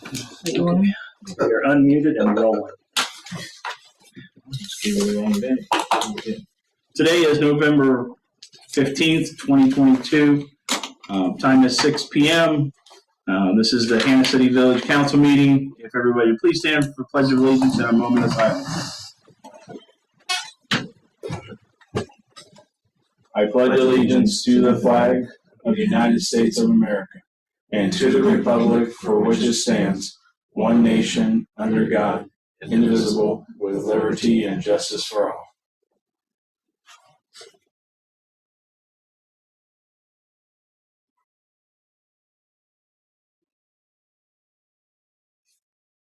Okay. You're unmuted and rolling. Today is November 15th, 2022. Time is 6 p.m. This is the Hannah City Village Council meeting. If everybody please stand for Pledge of Allegiance and a moment of silence. I pledge allegiance to the flag of the United States of America and to the republic for which it stands, one nation, under God, indivisible, with liberty and justice for all.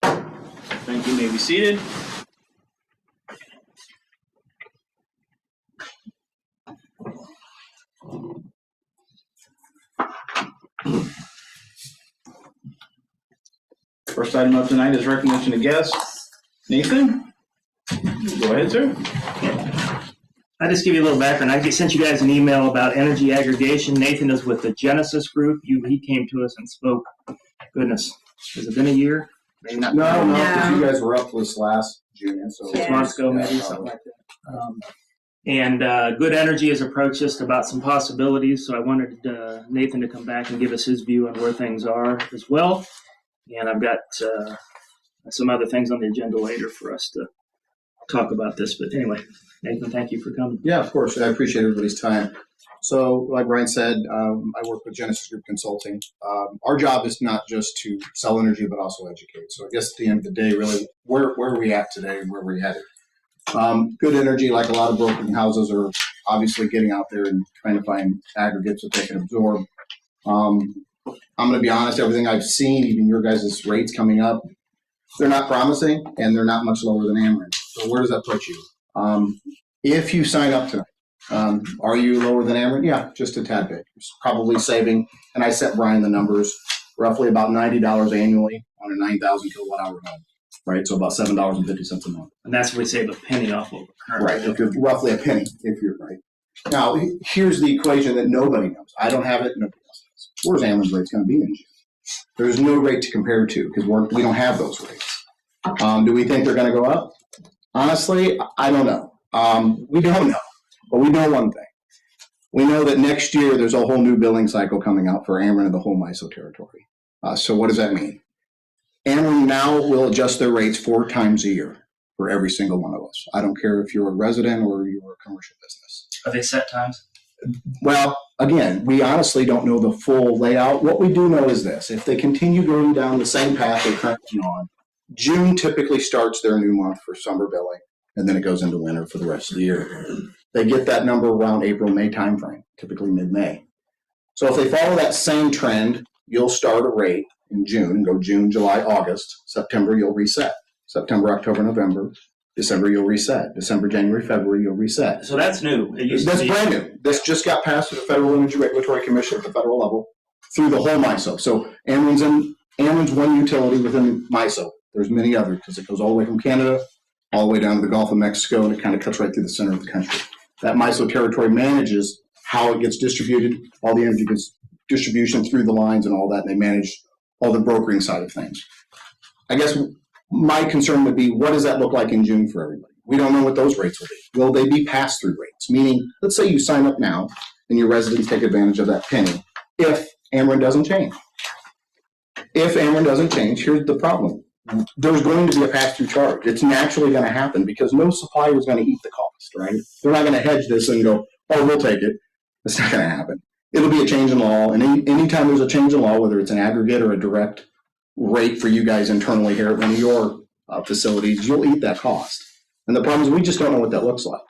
Thank you. You may be seated. First item up tonight is recognition of guests. Nathan, go ahead, sir. I'll just give you a little background. I sent you guys an email about energy aggregation. Nathan is with the Genesis Group. He came to us and spoke. Goodness, has it been a year? Maybe not. No, because you guys were up this last June, so 6 months ago, maybe something like that. Good Energy has approached us about some possibilities, so I wanted Nathan to come back and give us his view on where things are as well. And I've got some other things on the agenda later for us to talk about this. But anyway, Nathan, thank you for coming. Yeah, of course. I appreciate everybody's time. So, like Brian said, I work with Genesis Group Consulting. Our job is not just to sell energy, but also educate. So I guess at the end of the day, really, where are we at today and where are we headed? Good Energy, like a lot of broken houses, are obviously getting out there and trying to find aggregates that they can absorb. I'm going to be honest, everything I've seen, even your guys' rates coming up, they're not promising and they're not much lower than Ameren. So where does that put you? If you sign up tonight, are you lower than Ameren? Yeah, just a tad bit. It's probably saving, and I sent Brian the numbers, roughly about $90 annually on a 9,000 kilowatt hour home, right? So about $7.50 a month. And that's where we save a penny off of current. Right, if you're roughly a penny, if you're right. Now, here's the equation that nobody knows. I don't have it, nobody else does. Where's Ameren's rates going to be in June? There's no rate to compare to because we don't have those rates. Do we think they're going to go up? Honestly, I don't know. We don't know, but we know one thing. We know that next year there's a whole new billing cycle coming out for Ameren and the whole MISO territory. So what does that mean? Ameren now will adjust their rates 4 times a year for every single one of us. I don't care if you're a resident or you're a commercial business. Are they set times? Well, again, we honestly don't know the full layout. What we do know is this. If they continue going down the same path they're currently on, June typically starts their new month for summer billing, and then it goes into winter for the rest of the year. They get that number around April, May timeframe, typically mid-May. So if they follow that same trend, you'll start a rate in June and go June, July, August. September, you'll reset. September, October, November. December, you'll reset. December, January, February, you'll reset. So that's new. That's brand new. This just got passed through the Federal Energy Regulatory Commission at the federal level through the whole MISO. So Ameren's one utility within MISO. There's many others because it goes all the way from Canada, all the way down to the Gulf of Mexico, and it kind of cuts right through the center of the country. That MISO territory manages how it gets distributed, all the energy gets distribution through the lines and all that, and they manage all the brokering side of things. I guess my concern would be, what does that look like in June for everybody? We don't know what those rates will be. Will they be pass-through rates? Meaning, let's say you sign up now and your residents take advantage of that penny if Ameren doesn't change. If Ameren doesn't change, here's the problem. There's going to be a pass-through charge. It's naturally going to happen because no supplier is going to eat the cost, right? They're not going to hedge this and go, oh, we'll take it. It's not going to happen. It'll be a change in law, and anytime there's a change in law, whether it's an aggregate or a direct rate for you guys internally here at one of your facilities, you'll eat that cost. And the problem is we just don't know what that looks like.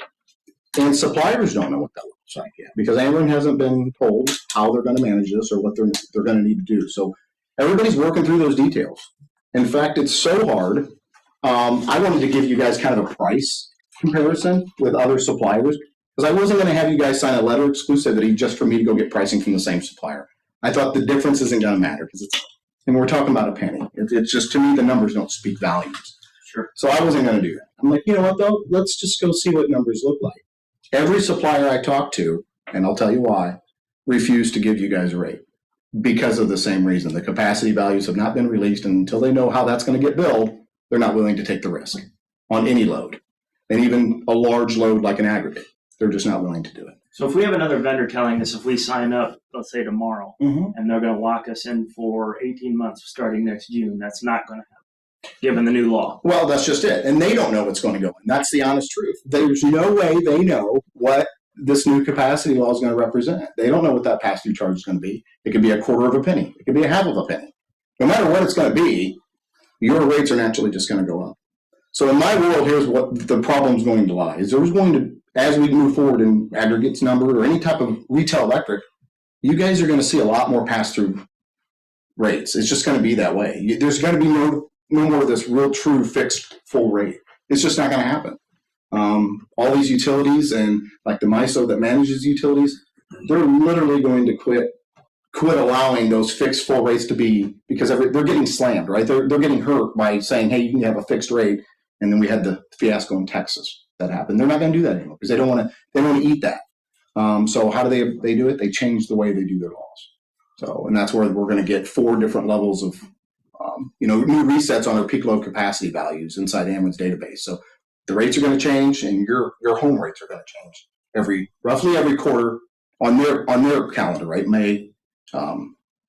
And suppliers don't know what that looks like yet because Ameren hasn't been told how they're going to manage this or what they're going to need to do. So everybody's working through those details. In fact, it's so hard. I wanted to give you guys kind of a price comparison with other suppliers because I wasn't going to have you guys sign a letter of exclusivity just for me to go get pricing from the same supplier. I thought the difference isn't going to matter because and we're talking about a penny. It's just, to me, the numbers don't speak volumes. Sure. So I wasn't going to do that. I'm like, you know what, though? Let's just go see what numbers look like. Every supplier I talked to, and I'll tell you why, refused to give you guys a rate. because of the same reason. The capacity values have not been released, and until they know how that's going to get billed, they're not willing to take the risk on any load. And even a large load like an aggregate, they're just not willing to do it. So if we have another vendor telling us if we sign up, let's say tomorrow, and they're going to lock us in for 18 months starting next June, that's not going to happen, given the new law. Well, that's just it. And they don't know what's going to go in. That's the honest truth. There's no way they know what this new capacity law is going to represent. They don't know what that pass-through charge is going to be. It could be a quarter of a penny. It could be a half of a penny. No matter what it's going to be, your rates are naturally just going to go up. So in my world, here's what the problem's going to lie. Is there's going to, as we move forward in aggregates number or any type of retail electric, you guys are going to see a lot more pass-through rates. It's just going to be that way. There's going to be no more of this real true fixed full rate. It's just not going to happen. All these utilities and like the MISO that manages utilities, they're literally going to quit allowing those fixed full rates to be, because they're getting slammed, right? They're getting hurt by saying, hey, you can have a fixed rate. And then we had the fiasco in Texas that happened. They're not going to do that anymore because they don't want to eat that. So how do they do it? They change the way they do their laws. So, and that's where we're going to get 4 different levels of, new resets on our peak load capacity values inside Ameren's database. So the rates are going to change, and your home rates are going to change roughly every quarter on their calendar, right? May,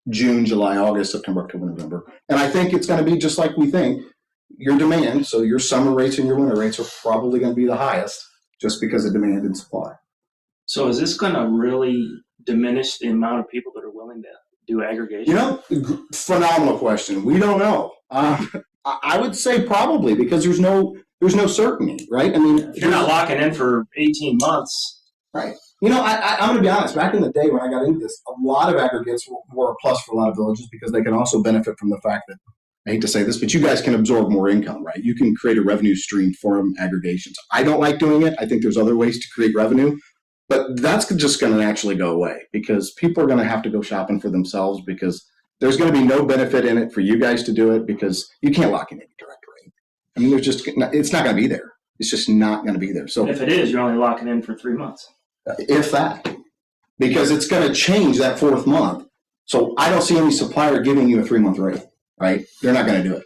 June, July, August, September, October, November. And I think it's going to be just like we think. Your demand, so your summer rates and your winter rates are probably going to be the highest just because of demand and supply. So is this going to really diminish the amount of people that are willing to do aggregation? Phenomenal question. We don't know. I would say probably, because there's no certainty, right? I mean, if you're not locking in for 18 months. Right. I'm going to be honest. Back in the day when I got into this, a lot of aggregates were a plus for a lot of villages because they can also benefit from the fact that, I hate to say this, but you guys can absorb more income, right? You can create a revenue stream from aggregations. I don't like doing it. I think there's other ways to create revenue, but that's just going to naturally go away because people are going to have to go shopping for themselves because there's going to be no benefit in it for you guys to do it because you can't lock in any direct rate. I mean, it's not going to be there. It's just not going to be there. So if it is, you're only locking in for 3 months. If that, because it's going to change that 4th month. So I don't see any supplier giving you a 3-month rate. Right? They're not going to do it.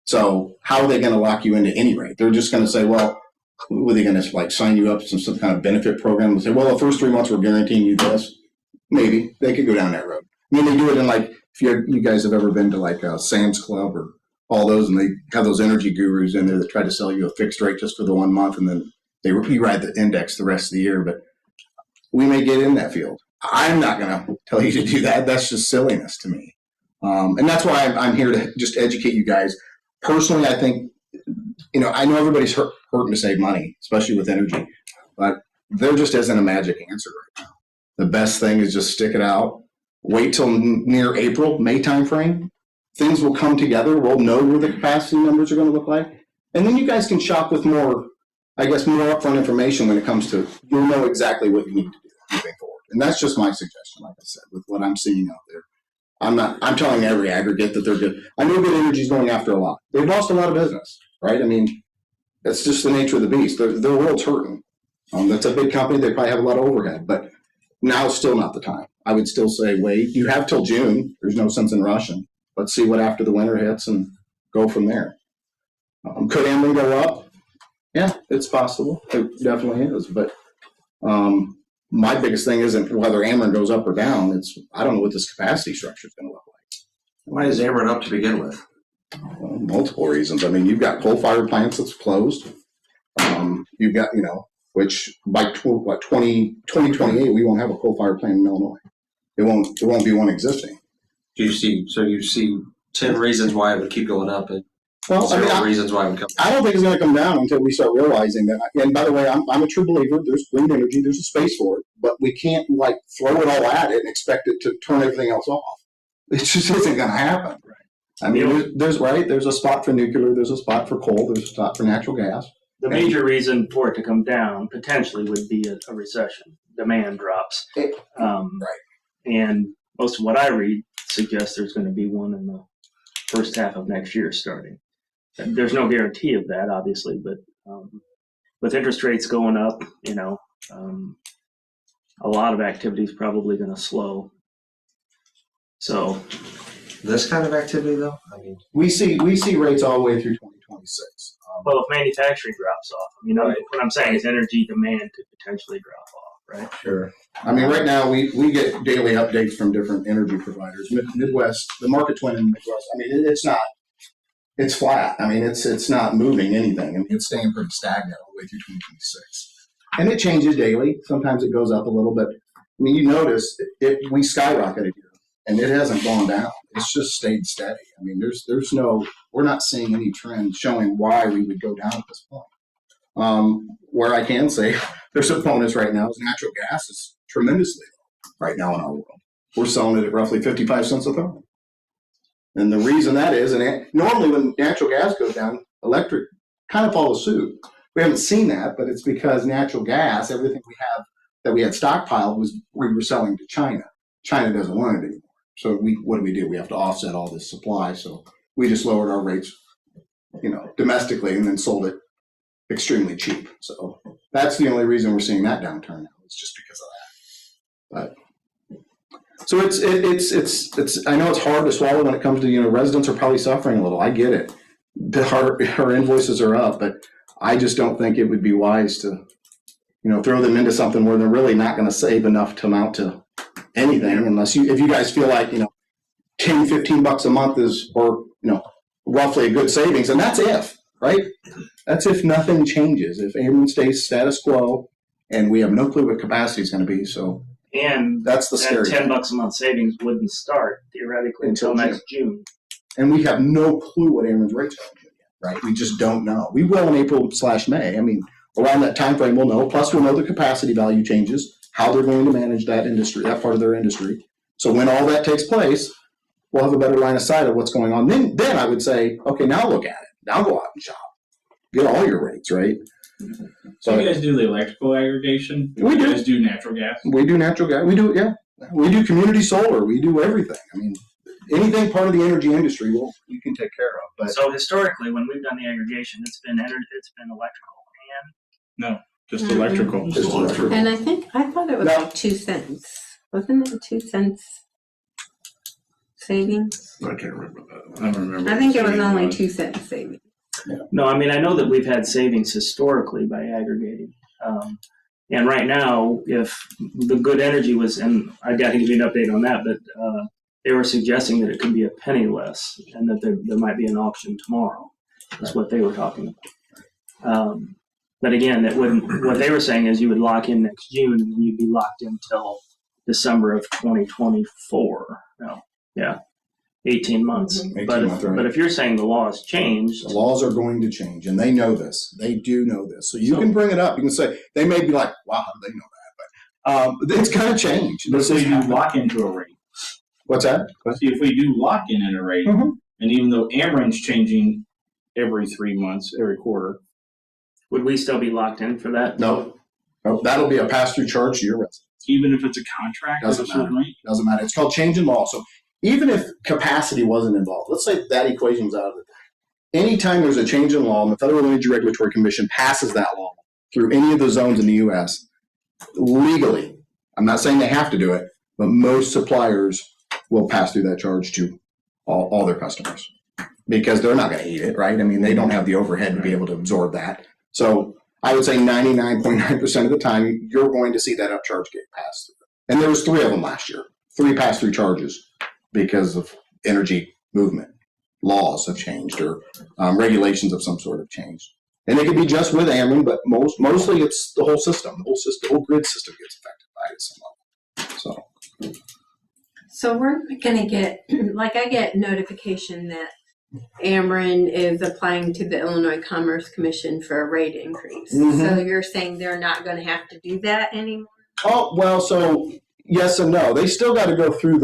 So how are they going to lock you into any rate? They're just going to say, well, were they going to sign you up to some kind of benefit program and say, well, the first 3 months we're guaranteeing you this? Maybe they could go down that road. I mean, they do it in if you guys have ever been to Sam's Club or all those, and they have those energy gurus in there that try to sell you a fixed rate just for the 1 month, and then you ride the index the rest of the year. But we may get in that field. I'm not going to tell you to do that. That's just silliness to me. And that's why I'm here to just educate you guys. Personally, I think, I know everybody's hurting to save money, especially with energy, but there just isn't a magic answer right now. The best thing is just stick it out, wait till near April, May timeframe. Things will come together. We'll know where the capacity numbers are going to look like. And then you guys can shop with more upfront information when it comes to, you'll know exactly what you need to do moving forward. And that's just my suggestion, like I said, with what I'm seeing out there. I'm telling every aggregate that they're good. I know Good Energy's going after a lot. They've lost a lot of business, right? I mean, that's just the nature of the beast. Their world's hurting. That's a big company. They probably have a lot of overhead, but now is still not the time. I would still say wait. You have till June. There's no sense in rushing. Let's see what after the winter hits and go from there. Could Ameren go up? Yeah, it's possible. It definitely is. But my biggest thing isn't whether Ameren goes up or down. It's I don't know what this capacity structure is going to look like. Why is Ameren up to begin with? Well, multiple reasons. I mean, you've got coal-fired plants that's closed. You've got, which by 2028, we won't have a coal-fired plant in Illinois. It won't be one existing. You see 10 reasons why it would keep going up and Well, I mean, reasons why it would come down. I don't think it's going to come down until we start realizing that. And by the way, I'm a true believer. There's green energy. There's a space for it, but we can't throw it all at it and expect it to turn everything else off. It just isn't going to happen. Right. I mean, there's a spot for nuclear. There's a spot for coal. There's a spot for natural gas. The major reason for it to come down potentially would be a recession. Demand drops. Right. And most of what I read suggests there's going to be one in the first half of next year starting. There's no guarantee of that, obviously, but with interest rates going up, a lot of activity is probably going to slow. So, This kind of activity though, I mean, We see rates all the way through 2026. well, if manufacturing drops off, I mean, Right. what I'm saying is energy demand could potentially drop off, right? sure. I mean, right now, we get daily updates from different energy providers. Midwest, the market twin in the Midwest, I mean, it's flat. I mean, it's not moving anything. I mean, it's staying pretty stagnant all the way through 2026. And it changes daily. Sometimes it goes up a little bit. I mean, you notice we skyrocketed here, and it hasn't gone down. It's just stayed steady. I mean, we're not seeing any trend showing why we would go down at this point. Where I can say there's a bonus right now is natural gas is tremendously low right now in our world. We're selling it at roughly 55 cents a thermal. And the reason that is, and normally when natural gas goes down, electric kind of follows suit. We haven't seen that, but it's because natural gas, everything we have that we had stockpiled we were selling to China. China doesn't want it anymore. So what do? We have to offset all this supply. So we just lowered our rates, domestically and then sold it extremely cheap. So that's the only reason we're seeing that downturn now. It's just because of that. But so it's I know it's hard to swallow when it comes to, residents are probably suffering a little. I get it. Our invoices are up, but I just don't think it would be wise to, throw them into something where they're really not going to save enough to amount to anything if you guys feel like, 10, 15 bucks a month is, or, roughly a good savings. And that's if, right? That's if nothing changes, if everyone stays status quo and we have no clue what capacity is going to be. So, And that's the scary that thing. $10 a month savings wouldn't start theoretically until next June. And we have no clue what Amron's rates are going to be, right? We just don't know. We will in April/May. I mean, around that time frame, we'll know. Plus, we'll know the capacity value changes, how they're going to manage that industry, that part of their industry. So when all that takes place, we'll have a better line of sight of what's going on. Then I would say, okay, now look at it. Now go out and shop. Get all your rates, right? So you guys do the electrical aggregation? We do. You guys do natural gas? We do natural gas. We do, yeah. We do community solar. We do everything. I mean, anything part of the energy industry, you can take care of. But So historically, when we've done the aggregation, it's been electrical and Just Mhm. electrical. Just electrical. And I thought it was No. like 2 cents. Wasn't it 2 cents savings? I can't remember that. I don't remember. I think it was what only was. 2 cents savings. No, I mean, I know that we've had savings historically by aggregating. And right now, if the good energy was, and I got to give you an update on that, but they were suggesting that it could be a penny less and that there might be an auction tomorrow. That's what they were talking about. But again, what they were saying is you would lock in next June and then you'd be locked in until December of 2024. No, yeah, 18 months. 18 But months, right. if you're saying the law has changed, the laws are going to change, and they know this. They do know this. So you can bring it up. You can say, they may be like, wow, how do they know that? But it's going to change. Let's say you lock into a rate. What's that? See, if we do lock in at a rate, Mhm. and even though Amron's changing every 3 months, every quarter, would we still be locked in for that? No, that'll be a pass-through charge to your residents. even if it's a contract at a Doesn't certain rate? Doesn't matter. It's called change in law. So even if capacity wasn't involved, let's say that equation was out of it. Anytime there's a change in law and the Federal Energy Regulatory Commission passes that law through any of the zones in the U.S., legally, I'm not saying they have to do it, but most suppliers will pass through that charge to all their customers because they're not going to eat it, right? I mean, they don't have the overhead to be able to absorb that. So I would say 99.9% of the time, you're going to see that upcharge get passed through. And there was 3 of them last year, 3 pass-through charges because of energy movement. Laws have changed or regulations of some sort have changed. And it could be just with Ameren, but mostly it's the whole system. The whole grid system gets affected by it at some level. So we're going to get, I get notification that Ameren is applying to the Illinois Commerce Commission for a rate increase. Mhm. So you're saying they're not going to have to do that anymore? Oh, well, so yes and no. They still got to go through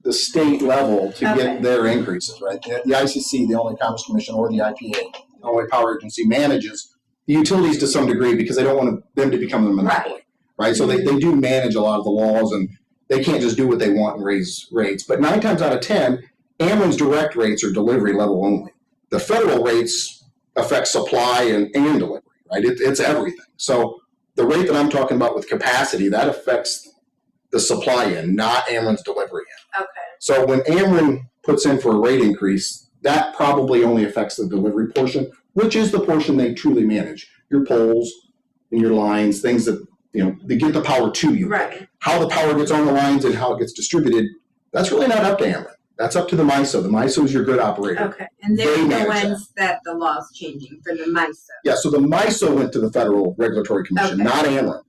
the state level to Okay. get their increases, right? The ICC, the Illinois Commerce Commission, or the IPA, Illinois Power Agency, manages the utilities to some degree because they don't want them to become a monopoly, right? So they do manage a lot of the laws, and they can't just do what they want and raise rates. But 9 times out of 10, Ameren's direct rates are delivery level only. The federal rates affect supply and delivery, right? It's everything. So the rate that I'm talking about with capacity, that affects the supply end, not Ameren's delivery end. Okay. So when Ameren puts in for a rate increase, that probably only affects the delivery portion, which is the portion they truly manage. Your poles and your lines, things that, they get the power to you. Right. How the power gets on the lines and how it gets distributed, that's really not up to Ameren. That's up to the MISO. The MISO is your good operator. Okay. And They they're the manage ones that the law's changing for the MISO. Yeah, so the MISO went to the Federal Regulatory Commission, Okay. not Ameren.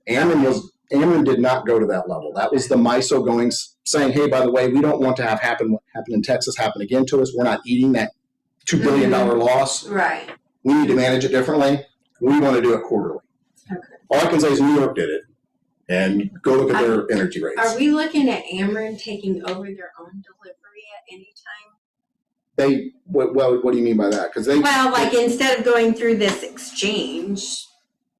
Ameren did not go to that level. That was the MISO saying, hey, by the way, we don't want to have what happened in Texas happen again to us. We're not eating that $2 billion loss. Right. We need to manage it differently. We want to do it quarterly. Okay. All I can say is New York did it. And go look at their energy rates. Are we looking at Ameren taking over their own delivery at any time? What do you mean by that? Because Instead of going through this exchange,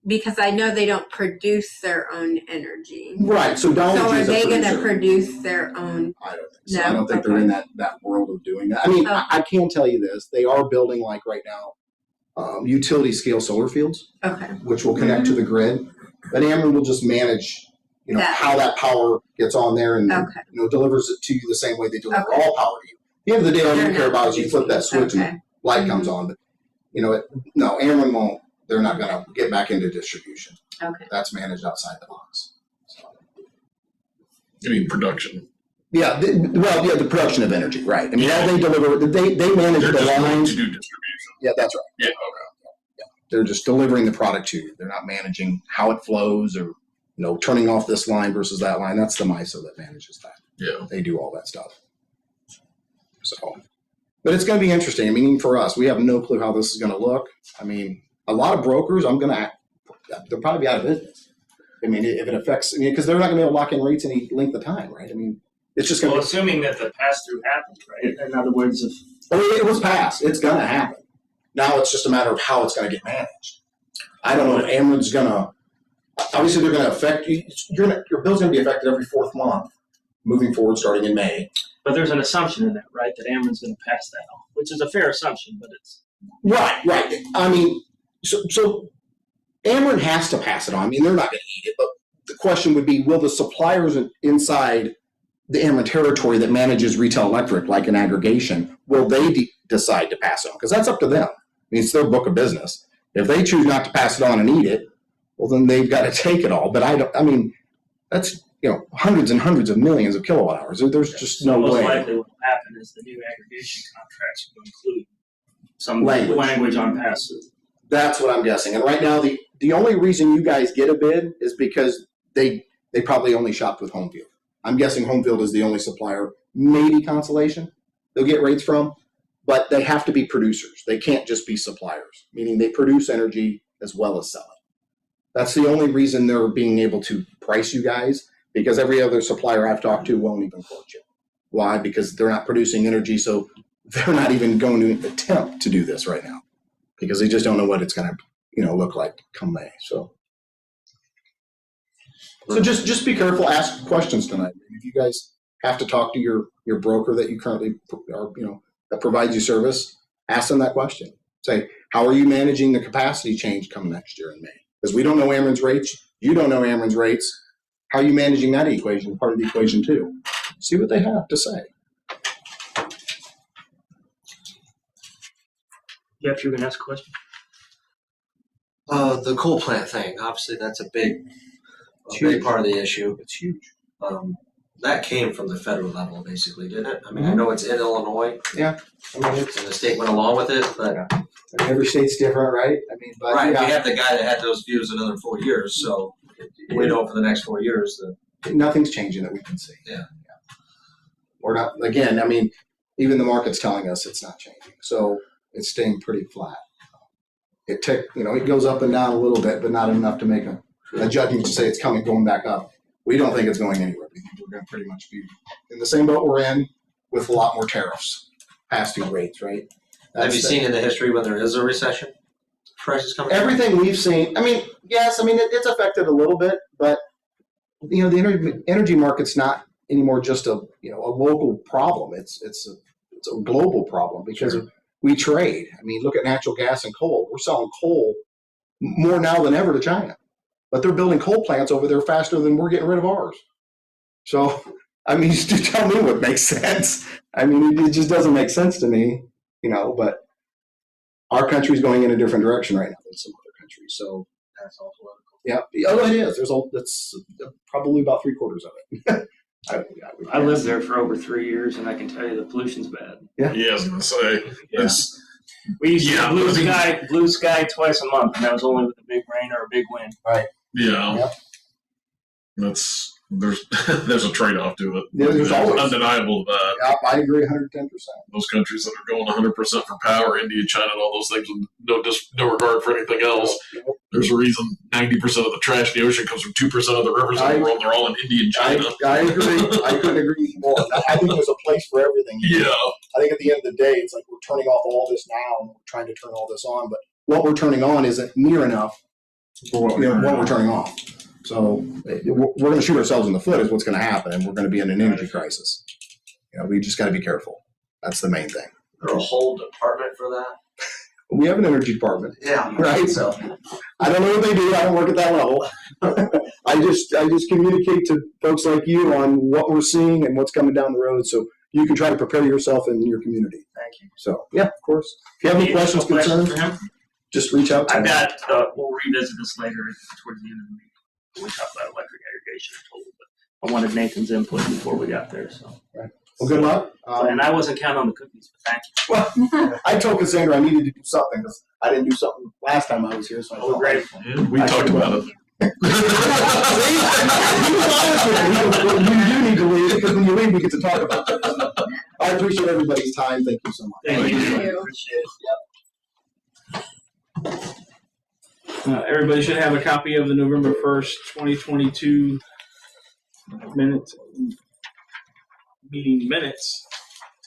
because I know they don't produce their own energy. Right. So are they going to produce their own? I don't think so. No? I don't think they're in that world of doing that. I mean, I can tell you this: they are building right now, utility scale solar fields, Okay. which will connect to the grid. But Ameren will just manage, how that power gets on there and delivers it to you the same way they deliver all power to you. At the end of the day, all you care about is you flip that switch and the light comes on. But no, Ameren won't. They're not going to get back into distribution. Okay. That's managed outside the box. So. You mean production? Yeah, the production of energy, right? I mean, all they deliver, they manage the lines. To do distribution. Yeah, that's right. Yeah. Okay. They're just delivering the product to you. They're not managing how it flows or, turning off this line versus that line. That's the MISO that manages that. Yeah. They do all that stuff. So, but it's going to be interesting. I mean, even for us, we have no clue how this is going to look. I mean, a lot of brokers, they'll probably be out of business. I mean, if it affects, because they're not going to be able to lock in rates any length of time, right? I mean, it's just going to assuming that the pass-through happens, right? In other words, if it was passed. It's going to happen. Now it's just a matter of how it's going to get managed. I don't know if Ameren's going to, obviously they're going to affect you. Your bill's going to be affected every fourth month moving forward starting in May. But there's an assumption in that, right, that Ameren's going to pass that on, which is a fair assumption, but it's... Right. I mean, so Ameren has to pass it on. I mean, they're not going to eat it, but the question would be, will the suppliers inside the Ameren territory that manages retail electric, like an aggregation, will they decide to pass it on? Because that's up to them. I mean, it's their book of business. If they choose not to pass it on and eat it, well, then they've got to take it all. But that's, hundreds and hundreds of millions of kilowatt hours. There's just no most way. Likely what will happen is the new aggregation contracts will include some language on pass-through. That's what I'm guessing. And right now, the only reason you guys get a bid is because they probably only shopped with Homefield. I'm guessing Homefield is the only supplier, maybe Constellation, they'll get rates from. But they have to be producers. They can't just be suppliers, meaning they produce energy as well as sell it. That's the only reason they're being able to price you guys, because every other supplier I've talked to won't even quote you. Why? Because they're not producing energy, so they're not even going to attempt to do this right now because they just don't know what it's going to look like come May. So just be careful. Ask questions tonight. If you guys have to talk to your broker that you currently are, that provides you service, ask them that question. Say, how are you managing the capacity change come next year in May? Because we don't know Ameren's rates. You don't know Ameren's rates. How are you managing that equation? Part of the equation too. See what they have to say. Jeff, you're going to ask a question? The coal plant thing, obviously that's a big part of the issue. It's huge. That came from the federal level, basically, didn't it? I mean, I know it's in Illinois. Yeah. I mean, And the state went along with it, but every state's different, right? I mean, but right, we have the guy that had those views another 4 years, so we know for the next 4 years that nothing's changing that we can see. Yeah. Or not. Again, I mean, even the market's telling us it's not changing, so it's staying pretty flat. It goes up and down a little bit, but not enough to make a judgment to say it's going back up. We don't think it's going anywhere. We think we're going to pretty much be in the same boat we're in with a lot more tariffs, pass-through rates, right? have you seen in the history when there is a recession, prices coming down? Everything we've seen, yes, it's affected a little bit, but the energy market's not anymore just a local problem. It's a global problem because we trade. Look at natural gas and coal. We're selling coal more now than ever to China, but they're building coal plants over there faster than we're getting rid of ours. So I mean, just tell me what makes sense. I mean, it just doesn't make sense to me, but our country's going in a different direction right now than some other countries. So That's all political. yeah, oh, it is. That's probably about 3/4 of it. I lived there for over 3 years, and I can tell you the pollution's bad. Yeah, I was gonna say it's We used to Yeah, get blue sky twice a month, and that was only with a big rain or a big wind. yeah. Yep. There's a trade-off to it. Yeah, there's always. Undeniable that Yeah, I agree 110%. those countries that are going 100% for power, India, China, and all those things, with no regard for anything else. There's a reason 90% of the trash in the ocean comes from 2% of the rivers in the world. They're all in India and China. I agree. I couldn't agree more. I think there's a place for everything. Yeah. I think at the end of the day, it's like we're turning off all this now and we're trying to turn all this on, but what we're turning on isn't near enough for what we're turning off. So we're going to shoot ourselves in the foot is what's going to happen, and we're going to be in an energy crisis. We just got to be careful. That's the main thing. There's a whole department for that. We have an energy department. Yeah. Right. So I don't know what they do. I don't work at that level. I just communicate to folks like you on what we're seeing and what's coming down the road, so you can try to prepare yourself in your community. Thank you. So yeah, of course. If you have any questions, concerns, for him? just reach out to I've me. got. We'll revisit this later towards the end of the meeting. We talked about electric irrigation total, but I wanted Nathan's input before we got there. So. Well, good luck. And I wasn't counting on the cookies, but thank you. Well, I told Cassandra I needed to do something because I didn't do something last time I was here, so I felt grateful. Yeah, we talked about it. You do need to leave because when you leave, we get to talk about this. I appreciate everybody's time. Thank you so much. Thank you. Thank you. Appreciate it. Everybody should have a copy of the November 1st, 2022 meeting minutes.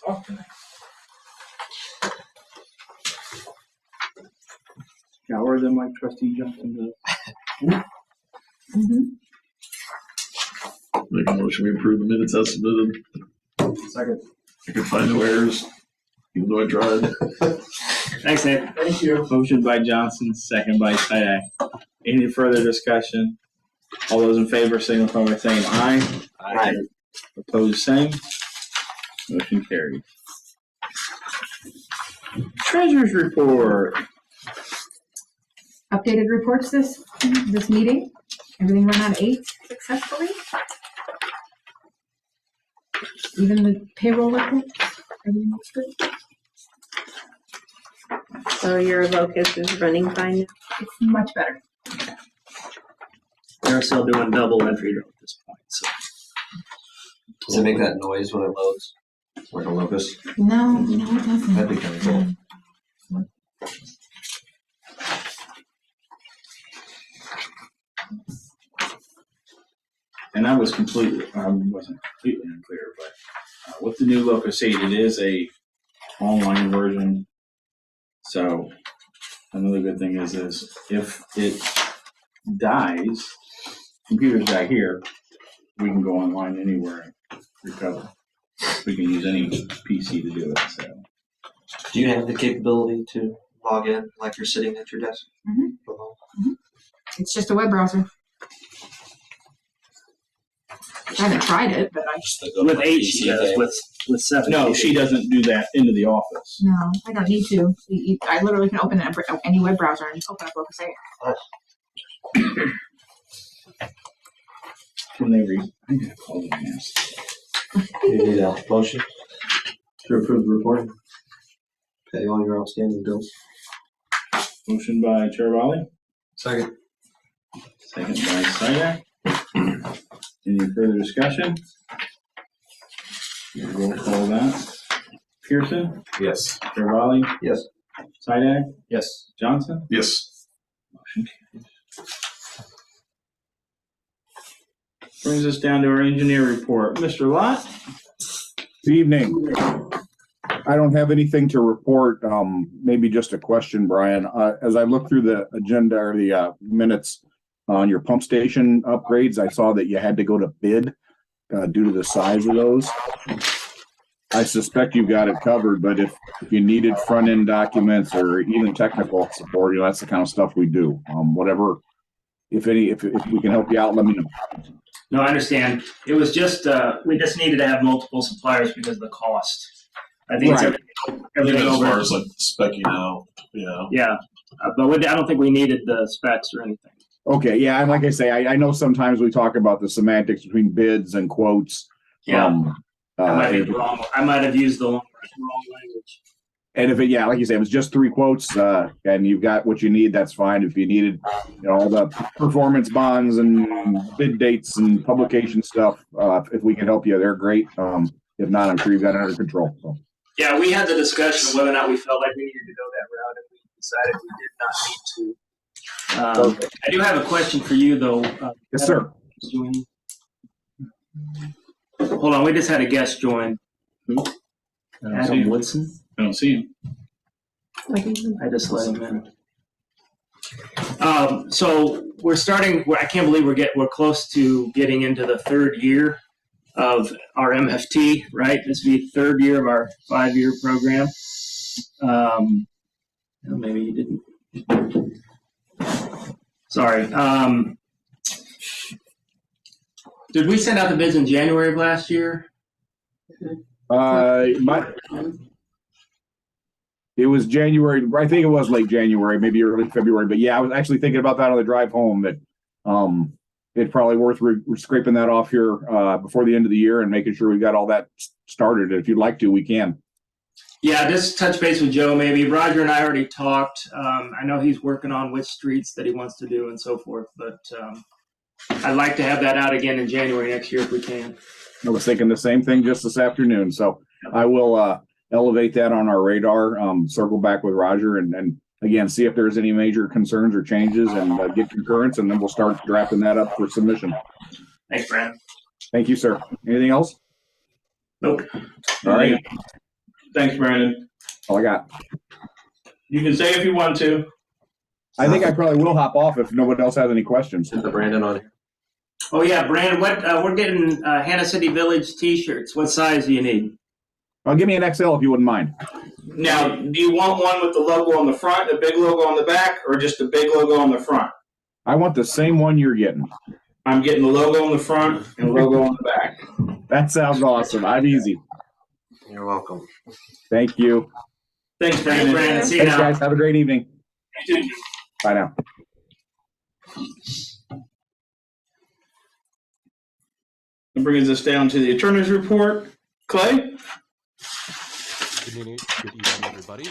Talk tonight. Shower them like Trustee Johnson does. Make a motion, we approve the minutes as submitted. Second. I could find no errors, even though I tried. Thanks, Nathan. Thank you. Motion by Johnson, second by Sayak. Any further discussion? All those in favor signify by saying aye. Aye. Opposed, same. Motion carried. Treasurer's report. Updated reports this meeting. Everything ran out 8 successfully. Even the payroll report. Everything looks good. So your locus is running fine now? It's much better. They're still doing double entry at this point. So. Does it make that noise when it loads? Like a locust? No, it doesn't. That'd be kind of cool. And I wasn't completely unclear, but with the new Locus 8, it is a online version. So another good thing is if it dies, computers die here, we can go online anywhere and recover. We can use any PC to do it. So. Do you have the capability to log in like you're sitting at your desk? It's just a web browser. I haven't tried it, but With 8, she does. With 7. No, she doesn't do that into the office. no, I don't need to. I literally can open any web browser and open up Locus 8. Can they read? I'm going to call them and ask. You need a motion to approve the report? Pay all your outstanding bills. Motion by Chair Raleigh, Second. second by Sayak. Any further discussion? Roll call that. Pearson, Yes. Chair Raleigh, Yes. Sayak, Yes. Johnson. Yes. Motion carries. Brings us down to our engineer report. Mr. Lott? Good evening. I don't have anything to report. Maybe just a question, Brian. As I look through the agenda or the minutes on your pump station upgrades, I saw that you had to go to bid due to the size of those. I suspect you've got it covered, but if you needed front-end documents or even technical support, that's the kind of stuff we do. Whatever, if we can help you out, let me know. No, I understand. It was just, we just needed to have multiple suppliers because of the cost. I think it's Right. everything Even as over. far as like specking out, Yeah, but I don't think we needed the specs or anything. Okay, yeah, and like I say, I know sometimes we talk about the semantics between bids and quotes. Yeah, I might be And wrong. I might have used the wrong language. if it, yeah, like you say, it was just 3 quotes, and you've got what you need, that's fine. If you needed, all the performance bonds and bid dates and publication stuff, if we can help you, they're great. If not, I'm sure you've got it under control. So. Yeah, we had the discussion of whether or not we felt like we needed to go that route, and we decided we did not need to. I do have a question for you, though. Yes, sir. Hold on, we just had a guest join. Adam Woodson. I don't see him. I just let him in. So we're starting. I can't believe we're close to getting into the 3rd year of our MFT. Right, this will be the 3rd year of our 5-year program. Maybe you didn't. Sorry. Did we send out the bids in January of last year? It was January. I think it was late January, maybe early February. But yeah, I was actually thinking about that on the drive home. That it's probably worth scraping that off here before the end of the year and making sure we got all that started. If you'd like to, we can. Yeah, just touch base with Joe. Maybe Roger and I already talked. I know he's working on which streets that he wants to do and so forth. But I'd like to have that out again in January next year if we can. I was thinking the same thing just this afternoon. So I will elevate that on our radar, circle back with Roger and again, see if there's any major concerns or changes and get concurrence, and then we'll start drafting that up for submission. Thanks, Brandon. Thank you, sir. Anything else? Nope. All right. Thanks, Brandon. All I got. You can say if you want to. I think I probably will hop off if nobody else has any questions. Is the Brandon on here? Oh yeah, Brandon. What we're getting Hannah City Village T-shirts. What size do you need? Give me an XL if you wouldn't mind. Now, do you want one with the logo on the front, a big logo on the back, or just a big logo on the front? I want the same one you're getting. I'm getting the logo on the front and the logo on the back. That sounds awesome. I'm easy. You're welcome. Thank you. Thanks, Brandon. Brandon. See you Thanks, now. guys. Have a great evening. Bye now. That brings us down to the attorney's report. Clay? Good evening, everybody.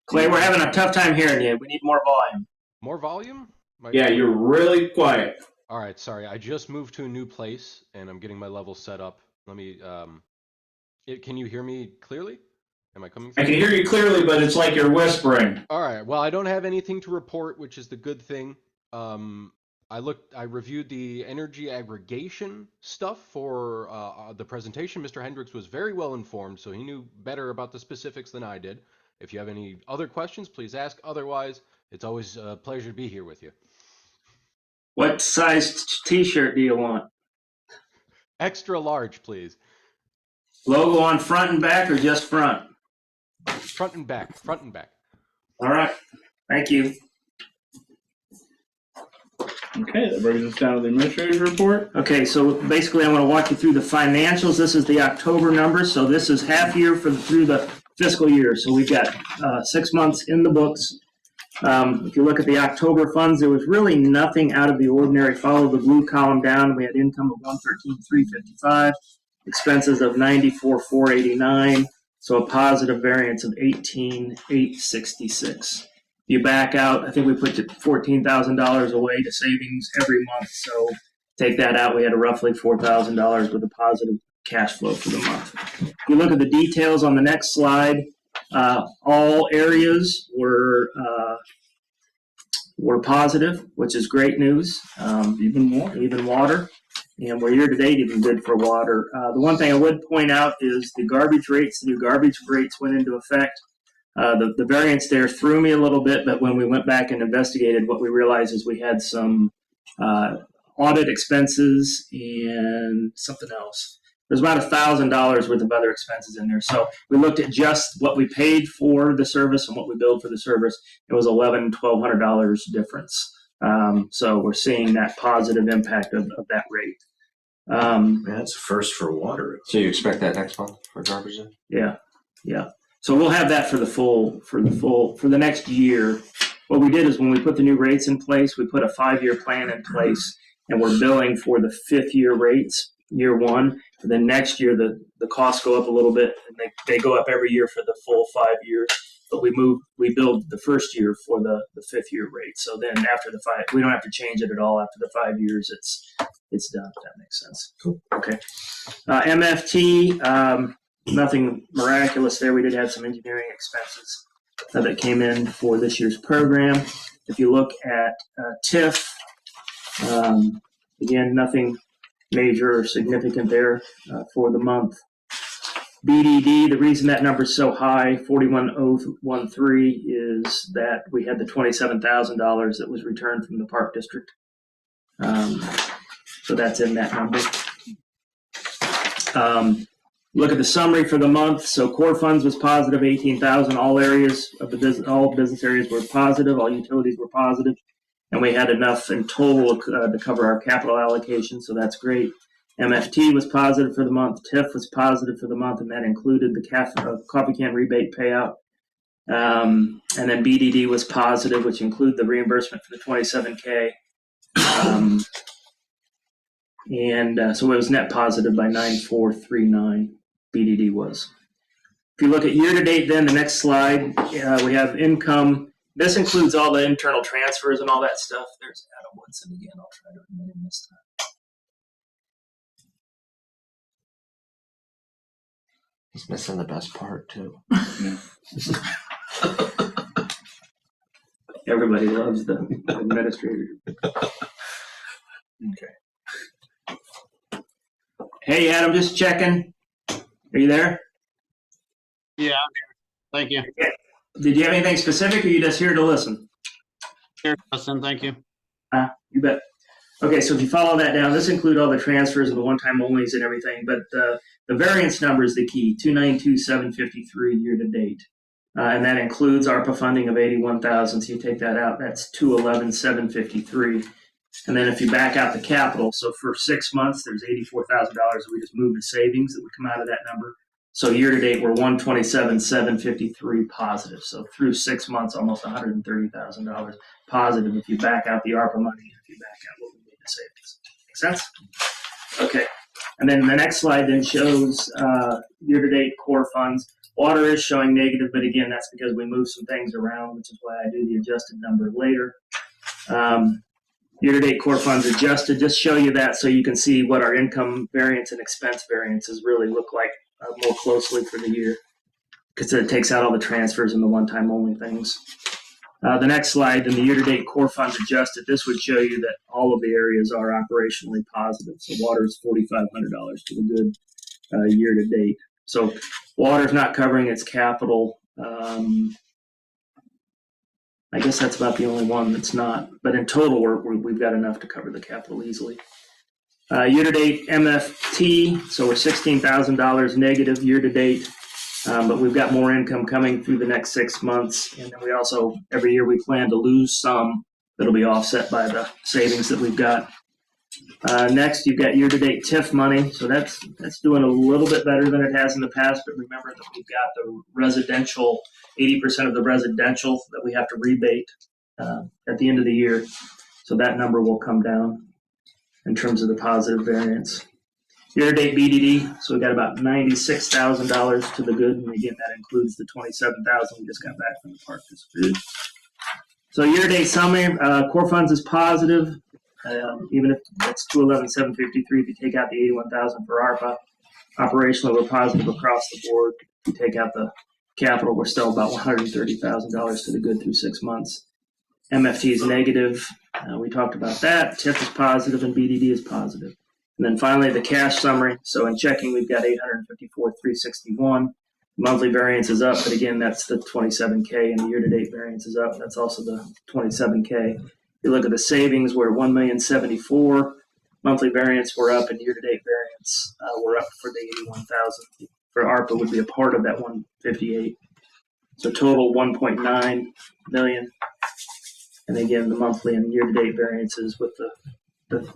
Clay, we're having a tough time hearing you. We need more volume. More volume? Yeah, you're really quiet. All right, sorry. I just moved to a new place, and I'm getting my levels set up. Let me, can you hear me clearly? Am I coming through? I can hear you clearly, but it's like you're whispering. All right. Well, I don't have anything to report, which is the good thing. I reviewed the energy aggregation stuff for the presentation. Mr. Hendricks was very well informed, so he knew better about the specifics than I did. If you have any other questions, please ask. Otherwise, it's always a pleasure to be here with you. What size T-shirt do you want? Extra large, please. Logo on front and back or just front? Front and back. Front and back. All right. Thank you. Okay, that brings us down to the administrator's report. Okay, so basically I'm going to walk you through the financials. This is the October numbers. So this is half year through the fiscal year. So we've got 6 months in the books. If you look at the October funds, there was really nothing out of the ordinary. Follow the blue column down. We had income of $113,355, expenses of $94,489, so a positive variance of $18,866. You back out, I think we put $14,000 away to savings every month. So take that out, we had a roughly $4,000 with a positive cash flow for the month. If you look at the details on the next slide, all areas were positive, which is great news. Even water. And we're year to date even good for water. The one thing I would point out is the garbage rates. The new garbage rates went into effect. The variance there threw me a little bit, but when we went back and investigated, what we realized is we had some audit expenses and something else. There's about $1,000 worth of other expenses in there. So we looked at just what we paid for the service and what we billed for the service. It was $1,100-$1,200 difference. So we're seeing that positive impact of that rate. That's first for water. So you expect that next month for garbage then? Yeah. So we'll have that for the next year. What we did is when we put the new rates in place, we put a 5-year plan in place, and we're billing for the 5th year rates, year one. And then next year, the costs go up a little bit, and they go up every year for the full 5 years. But we build the first year for the 5th year rate. So then after the 5, we don't have to change it at all. After the 5 years, it's done. If that makes sense. Cool. Okay. MFT. Nothing miraculous there. We did have some engineering expenses that came in for this year's program. If you look at TIF, again, nothing major or significant there for the month. BDD, the reason that number is so high, 41013, is that we had the $27,000 that was returned from the Park District. So that's in that number. Look at the summary for the month. So core funds was positive 18,000. All areas of the business, all business areas were positive. All utilities were positive, and we had enough in total to cover our capital allocation. So that's great. MFT was positive for the month. TIF was positive for the month, and that included the coffee can rebate payout. And then BDD was positive, which included the reimbursement for the $27K. So it was net positive by 9,439. BDD was. If you look at year-to-date, then the next slide, we have income. This includes all the internal transfers and all that stuff. There's Adam Woodson again. I'll try to remember him this time. He's missing the best part too. Everybody loves the administrator. Okay. Hey, Adam, just checking. Are you there? Yeah, I'm here. Thank you. Did you have anything specific, or are you just here to listen? Here, listen, thank you. You bet. Okay, so if you follow that down, this includes all the transfers and the one-time onlys and everything, but the variance number is the key, 292,753 year-to-date. And that includes ARPA funding of 81,000, so you take that out, that's 211,753. And then if you back out the capital, so for 6 months, there's $84,000 that we just moved to savings that would come out of that number. So year-to-date, we're 127,753 positive. So through 6 months, almost $130,000 positive if you back out the ARPA money, if you back out what we made to savings. Make sense? Okay. And then the next slide then shows year-to-date core funds. Water is showing negative, but again, that's because we moved some things around, which is why I do the adjusted number later. Year-to-date core funds adjusted, just show you that so you can see what our income variance and expense variances really look like more closely for the year, because it takes out all the transfers and the one-time only things. The next slide, in the year-to-date core funds adjusted, this would show you that all of the areas are operationally positive. So water is $4,500 to the good year-to-date. So water is not covering its capital. I guess that's about the only one that's not. But in total, we've got enough to cover the capital easily. Year-to-date MFT, so we're $16,000 negative year-to-date. But we've got more income coming through the next 6 months. And then we also, every year we plan to lose some that'll be offset by the savings that we've got. Next, you've got year-to-date TIF money. So that's doing a little bit better than it has in the past. But remember that we've got the residential, 80% of the residential that we have to rebate at the end of the year. So that number will come down in terms of the positive variance. Year-to-date BDD, so we got about $96,000 to the good, and again, that includes the $27,000 we just got back from the Park District. So year-to-date summary, core funds is positive, even if it's 211,753. If you take out the 81,000 for ARPA, operationally we're positive across the board. If you take out the capital, we're still about $130,000 to the good through 6 months. MFT is negative. We talked about that. TIF is positive, and BDD is positive. And then finally, the cash summary. So in checking, we've got $854,361. Monthly variance is up, but again, that's the $27K, and the year-to-date variance is up. That's also the $27K. If you look at the savings, we're $1,074,000. Monthly variance, we're up, and year-to-date variance, we're up for the $81,000. For ARPA would be a part of that $158,000. So total $1.9 million. And again, the monthly and year-to-date variances with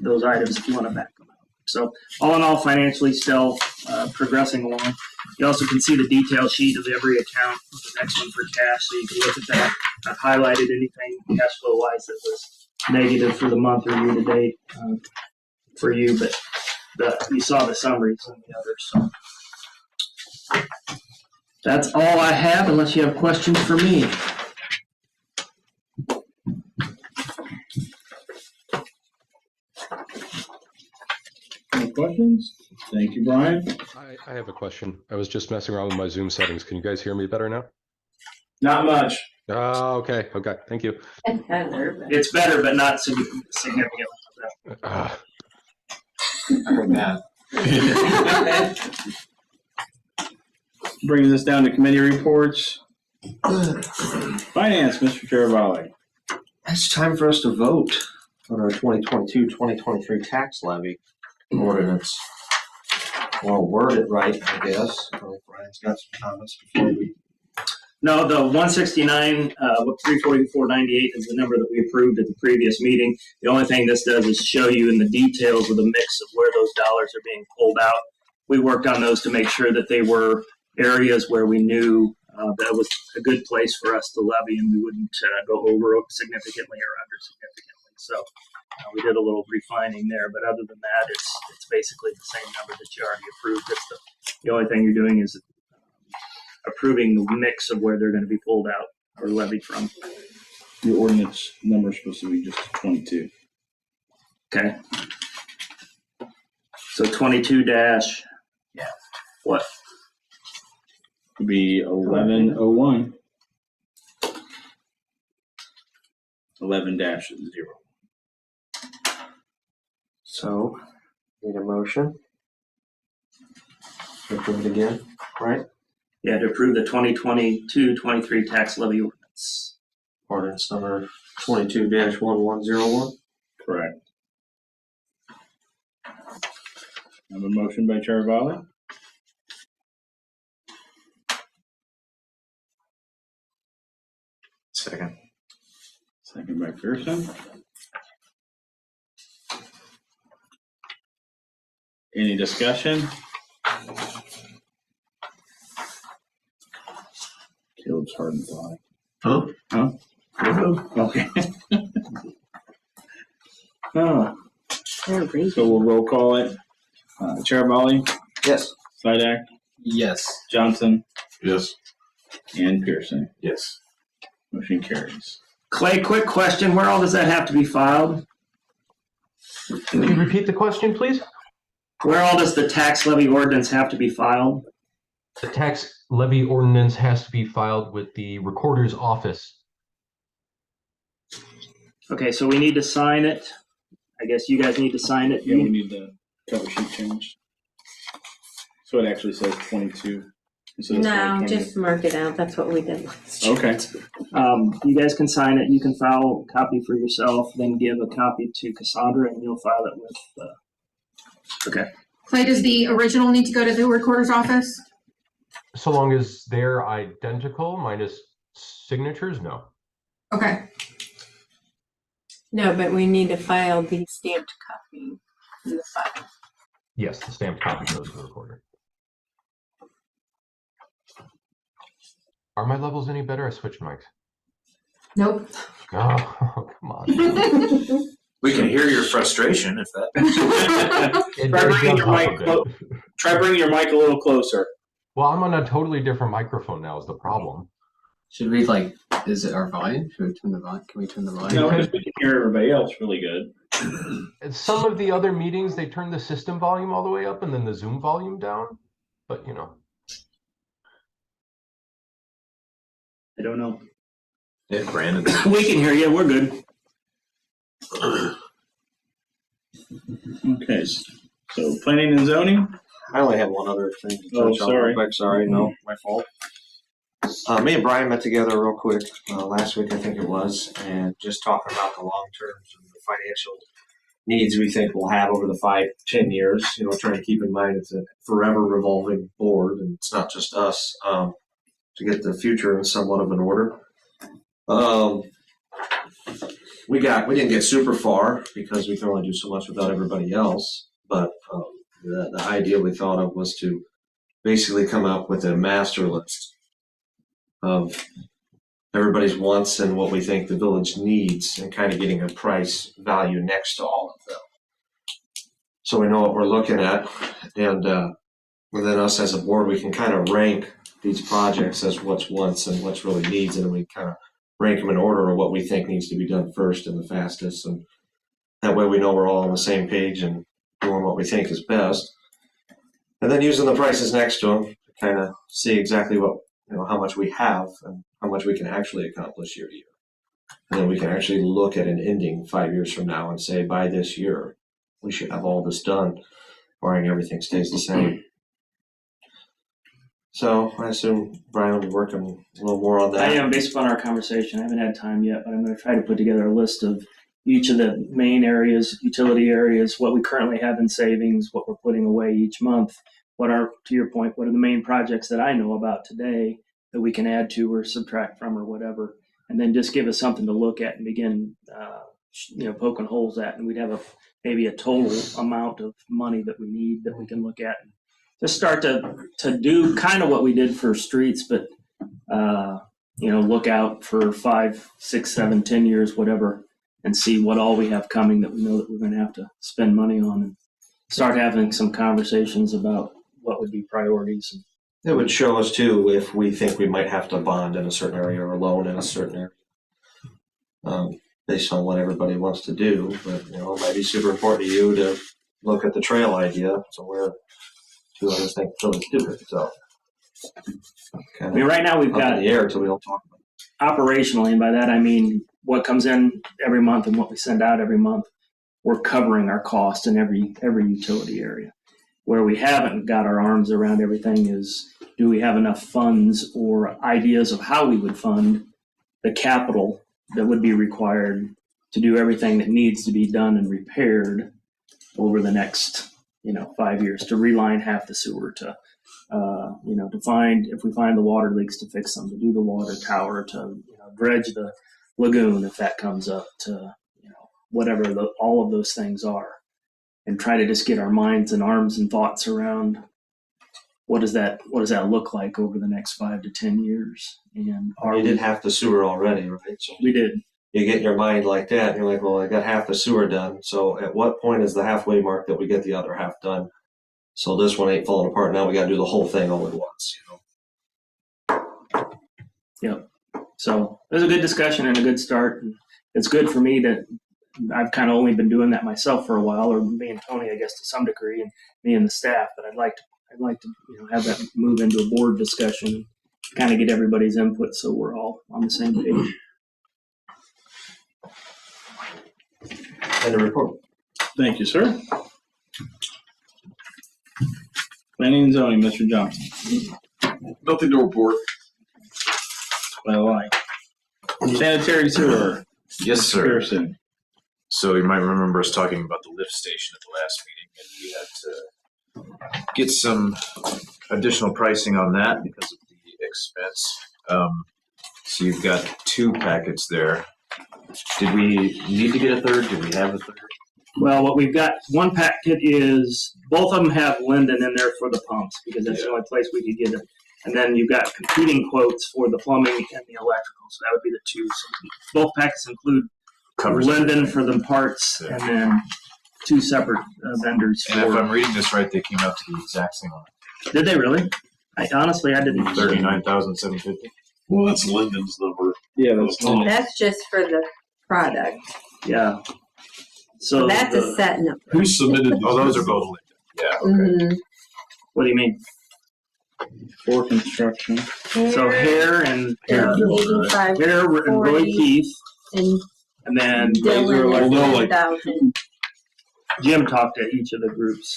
those items if you want to back them out. So all in all, financially still progressing along. You also can see the detail sheet of every account, the next one for cash, so you can look at that. I've highlighted anything cash flow wise that was negative for the month or year-to-date for you, but you saw the summaries on the others. So that's all I have, unless you have questions for me. Any questions? Thank you, Brian. I have a question. I was just messing around with my Zoom settings. Can you guys hear me better now? Not much. Oh, okay. Okay. Thank you. It's better, but not significantly. I heard that. Brings us down to committee reports. Finance, Mr. Chervali. It's time for us to vote on our 2022-2023 tax levy ordinance. Or word it right, I guess. Brian's got some comments before we. No, the 169, 344.98 is the number that we approved at the previous meeting. The only thing this does is show you in the details of the mix of where those dollars are being pulled out. We worked on those to make sure that they were areas where we knew that was a good place for us to levy and we wouldn't go over significantly or under significantly. So we did a little refining there, but other than that, it's basically the same number that you already approved. The only thing you're doing is approving the mix of where they're going to be pulled out or levied from. Your ordinance number is supposed to be just 22. Okay. So 22 dash. Yeah. What? Would be 1101. 11-0. So, need a motion. Approve it again, right? Yeah, to approve the 2022-23 tax levy ordinance. Ordinance number 22-1101. Correct. I have a motion by Chervali. Second. Second by Pearson. Any discussion? Caleb's hard and fly. Huh? Huh? Okay. Oh, so we'll roll call it. Chervali, Yes. Sidak, Yes. Johnson, Yes. and Pearson. Yes. Motion carries. Clay, quick question. Where all does that have to be filed? Can you repeat the question, please? Where all does the tax levy ordinance have to be filed? The tax levy ordinance has to be filed with the recorder's office. Okay, so we need to sign it. I guess you guys need to sign it. Yeah, we need the cover sheet changed. So it actually says 22. instead of No, 20. just mark it out. That's what we did last year. Okay. You guys can sign it. You can file a copy for yourself, then give a copy to Cassandra, and you'll file it with. Okay. Clay, does the original need to go to the recorder's office? So long as they're identical, minus signatures, no. Okay. No, but we need to file the stamped copy in the file. Yes, the stamped copy goes to the recorder. Are my levels any better? I switched mics. Nope. Oh, come on. We can hear your frustration if that. It Try does bringing your help mic a bit. Try bringing your mic a little closer. Well, I'm on a totally different microphone now is the problem. Should we is it our volume? Should we turn the volume? Can we turn the volume? No, because we can hear everybody else really good. Some of the other meetings, they turn the system volume all the way up and then the Zoom volume down. But, you know. I don't know. Yeah, Brandon. We can hear you. We're good. Okay, so planning and zoning. I only have one other thing to Oh, touch on sorry. real quick. Sorry, no, my fault. Me and Brian met together real quick last week, I think it was, and just talking about the long terms and the financial needs we think we'll have over the 5-10 years. You know, trying to keep in mind it's a forever revolving board, and it's not just us to get the future in somewhat of an order. we didn't get super far because we can only do so much without everybody else. But the idea we thought of was to basically come up with a master list of everybody's wants and what we think the village needs, and kind of getting a price value next to all of them. So we know what we're looking at, and within us as a board, we can kind of rank these projects as what's wants and what's really needs, and then we kind of rank them in order of what we think needs to be done first and the fastest, and that way we know we're all on the same page and doing what we think is best. And then using the prices next to them to kind of see exactly what, how much we have and how much we can actually accomplish year to year. And then we can actually look at an ending 5 years from now and say, by this year, we should have all this done, barring everything stays the same. So I assume Brian will be working a little more on that. I am, based upon our conversation. I haven't had time yet, but I'm going to try to put together a list of each of the main areas, utility areas, what we currently have in savings, what we're putting away each month. What are, to your point, what are the main projects that I know about today that we can add to or subtract from or whatever, and then just give us something to look at and begin, poking holes at, and we'd have maybe a total amount of money that we need that we can look at and just start to do kind of what we did for streets, but look out for 5, 6, 7, 10 years, whatever, and see what all we have coming that we know that we're going to have to spend money on, and start having some conversations about what would be priorities. It would show us too if we think we might have to bond in a certain area or loan in a certain area, based on what everybody wants to do. But it might be super important to you to look at the trail idea. So where do others think the village do it? So right now we've got in the air until we don't talk about it. Operationally, and by that I mean what comes in every month and what we send out every month. We're covering our cost in every utility area. Where we haven't got our arms around everything is, do we have enough funds or ideas of how we would fund the capital that would be required to do everything that needs to be done and repaired over the next 5 years, to reline half the sewer, to find, if we find the water leaks, to fix them, to do the water tower, to dredge the lagoon if that comes up, to whatever all of those things are, and try to just get our minds and arms and thoughts around what does that look like over the next 5 to 10 years. And you did half the sewer already, right? So we did. You get in your mind like that, and you're like, well, I got half the sewer done. So at what point is the halfway mark that we get the other half done? So this one ain't falling apart. Now we got to do the whole thing all at once, Yep. So it was a good discussion and a good start. And it's good for me that I've kind of only been doing that myself for a while, or me and Tony, I guess, to some degree, and me and the staff. But I'd like to have that move into a board discussion, kind of get everybody's input so we're all on the same page. And a report. Thank you, sir. Planning and zoning, Mr. Johnson. Nothing to report. Well, sanitary sewer. Yes, Mr. sir. Pearson. So you might remember us talking about the lift station at the last meeting, and we had to get some additional pricing on that because of the expense. So you've got 2 packets there. Did we need to get a third? Did we have a third? Well, what we've got, one packet is, both of them have Linden in there for the pumps, because that's the only place we could get it. And then you've got competing quotes for the plumbing and the electrical, so that would be the 2. So both packets include Linden for the parts, and then 2 separate vendors. And if I'm reading this right, they came out to the exact same amount. Did they really? I didn't. $39,750. Well, that's Lyndon's number. Yeah, That's just for the product. Yeah. So That's a set number. Who submitted these? Oh, those are both Linden. Yeah. Okay. Mhm. What do you mean? For construction. So Hare and Hair, 85, Hare and Roy 40, Keith, and and then Dylan Well, is no, like- 10,000. Jim talked to each of the groups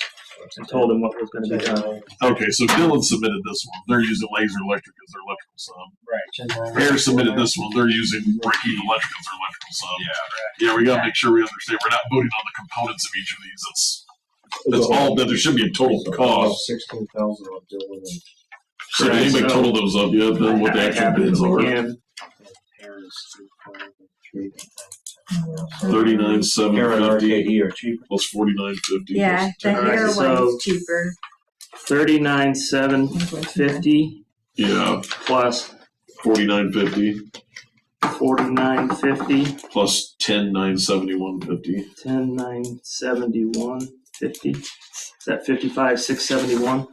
and told them what was going to be done. Okay, so Dylan submitted this one. They're using Laser Electric as their electrical sub. Right. Hare submitted this one. They're using Ricky Electric as their electrical sub. Yeah, we gotta make sure we understand. We're not voting on the components of each of these. That's all, but there should be a total cost. 16,000 on Dylan. So did anybody total those up yet, then what the I actual have it bids if we are? can. $39,750 or cheaper. plus $49.50. Yeah, the Alright, hair so- one's cheaper. $39,750 Yeah, plus $49.50 $49.50, plus $10,971.50. $10,971.50. Is that $55,671?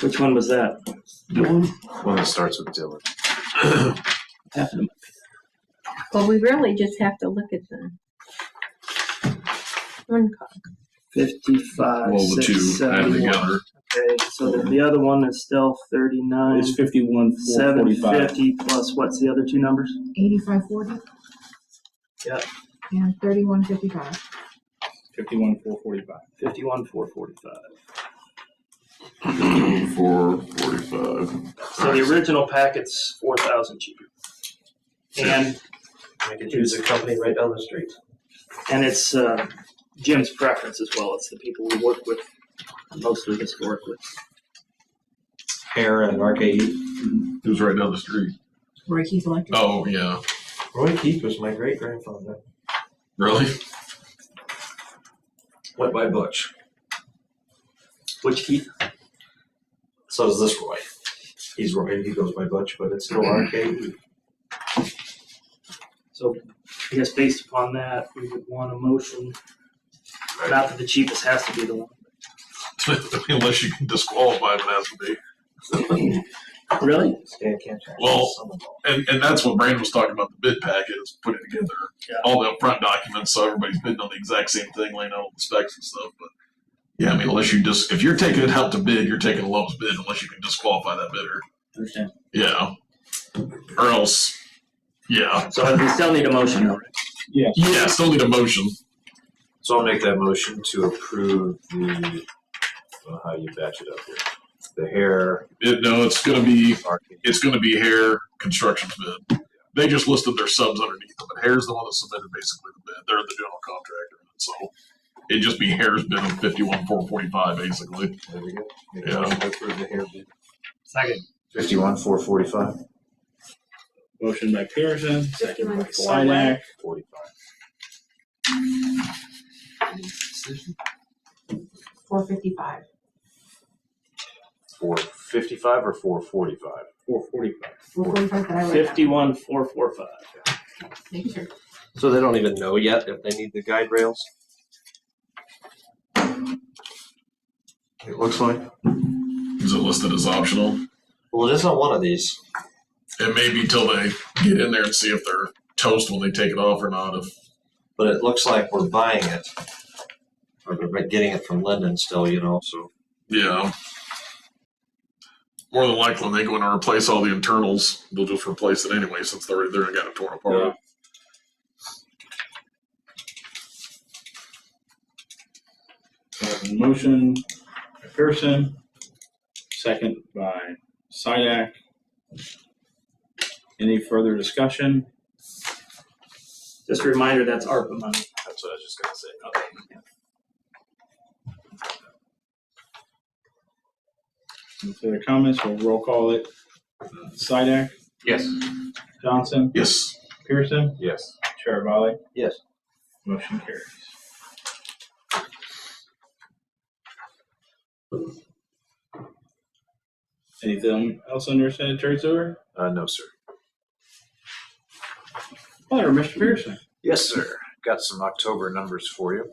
Which one was that? One that starts with Dylan. Well, we really just have to look at the one card. 55, Well, the two added 671. together. Okay, so the other one is still 39, It's 51,445. 750 plus what's the other two numbers? 8540. Yeah. And 3155. 51,445. 51,445. 445. So the original packet's 4,000 cheaper. And I could use a company right down the street. it's Jim's preference as well. It's the people we work with mostly historically. Hair and RKE. It was right down the street. Roy Keith Electric. Oh, yeah. Roy Keith was my great grandfather. Really? Went by Butch. Which Keith? So is this Roy. He's Roy. He goes by Butch, but it's still RKE. So I guess based upon that, we would want a motion. Not that the cheapest has to be the one. Unless you can disqualify them as to be. Really? Stan can't track Well, some of them. And that's what Brandon was talking about, the bid packet, is putting together all the upfront documents so everybody's bidding on the exact same thing, laying out all the specs and stuff. But yeah, I mean, unless you just, if you're taking it out to bid, you're taking the lowest bid unless you can disqualify that bidder. Understand. Yeah. Or else, yeah. So we still need a motion, though, right? Yeah, still need a motion. So I'll make that motion to approve the, how you batch it up here. The hair. No, it's gonna be RKE. Hair Construction's bid. They just listed their subs underneath them, but Hair's the one that submitted basically the bid. They're the general contractor, so it'd just be Hair's bid of 51,445 basically. There we go. Make a Yeah. motion to approve the hair bid. Second. 51,445. Motion by Pearson, second by 51,445. Sidak. 45. 455. 455 or 445? 445. 445 that I wrote down. 51,445. Making sure. So they don't even know yet if they need the guide rails? It looks like. Is it listed as optional? Well, it isn't one of these. It may be till they get in there and see if they're toast when they take it off or not. If But it looks like we're buying it. Or we're getting it from Linden still, so. yeah. More than likely, when they go in and replace all the internals, they'll just replace it anyway since they're already there and got it torn apart. Motion by Pearson, second by Sidak. Any further discussion? Just a reminder, that's ARPA money. That's what I was just going to say. Okay. Any further comments? We'll roll call it. Sidak, Yes. Johnson, Yes. Pearson, Yes. Charbali. Yes. Motion carries. Anything else under sanitary sewer? No, sir. Or Mr. Pearson? Yes, sir. Got some October numbers for you.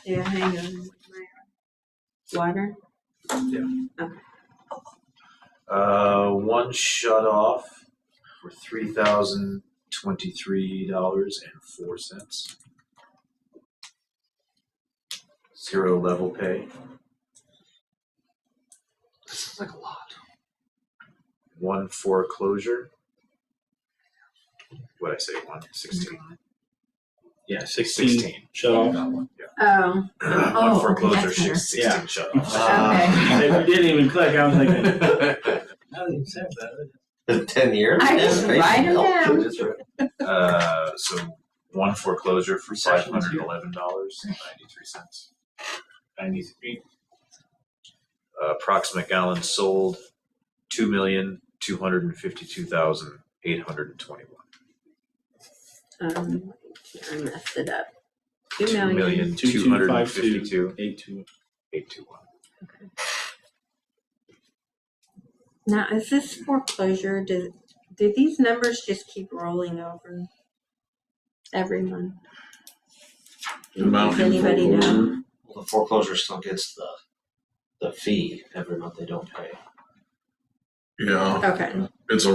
Yeah, hang on. Water? One shut off for $3,023.04. 0 level pay. This is like a lot. One foreclosure. What'd I say? 116. Yeah, 16 shut off. Oh. One foreclosure, that's better. 16 Yeah. shut off. Okay. If you didn't even click, I was thinking, now that you said that. 10 years? I just write 'em down. So one foreclosure for $511.93. 93. Approximate gallons sold, 2,252,821. I messed it up. 2,252,821. Now, is this foreclosure? Did these numbers just keep rolling over every month? Does anybody know? Well, the foreclosure still gets the fee every month they don't pay. Yeah, Okay. it's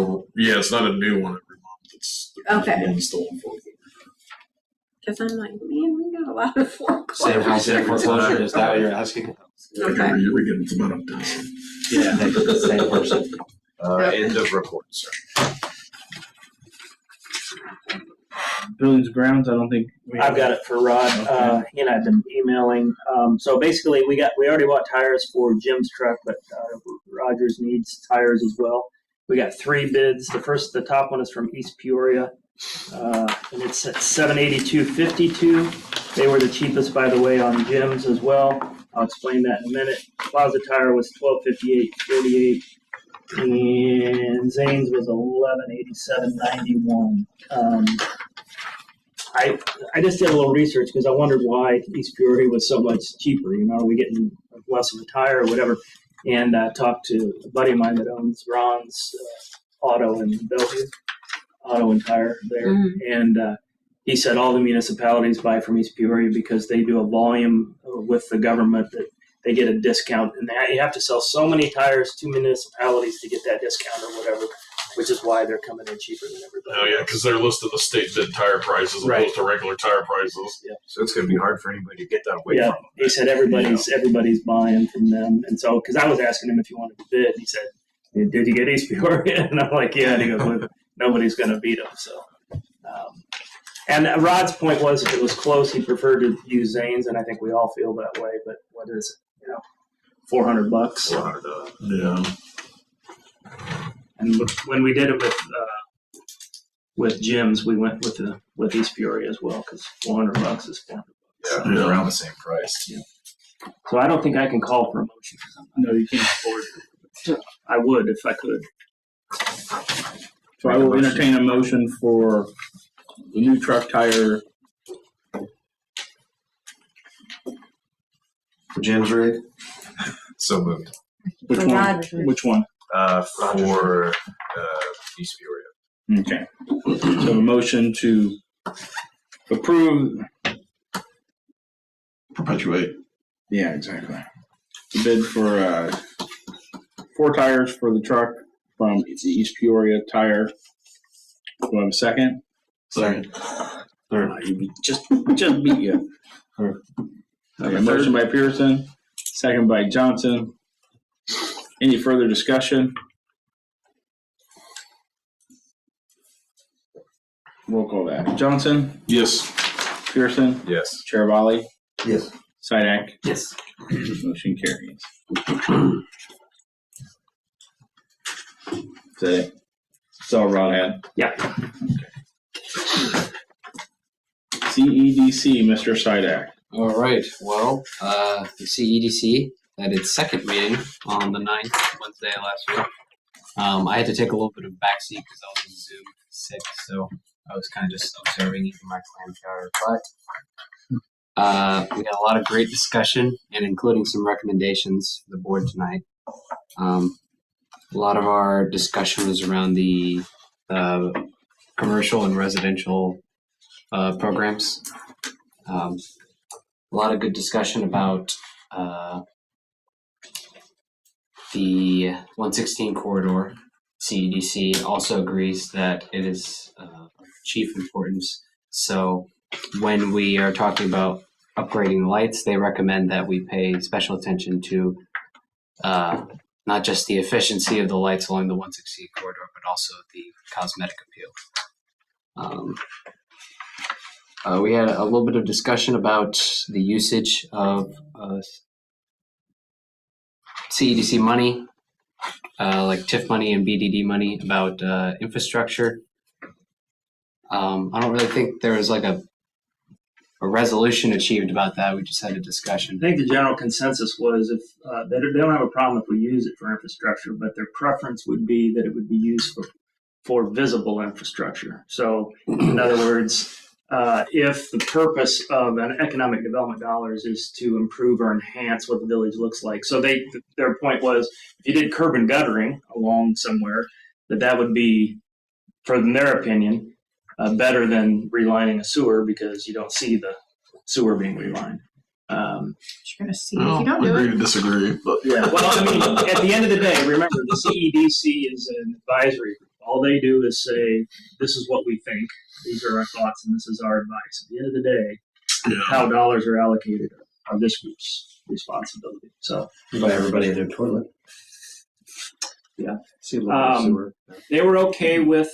not a new one every month. It's Okay. one stolen foreclosure. Because I'm like, man, we got a lot of foreclosures. Same house foreclosure, is that what you're asking? Okay. We get it's about a dozen. Yeah, same person. End of report, sir. Buildings and grounds, I don't think we I've got it for Rod. He and I've been emailing. So basically, we already bought tires for Jim's truck, but Rogers needs tires as well. We got 3 bids. The top one is from East Peoria, and it's at $782.52. They were the cheapest, by the way, on Jim's as well. I'll explain that in a minute. Plaza Tire was $1258.48, and Zane's was $1187.91. I just did a little research because I wondered why East Peoria was so much cheaper. You know, are we getting less of a tire or whatever? And I talked to a buddy of mine that owns Ron's Auto in Bellevue, Auto and Tire there. And he said all the municipalities buy from East Peoria because they do a volume with the government that they get a discount. And you have to sell so many tires to municipalities to get that discount or whatever, which is why they're coming in cheaper than everybody. Oh yeah, because they're listed the state bid tire prices as opposed to regular tire prices. Yeah. So it's going to be hard for anybody to get that away Yeah, from them. he said everybody's buying from them. And so, because I was asking him if he wanted to bid, he said, did you get East Peoria? And I'm like, yeah. And he goes, well, nobody's going to beat them. So, and Rod's point was if it was close, he'd prefer to use Zane's, and I think we all feel that way. But what is it? $400. $400. Yeah. And when we did it with Jim's, we went with East Peoria as well because $400 is $400. Yeah, around the same price. Yeah. So I don't think I can call for a motion. No, you can't afford it. I would if I could. So I will entertain a motion for the new truck tire. For Jim's rig? So moved. Which For one? Rogers. Which one? For East Peoria. Okay. So a motion to approve. Perpetuate. Yeah, exactly. The bid for 4 tires for the truck from East Peoria Tire. Do I have a second? Second. Third. Just beat you. Okay, motion by Pearson, second by Johnson. Any further discussion? Roll call that. Johnson, Yes. Pearson, Yes. Chirivali, Yes. Sidak. Yes. Motion carries. Is that it? That's all Rod had. Yeah. CEDC, Mr. Sidak. All right. Well, the CEDC had its second meeting on the 9th, Wednesday last week. I had to take a little bit of backseat because I was in Zoom sick, so I was kind of just observing even my clam chowder. But we had a lot of great discussion and including some recommendations for the board tonight. A lot of our discussion was around the commercial and residential programs. A lot of good discussion about the 116 corridor. CEDC also agrees that it is of chief importance. So when we are talking about upgrading lights, they recommend that we pay special attention to not just the efficiency of the lights along the 116 corridor, but also the cosmetic appeal. We had a little bit of discussion about the usage of CEDC money, like TIF money and BDD money, about infrastructure. I don't really think there was like a resolution achieved about that. We just had a discussion. I think the general consensus was if they don't have a problem if we use it for infrastructure, but their preference would be that it would be used for visible infrastructure. So in other words, if the purpose of an economic development dollars is to improve or enhance what the village looks like. So their point was, if you did curb and guttering along somewhere, that would be, from their opinion, better than relining a sewer because you don't see the sewer being relined. You're gonna see if you don't do Agree it. to disagree, but Yeah. Well, I mean, at the end of the day, remember the CEDC is an advisory group. All they do is say, "This is what we think. These are our thoughts, and this is our advice." At the end of the day, how dollars are allocated are this group's responsibility. So, By everybody in their toilet. Yeah. See a little bit of sewer. they were okay with.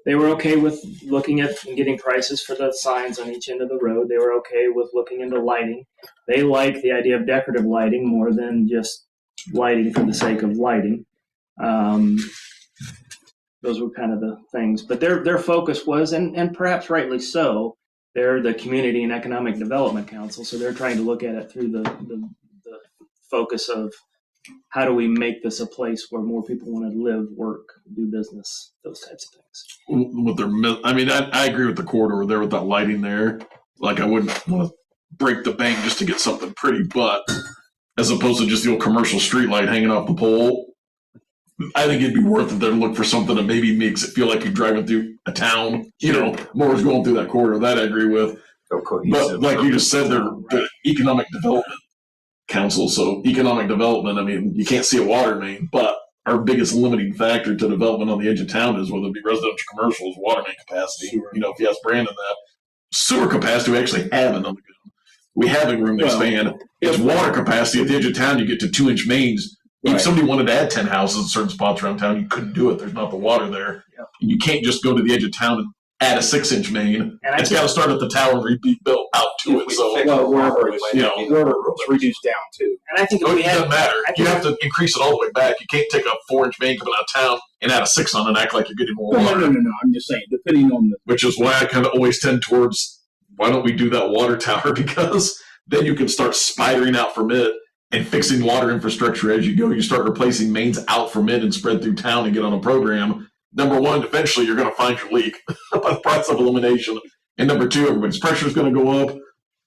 They were okay with looking at and getting prices for the signs on each end of the road. They were okay with looking into lighting. They like the idea of decorative lighting more than just lighting for the sake of lighting. Those were kind of the things. But their focus was, and perhaps rightly so, they're the Community and Economic Development Council, so they're trying to look at it through the focus of how do we make this a place where more people want to live, work, do business, those types of things. with their, I mean, I agree with the corridor there with that lighting there. Like, I wouldn't want to break the bank just to get something pretty, but as opposed to just the old commercial street light hanging off the pole, I think it'd be worth it to look for something that maybe makes it feel like you're driving through a town. You know, more is going through that corridor. That I agree with. But like you just said, they're the Economic Development Council. So economic development, I mean, you can't see a water main, but our biggest limiting factor to development on the edge of town is whether it be residential, commercial, is water main capacity. Sure. You know, if you ask Brandon that, sewer capacity we actually have in we have a room to expand. It's water capacity at the edge of town. You get to 2-inch mains. If somebody wanted to add 10 houses in certain spots around town, you couldn't do it. There's not the water there. Yep. You can't just go to the edge of town and add a 6-inch main. And it's got to start at the tower and be built out to it. So, wherever it's reduced down to. And I think it doesn't matter. You have to increase it all the way back. You can't take a 4-inch main coming out of town and add a 6 on it and act like you're getting more water. No. I'm just saying, depending on the. Which is why I kind of always tend towards, why don't we do that water tower? Because then you can start spidering out from it and fixing water infrastructure as you go. You start replacing mains out from it and spread through town and get on a program. Number one, eventually you're going to find your leak by the process of elimination. And number two, everybody's pressure is going to go up,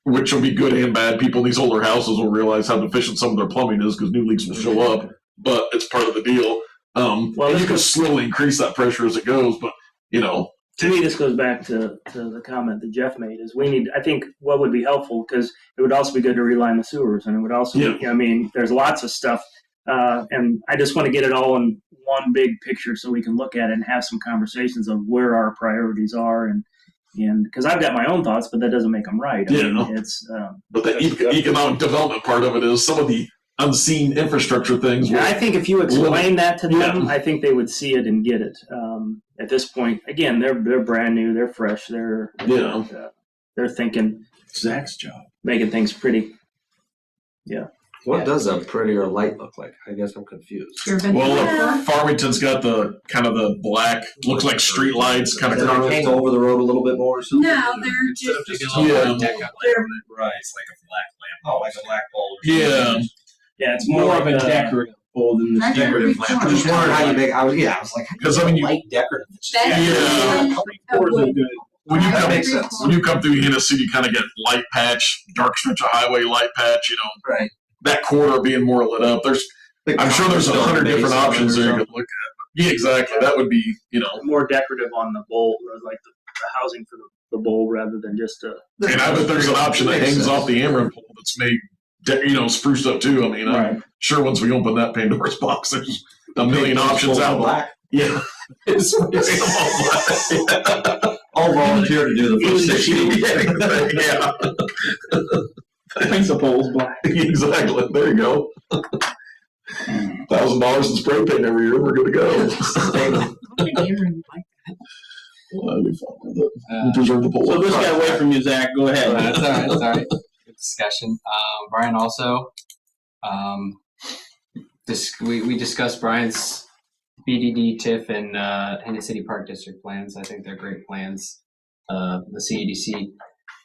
which will be good and bad. People in these older houses will realize how deficient some of their plumbing is because new leaks will show up, but it's part of the deal. And you can slowly increase that pressure as it goes, but, you know. To me, this goes back to the comment that Jeff made, is I think what would be helpful, because it would also be good to reline the sewers, and it would also be, I mean, there's lots of stuff, and I just want to get it all in one big picture so we can look at it and have some conversations of where our priorities are, and because I've got my own thoughts, but that doesn't make them right. I mean, it's but the economic development part of it is some of the unseen infrastructure things. I think if you explain that to them, I think they would see it and get it. At this point, again, they're brand new, they're fresh, they're thinking Zach's job, making things pretty. Yeah. What does a prettier light look like? I guess I'm confused. Well, Farmington's got the kind of the black, looks like street lights, kind of hang over the road a little bit more or something. No, they're just. Right, it's like a black lamp. Oh, like a black bulb. Yeah. Yeah, it's more of a decorative pole than the decorative lamp. I just wondered how you make. I was like, because I mean, light decorative. When you come through Hennessy, you kind of get light patch, dark stretch of highway, light patch. You know, right. That corridor being more lit up. I'm sure there's 100 different options there you could look at. Yeah, exactly. That would be, you know, more decorative on the bowl, or like the housing for the bowl rather than just a. And I bet there's an option that hangs off the Ameren pole that's made, spruced up too. I mean, I'm sure once we open that Pandora's box, there's a million options out there. Yeah. It's all black. All volunteer to do the first Yeah. Paint the poles black. Exactly. There you go. $1,000 in spray paint every year. We're good to go. Well, that'd be fun. We'll preserve the poles. So this got away from you, Zach. Go ahead. That's all right. That's all right. Good discussion. Brian also. We discussed Brian's BDD, TIF, and Hennessy City Park District plans. I think they're great plans. The CEDC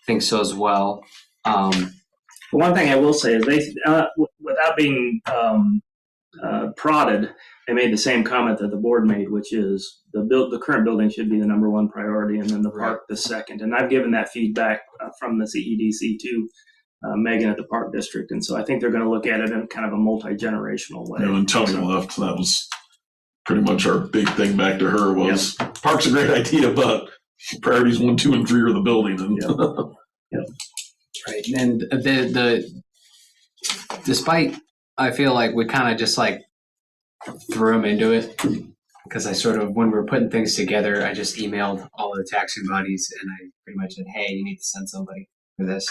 thinks so as well. One thing I will say is they, without being prodded, they made the same comment that the board made, which is the current building should be the number one priority, and then the park the second. And I've given that feedback from the CEDC to Megan at the Park District, and so I think they're going to look at it in kind of a multi-generational way. When Tony left, that was pretty much our big thing back to her was park's a great idea, but priorities 1, 2, and 3 are the building. And Right, and despite I feel like we kind of just like threw them into it, because I sort of, when we were putting things together, I just emailed all of the taxing bodies and I pretty much said, hey, you need to send somebody for this.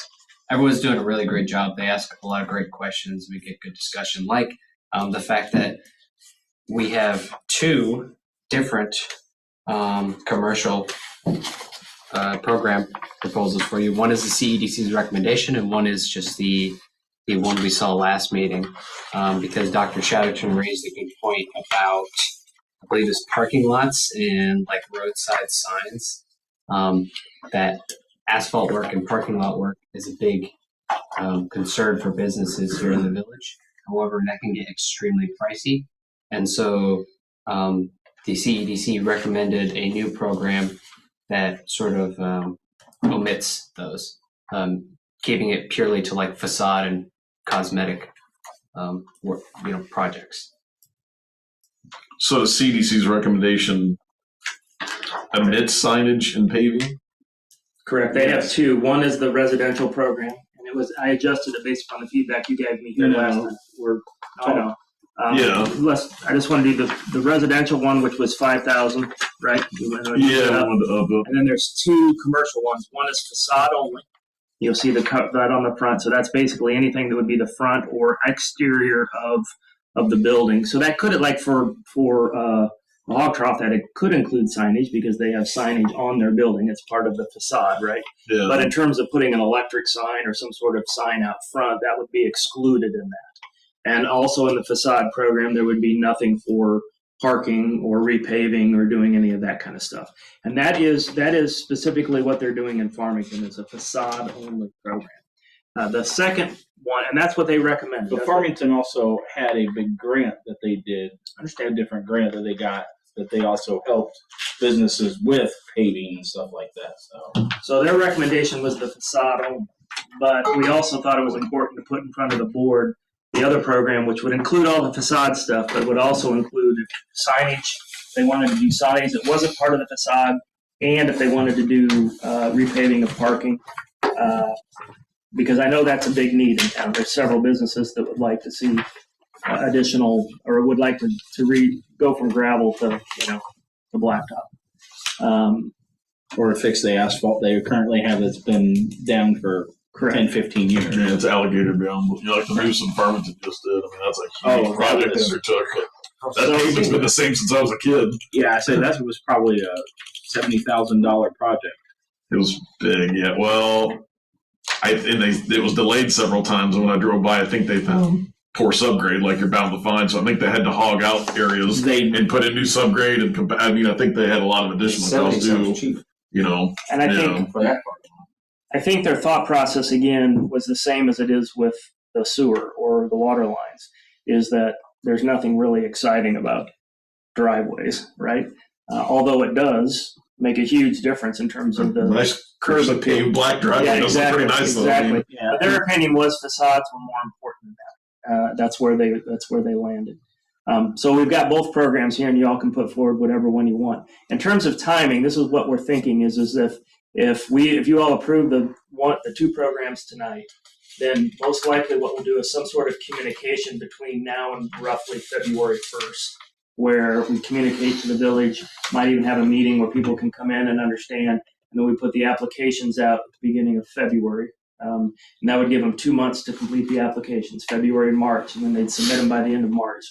Everyone's doing a really great job. They ask a lot of great questions. We get good discussion, like the fact that we have 2 different commercial program proposals for you. One is the CEDC's recommendation, and one is just the one we saw last meeting, because Dr. Chatterton raised a good point about, I believe it's parking lots and like roadside signs, that asphalt work and parking lot work is a big concern for businesses here in the village. However, that can get extremely pricey. And so the CEDC recommended a new program that sort of omits those, keeping it purely to like facade and cosmetic work, projects. so the CDC's recommendation omits signage and paving? Correct. They have 2. One is the residential program, and I adjusted it based upon the feedback you gave me here last time. I know. I just want to do the residential one, which was 5,000, right? And then there's 2 commercial ones. One is facade only. You'll see that on the front. So that's basically anything that would be the front or exterior of the building. So that could, like for the hog trough, that it could include signage because they have signage on their building. It's part of the facade, right? Yeah. But in terms of putting an electric sign or some sort of sign out front, that would be excluded in that. And also in the facade program, there would be nothing for parking or repaving or doing any of that kind of stuff. And that is specifically what they're doing in Farmington, is a facade only program. The second one, and that's what they recommend. But Farmington also had a big grant that they did. I understand a different grant that they got, that they also helped businesses with paving and stuff like that. So their recommendation was the facade only. But we also thought it was important to put in front of the board the other program, which would include all the facade stuff, but would also include signage. They wanted to do signage that wasn't part of the facade, and if they wanted to do repaving of parking, because I know that's a big need in town. There's several businesses that would like to see additional, or would like to go from gravel to blacktop. Or fix the asphalt they currently have that's been down for 10, 15 years. Yeah, it's alligator bound. Like the news in Farmington just did. I mean, that's a huge project they undertook. That pavement's been the same since I was a kid. Yeah, I said that was probably a $70,000 project. It was big, yeah. Well, it was delayed several times, and when I drove by, I think they poor subgrade like you're bound to find. So I think they had to hog out areas and put in new subgrade, and I think they had a lot of additional costs too. And I think their thought process again was the same as it is with the sewer or the water lines, is that there's nothing really exciting about driveways, right? Although it does make a huge difference in terms of the nice curves of paved black driveway. Yeah, exactly, pretty nice exactly. though. But their opinion was facades were more important than that. That's where they landed. So we've got both programs here, and you all can put forward whatever one you want. In terms of timing, this is what we're thinking: is if you all approve the 2 programs tonight, then most likely what we'll do is some sort of communication between now and roughly February 1st, where we communicate to the village, might even have a meeting where people can come in and understand, and then we put the applications out at the beginning of February. And that would give them 2 months to complete the applications, February and March, and then they'd submit them by the end of March.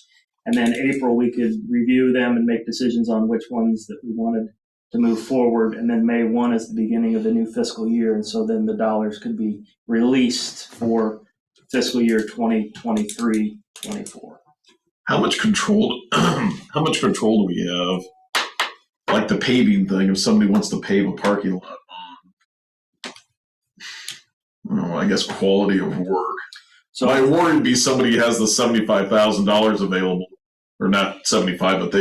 And then April, we could review them and make decisions on which ones that we wanted to move forward. And then May 1 is the beginning of the new fiscal year. And so then the dollars could be released for fiscal year 2023-24. How much control do we have? Like the paving thing, if somebody wants to pave a parking lot on, I guess quality of work. So my worry would be somebody has the $75,000 available or not 75, but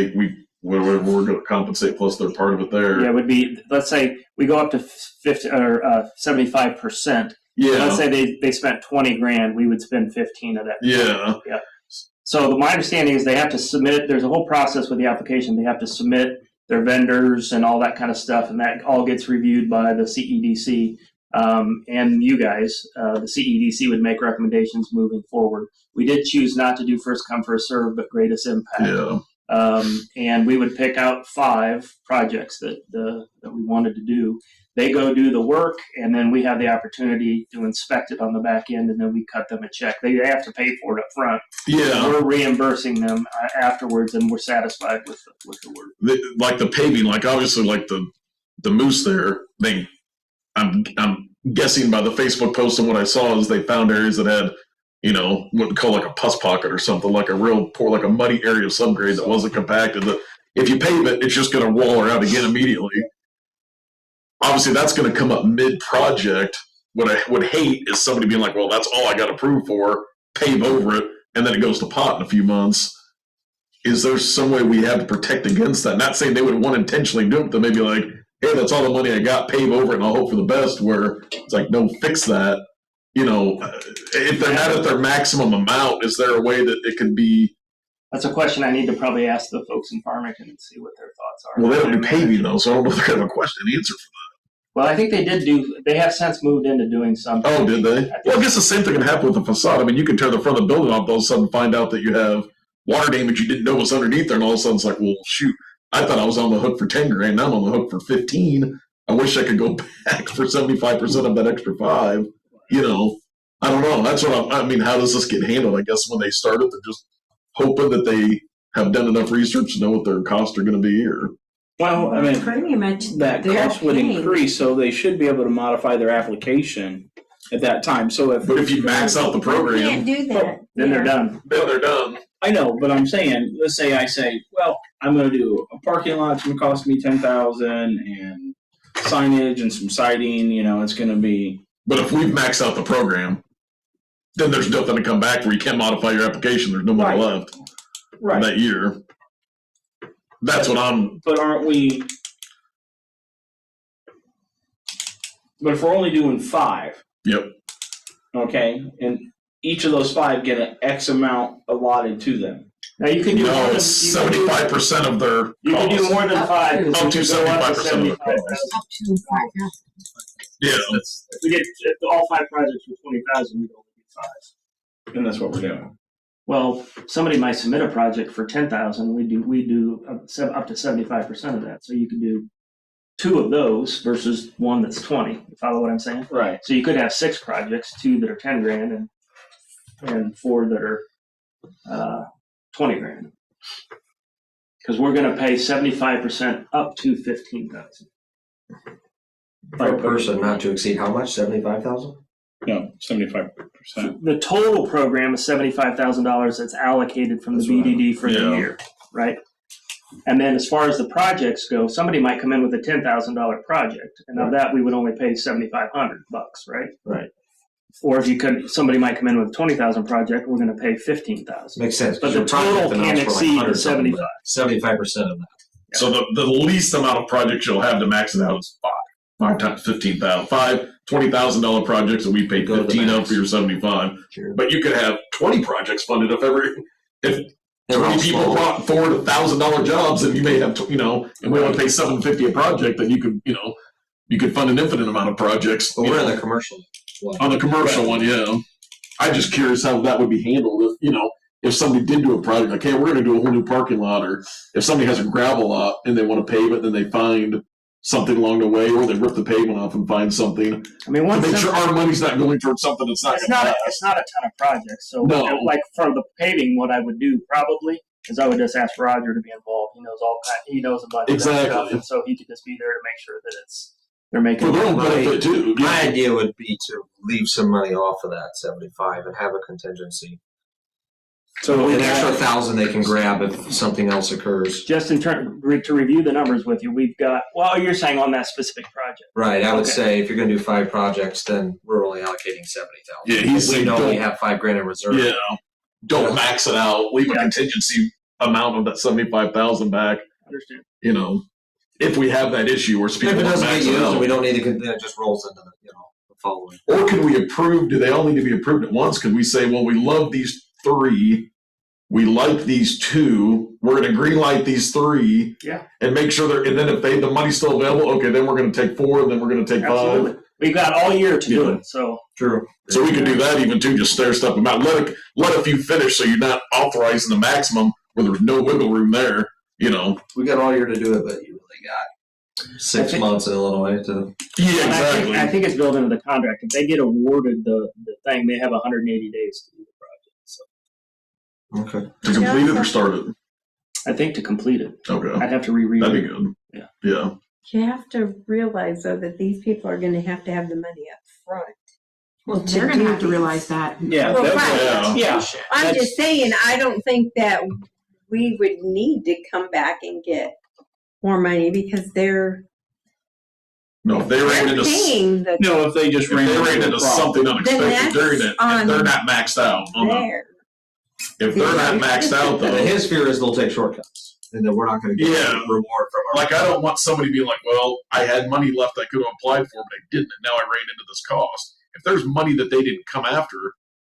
we're going to compensate plus their part of it there. Yeah, it would be, let's say we go up to 50 or 75%. Yeah. Let's say they spent 20 grand, we would spend 15 of that. Yeah. Yeah. So my understanding is they have to submit, there's a whole process with the application. They have to submit their vendors and all that kind of stuff, and that all gets reviewed by the CEDC. And you guys, the CEDC would make recommendations moving forward. We did choose not to do first come, first serve, but greatest impact. Yeah. And we would pick out 5 projects that we wanted to do. They go do the work, and then we have the opportunity to inspect it on the back end, and then we cut them a check. They have to pay for it up front. Yeah. We're reimbursing them afterwards, and we're satisfied with the work. Like the paving, like obviously like the Moose there, I'm guessing by the Facebook post and what I saw is they found areas that had, what we call like a pus pocket or something, like a real poor, like a muddy area of subgrade that wasn't compacted. That if you pave it, it's just going to wall her out again immediately. Obviously, that's going to come up mid-project. What I would hate is somebody being like, well, that's all I got approved for, pave over it, and then it goes to pot in a few months. Is there some way we have to protect against that? Not saying they would want to intentionally do it, but maybe like, hey, that's all the money I got, pave over it, and I'll hope for the best, where it's like, no, fix that. If they're not at their maximum amount, is there a way that it could be? That's a question I need to probably ask the folks in Farmington and see what their thoughts are. Well, they don't do paving, though, so I don't know if they're going to have a question and answer for that. Well, I think they have since moved into doing something. Oh, did they? Well, I guess the same thing can happen with the facade. I mean, you can tear the front of the building off, all of a sudden find out that you have water damage you didn't know was underneath there, and all of a sudden it's like, well, shoot, I thought I was on the hook for 10 grand, now I'm on the hook for 15. I wish I could go back for 75% of that extra 5. I don't know. That's what I mean, how does this get handled? I guess when they started, they're just hoping that they have done enough research to know what their costs are going to be, or. Well, I mean, Pretty much that they're cost would paying. increase, so they should be able to modify their application at that time. So But if you max out the You program, can't do that. Then they're done. then they're done. I know, but I'm saying, let's say I say, well, I'm going to do a parking lot. It's going to cost me $10,000 and signage and some siding. It's going to be. But if we've maxed out the program, then there's nothing to come back where you can't modify your application. There's no money left Right. that year. That's what I'm. But aren't we? But if we're only doing 5, Yep. okay, and each of those 5 get an X amount allotted to them. Now you can do more No, than, it's 75% of their. you can do cost. more than 5. Up to You can go up 75% of the cost. 75,000. Up to 5, yeah. Yeah. If we did all 5 projects for 20,000, we'd only do 5. And that's what we're doing. Well, somebody might submit a project for 10,000. We do up to 75% of that. So you could do 2 of those versus one that's 20. You follow what I'm saying? Right. So you could have 6 projects, 2 that are 10 grand and 4 that are 20 grand. Because we're going to pay 75% up to 15,000. Per person, not to exceed how much? 75,000. No, 75%. The total program is $75,000 that's allocated from the BDD for the Yeah. year, right? And then as far as the projects go, somebody might come in with a $10,000 project, and of that we would only pay $7,500, right? Right. Or if somebody might come in with a 20,000 project, we're going to pay 15,000. Makes sense. But the total can't exceed the 75. 75% of that. So the least amount of projects you'll have to max it out is 5. 5 times 15,000. 5 $20,000 projects that we pay Go to the 15 of max. for your 75. Sure. But you could have 20 projects funded if They're 20 all people small. brought forward $1,000 jobs, and you may have, and we only pay $750 a project, then you could fund an infinite amount of projects. But we're in the commercial one. On the commercial one, yeah. I'm just curious how that would be handled if somebody did do a project, like, hey, we're going to do a whole new parking lot, or if somebody has a gravel lot and they want to pave it, then they find something along the way, or they rip the pavement off and find something. I mean, To make sure our money's not going towards something that's not it's going to not last. it's not a ton of projects. So, No. like for the paving, what I would do probably is I would just ask Roger to be involved. He knows a bunch of that Exactly. stuff, and so he could just be there to make sure that they're making For their own Right. benefit, too. My idea would be to leave some money off of that 75 and have a contingency. So An extra 1,000 they can grab if something else occurs. Just in turn to review the numbers with you, we've got. Well, you're saying on that specific project. Right. I would Okay. say if you're going to do 5 projects, then we're only allocating 70,000. Yeah, he's we saying know we don't- have $5 grand in reserve. Yeah. Don't max it out. Leave a contingency amount of that 75,000 back. Understand. You know, if we have that issue where If people it want doesn't get max used, out. we don't need to, then it just rolls into the, the following. Or can we approve? Do they all need to be approved at once? Could we say, well, we love these 3, we like these 2, we're going to green light these 3, Yeah. and make sure they're. And then if the money's still available, okay, then we're going to take 4, and then we're going to take 5. Absolutely. We got all year to do it, so. True. So we could do that even too. Just stair step them out. Let a few finish, so you're not authorizing the maximum where there's no wiggle room there. You know. We got all year to do it, but you really got 6 months in Illinois to. Yeah, exactly. I think it's built into the contract. If they get awarded the thing, they have 180 days to do the project. So. Okay. To complete it or start it? I think to complete it. Okay. I'd have to reread That'd it. be good. Yeah. Yeah. You have to realize though that these people are gonna have to have the money up front. Well, they're gonna have to realize that. Yeah. Well, right. Yeah. I'm just saying, I don't think that we would need to come back and get more money because they're No, if they ran into paying the No, if they just if ran they ran into something unexpected that's during it, on if they're not maxed out on the, there. if they're not maxed out And though, his fear is they'll take shortcuts, and then we're not going to get Yeah. a reward from our. like I don't want somebody being like, well, I had money left I could have applied for, but I didn't, and now I ran into this cost. If there's money that they didn't come after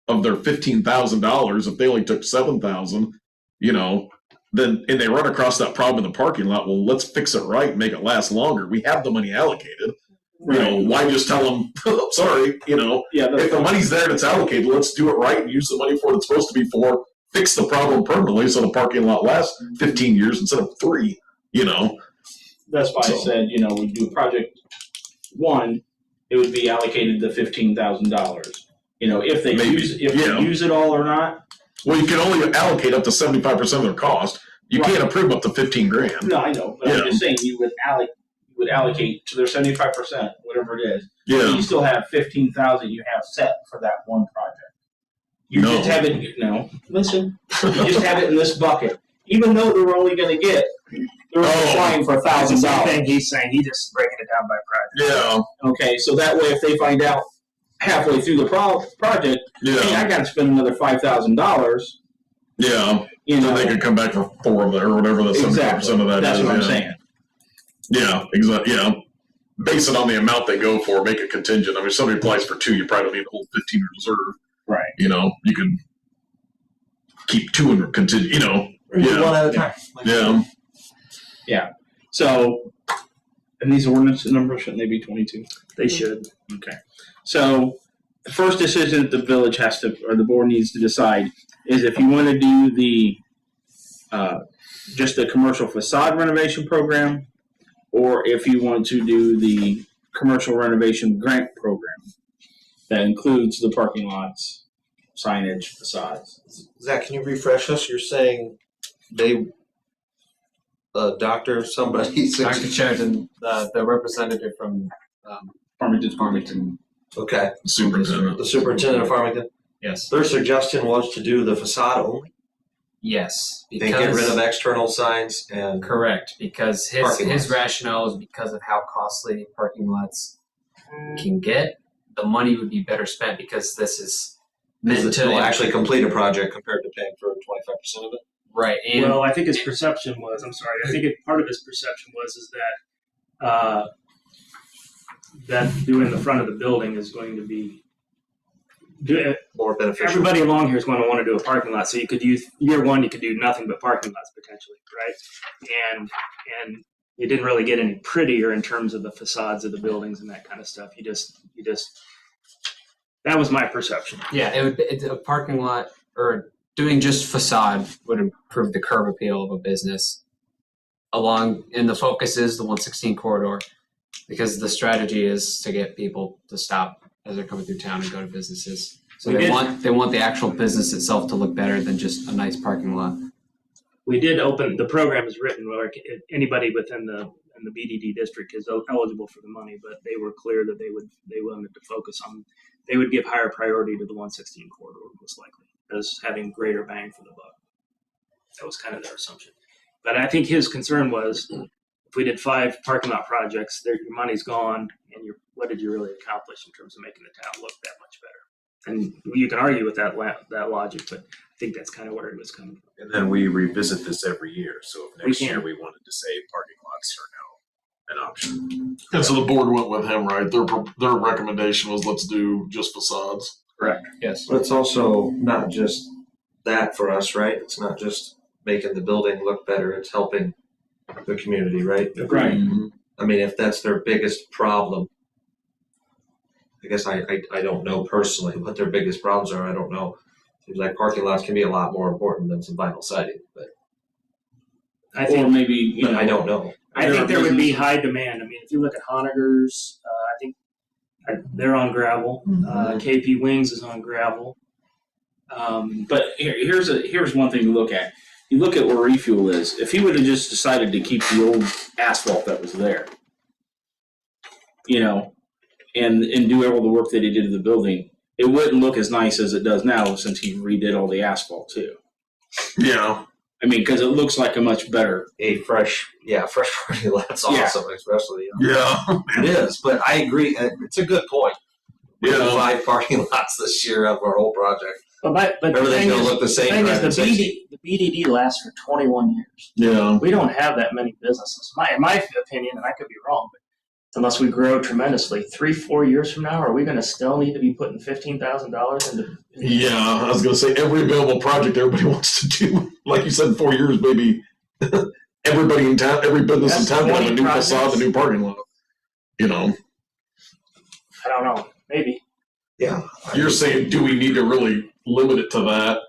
of their $15,000, if they only took $7,000, then and they run across that problem in the parking lot, well, let's fix it right and make it last longer. We have the money allocated. Why just tell them, sorry, Yeah. if the money's there and it's allocated, let's do it right and use the money for what it's supposed to be for. Fix the problem permanently so the parking lot lasts 15 years instead of 3. That's why I said, we do project 1, it would be allocated the $15,000. If they Maybe, they use it all or not. Well, you can only allocate up to 75% of their cost. You can't approve up to $15,000. No, I know, but I'm just saying you would allocate to their 75%, whatever it is. Yeah. You still have $15,000 you have set for that one project. You No. just have it. No, listen. You just have it in this bucket, even though they're only going to get. They're only applying for That's the same $1,000. thing he's saying. He's just breaking it down by project. Yeah. Okay, so that way, if they find out halfway through the project, hey, Yeah. I got to spend another $5,000. Yeah. Then they could come back for 4 of that or whatever the 75% of that That's is. what I'm yeah. saying. Yeah, exactly. Yeah. Base it on the amount they go for, make it contingent. I mean, if somebody applies for 2, you probably don't need to hold 15 in reserve. Right. You could keep 2 in contingent, Yeah. One at a time. Yeah. Yeah. So, and these ordinance numbers, shouldn't they be 22? They should. Okay. So, the first decision that the village has to, or the board needs to decide, is if you want to do the just the commercial facade renovation program, or if you want to do the commercial renovation grant program that includes the parking lots, signage, facades. Zach, can you refresh us? You're saying they, Dr. somebody. Dr. Sheridan, the representative from Farmington. Okay. Superintendent. The superintendent of Farmington. Yes. Their suggestion was to do the facade only. Yes. They get rid of external signs and. Correct, because Parking his lots. rationale is because of how costly parking lots can get. The money would be better spent because this is meant to They'll actually complete a project compared to paying for 25% of it. right. And Well, I think his perception was. I'm sorry. I think part of his perception is that that doing the front of the building is going to be. More beneficial. Everybody along here is going to want to do a parking lot, so you could use year 1. You could do nothing but parking lots potentially, right? And it didn't really get any prettier in terms of the facades of the buildings and that kind of stuff. You just that was my perception. yeah, a parking lot or doing just facade would improve the curb appeal of a business. And the focus is the 116 corridor, because the strategy is to get people to stop as they're coming through town and go to businesses. So they want the actual business itself to look better than just a nice parking lot. We did open the program is written where anybody within the BDD district is eligible for the money, but they were clear that they wanted to focus on. They would give higher priority to the 116 corridor, most likely, as having greater bang for the buck. That was kind of their assumption. But I think his concern was, if we did 5 parking lot projects, your money's gone, and what did you really accomplish in terms of making the town look that much better? And you can argue with that logic, but I think that's kind of where it was coming from. And then we revisit this every year. So if next We year can. we wanted to say parking lots are now an option. And so the board went with him, right? Their recommendation was let's do just facades. Correct. Yes. But it's also not just that for us, right? It's not just making the building look better, it's helping the community, right? Right. I mean, if that's their biggest problem, I guess I don't know personally what their biggest problems are. I don't know. Seems like parking lots can be a lot more important than some vinyl siding, but I think Or maybe, you know. I don't know. I think there would be high demand. I mean, if you look at Honegger's, I think they're on gravel. KP Wings is on gravel. But here's one thing to look at. You look at where refuel is. If he would have just decided to keep the old asphalt that was there, you know, and do all the work that he did to the building, it wouldn't look as nice as it does now since he redid all the asphalt too. Yeah. I mean, because it looks like a much better. Fresh parking lot's Yeah. awesome, especially. Yeah. It is, but I agree. It's a good point. We have 5 parking lots this year of our whole project. But the Everything's thing gonna is, look the same. thing is driving the 60. BDD lasts for 21 years. Yeah. We don't have that many businesses. In my opinion, and I could be wrong, but unless we grow tremendously, 3-4 years from now, are we going to still need to be putting $15,000 into? Yeah, I was going to say every available project everybody wants to do. Like you said, in 4 years, maybe everybody in town, every business That's in town can have a 20 new facade, projects. a new parking lot. You know, I don't know. Maybe. Yeah. you're saying, do we need to really limit it to that?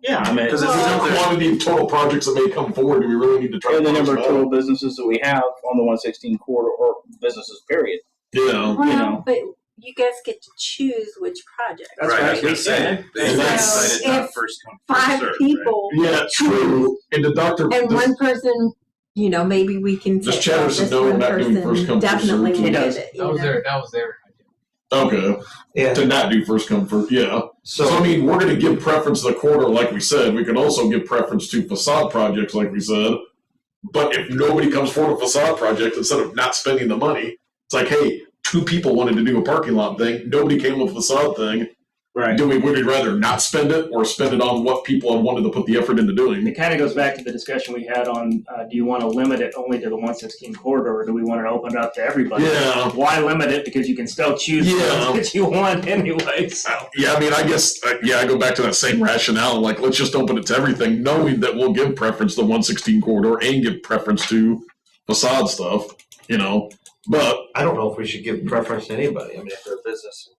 Yeah, I mean, Because if there's a quantity of total projects that may come forward, do we really need to try and to the number of parse it out? total businesses that we have on the 116 corridor, or businesses, period. Yeah. Well, know. but you guys get to choose which project. That's Right, I right. was gonna say, they that's- decided not if first come, first 5 served, right? people Yeah, true. And the doctor, and one person, you know, maybe we can Does say, Chatter oh, said this no, we're one not doing person first come, first definitely served. He wanted does. it. You That was know? their. okay, Yeah. to not do first come, first, yeah. So, I So mean, we're going to give preference to the corridor, like we said. We can also give preference to facade projects, like we said. But if nobody comes forward with a facade project, instead of not spending the money, it's like, hey, 2 people wanted to do a parking lot thing. Nobody came with a facade thing. Right. Would we rather not spend it or spend it on what people have wanted to put the effort into doing? It kind of goes back to the discussion we had on, do you want to limit it only to the 116 corridor, or do we want to open it up to everybody? Yeah. Why limit it? Because you can still choose the Yeah. ones that you want anyway. So. Yeah, I mean, I guess, I go back to that same rationale. Like, let's just open it to everything, knowing that we'll give preference to the 116 corridor and give preference to facade stuff, you know. But I don't know if we should give preference to anybody. I mean, if they're a business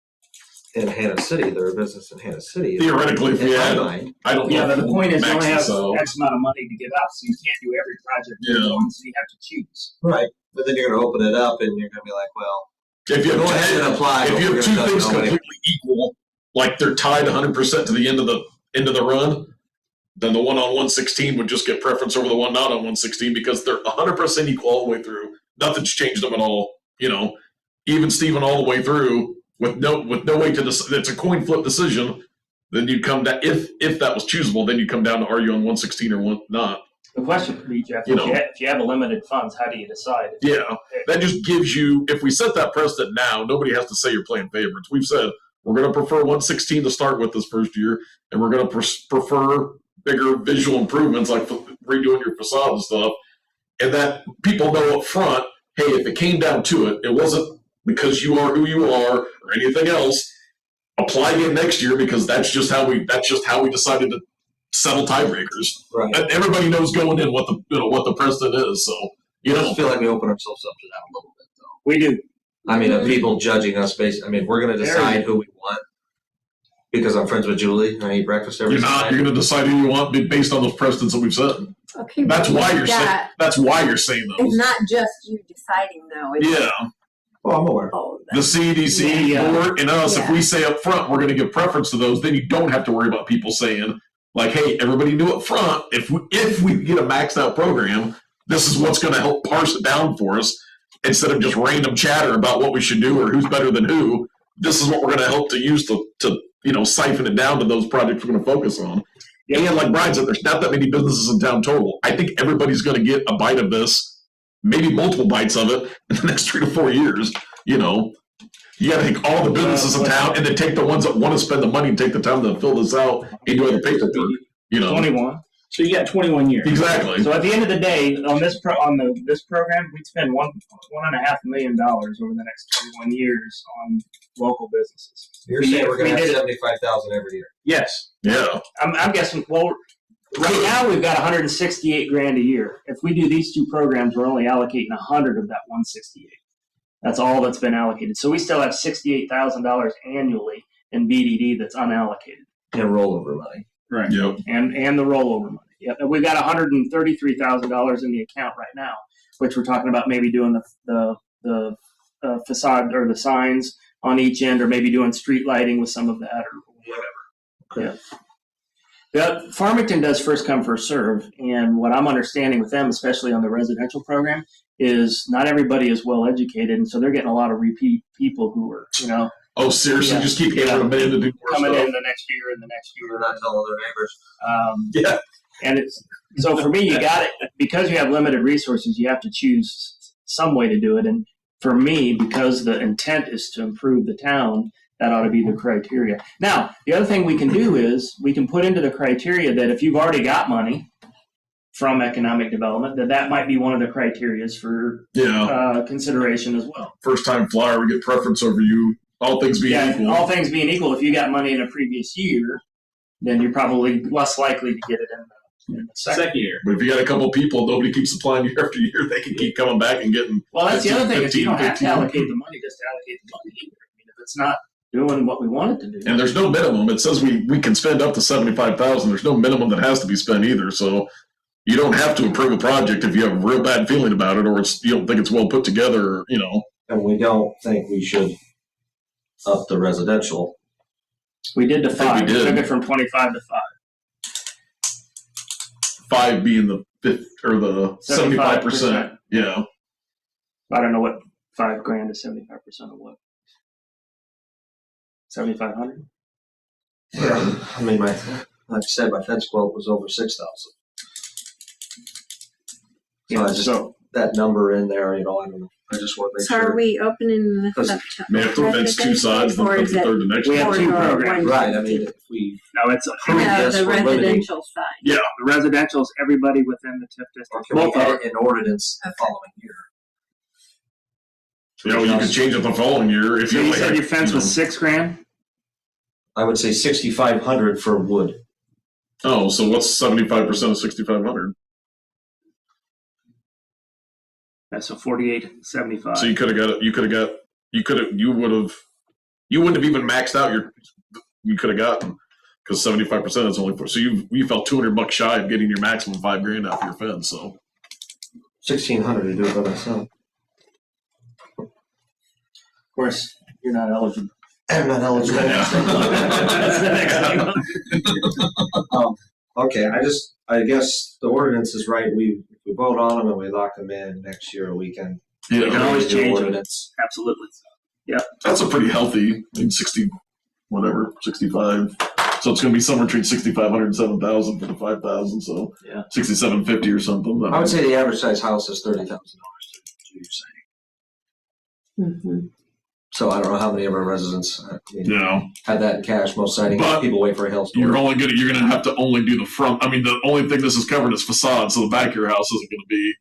in Hannah City, they're a business in Hannah City. theoretically, if In we my had, mind. I don't know. Yeah, but the point is you only have so. X amount of money to give out, so you can't do every project Yeah. at once, so you have to choose. Right. But then you're going to open it up and you're going to be like, well, If you go have ahead and apply. if but you we're have gonna two tell things nobody. completely equal, like they're tied 100% to the end of the run, then the one on 116 would just get preference over the one not on 116 because they're 100% equal all the way through. Nothing's changed them at all. You know, even Steven all the way through with no way to decide. It's a coin flip decision. Then you'd come down if that was choosable. Then you come down to are you on 116 or one not. The question could be, Jeff, You know. if you have a limited funds, how do you decide? Yeah, that just gives you, if we set that precedent now, nobody has to say you're playing favorites. We've said we're going to prefer 116 to start with this first year, and we're going to prefer bigger visual improvements like redoing your facade and stuff. And that people know up front, hey, if it came down to it, it wasn't because you are who you are or anything else. Apply again next year because that's just how we decided to settle tiebreakers. Right. And everybody knows going in what the precedent is. So I just feel like we open ourselves up to that a little bit, though. We do. I mean, of people judging us based. I mean, we're going to decide who we want because I'm friends with Julie and I eat breakfast every You're not. Sunday. You're going to decide who you want based on those precedents that we've set. Okay, That's but why you're saying. that- That's why you're saying those. It's not just you deciding though. It's Yeah, Oh, I'm aware. all of the them. CDC Yeah. board and us. If Yeah. we say up front we're going to give preference to those, then you don't have to worry about people saying like, "Hey, everybody knew up front. If we get a maxed out program, this is what's going to help parse it down for us instead of just random chatter about what we should do or who's better than who. This is what we're going to help to use to siphon it down to those projects we're going to focus on." Yeah. And like Brian said, there's not that many businesses in town total. I think everybody's going to get a bite of this, maybe multiple bites of it in the next 3 to 4 years. You know, You gotta take all the businesses in town and then take the ones that want to spend the money and take the time to fill this out and do other paperwork, you know? 21. So you got 21 years. Exactly. So at the end of the day, on this this program, we'd spend $1.5 million over the next 21 years on local businesses. You're saying we're gonna have 75,000 every year? Yes. Yeah. I'm guessing. Well, right now we've got 168 grand a year. If we do these two programs, we're only allocating 100 of that 168. That's all that's been allocated. So we still have $68,000 annually in BDD that's unallocated. And rollover money. Right. Yep. And the rollover money. Yep. And we've got $133,000 in the account right now, which we're talking about maybe doing the facade or the signs on each end, or maybe doing street lighting with some of that or whatever. Okay. Yeah. Farmington does first come, first serve. And what I'm understanding with them, especially on the residential program, is not everybody is well educated. And so they're getting a lot of repeat people who are, you know. Oh, seriously? Just keep handing them in to do more coming stuff. in the next year and the next year. They're not telling their neighbors. Yeah. And it's so for me, you got it because you have limited resources. You have to choose some way to do it. And for me, because the intent is to improve the town, that ought to be the criteria. Now, the other thing we can do is we can put into the criteria that if you've already got money from economic development, that might be one of the criterias for consideration as well. First time flyer, we get preference over you. All things being equal. All things being equal, if you got money in a previous year, then you're probably less likely to get it in the second year. But if you got a couple people, nobody keeps supplying year after year, they can keep coming back and getting. Well, that's 15, the other thing 15, is you don't have to 15. allocate the money just to allocate the money either. I mean, if it's not doing what we want it to do. And there's no minimum. It says we can spend up to 75,000. There's no minimum that has to be spent either. So you don't have to approve a project if you have a real bad feeling about it, or you don't think it's well put together, or, you know. And we don't think we should up the residential. We did to 5. We did. took it from 25 to 5. 5 being the fifth or the 75%. Yeah. I don't know what $5,000 is 75% of what. 7,500. Yeah. I mean, like I said, my fence quote was over 6,000. Yeah. So that number in there, you know, I don't know. I just want to make So sure. are we opening this up to May have to fence two sides, then or come is the it third the next We have one. two corridor programs. one? Right. I mean, if we No, it's approve No, this, the we're limiting. residential side. yeah. The residential is everybody within the TIF Or district. can we Both are. edit an ordinance the following year? You know, you could change it the following year if So you only said had, your fence you know. was $6,000. I would say 6,500 for wood. Oh, so what's 75% of 6,500? That's a 48.75. So you could have got it. You wouldn't have even maxed out you could have gotten, because 75% is only for, so you felt $200 shy of getting your maximum $5,000 off your fence. So 1,600 to do it by myself. Of course, you're not eligible. I'm not eligible. That's the next thing. Okay, I guess the ordinance is right. We vote on them and we lock them in. Next year we can. yeah, You can always do change them. ordinance. Absolutely. that's a pretty healthy. I mean, 60, whatever, 65. So it's going to be somewhere between 6,500 and 7,000 for the 5,000. So Yeah. 6,750 or something. I would say the average size house is $30,000. You're saying. Mm-hmm. So I don't know how many of our residents Yeah. have that in cash. Most sightings, But people wait for a hailstorm. You're gonna have to only do the front. I mean, the only thing this is covered is facade, so the back of your house isn't gonna be,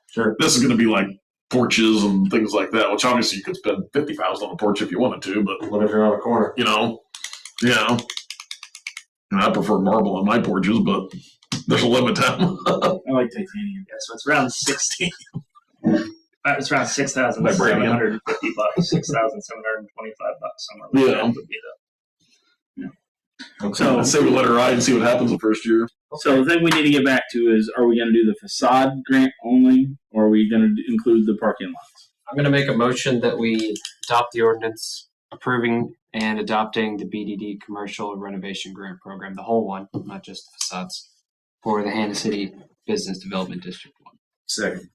Sure. this is gonna be like porches and things like that, which obviously you could spend 50,000 on a porch if you wanted to, but What if you're on a corner? yeah. And I prefer marble on my porches, but there's a limit to them. I like titanium. Yeah, so it's around 60. It's around $6,750, $6,725 somewhere. Like Yeah. that would be Okay. So- I'd say we let her ride and see what happens the first year. So the thing we need to get back to is, are we going to do the facade grant only, or are we going to include the parking lots? I'm going to make a motion that we adopt the ordinance approving and adopting the BDD commercial renovation grant program, the whole one, not just the facades, for the Hannah City Business Development District 1. Second.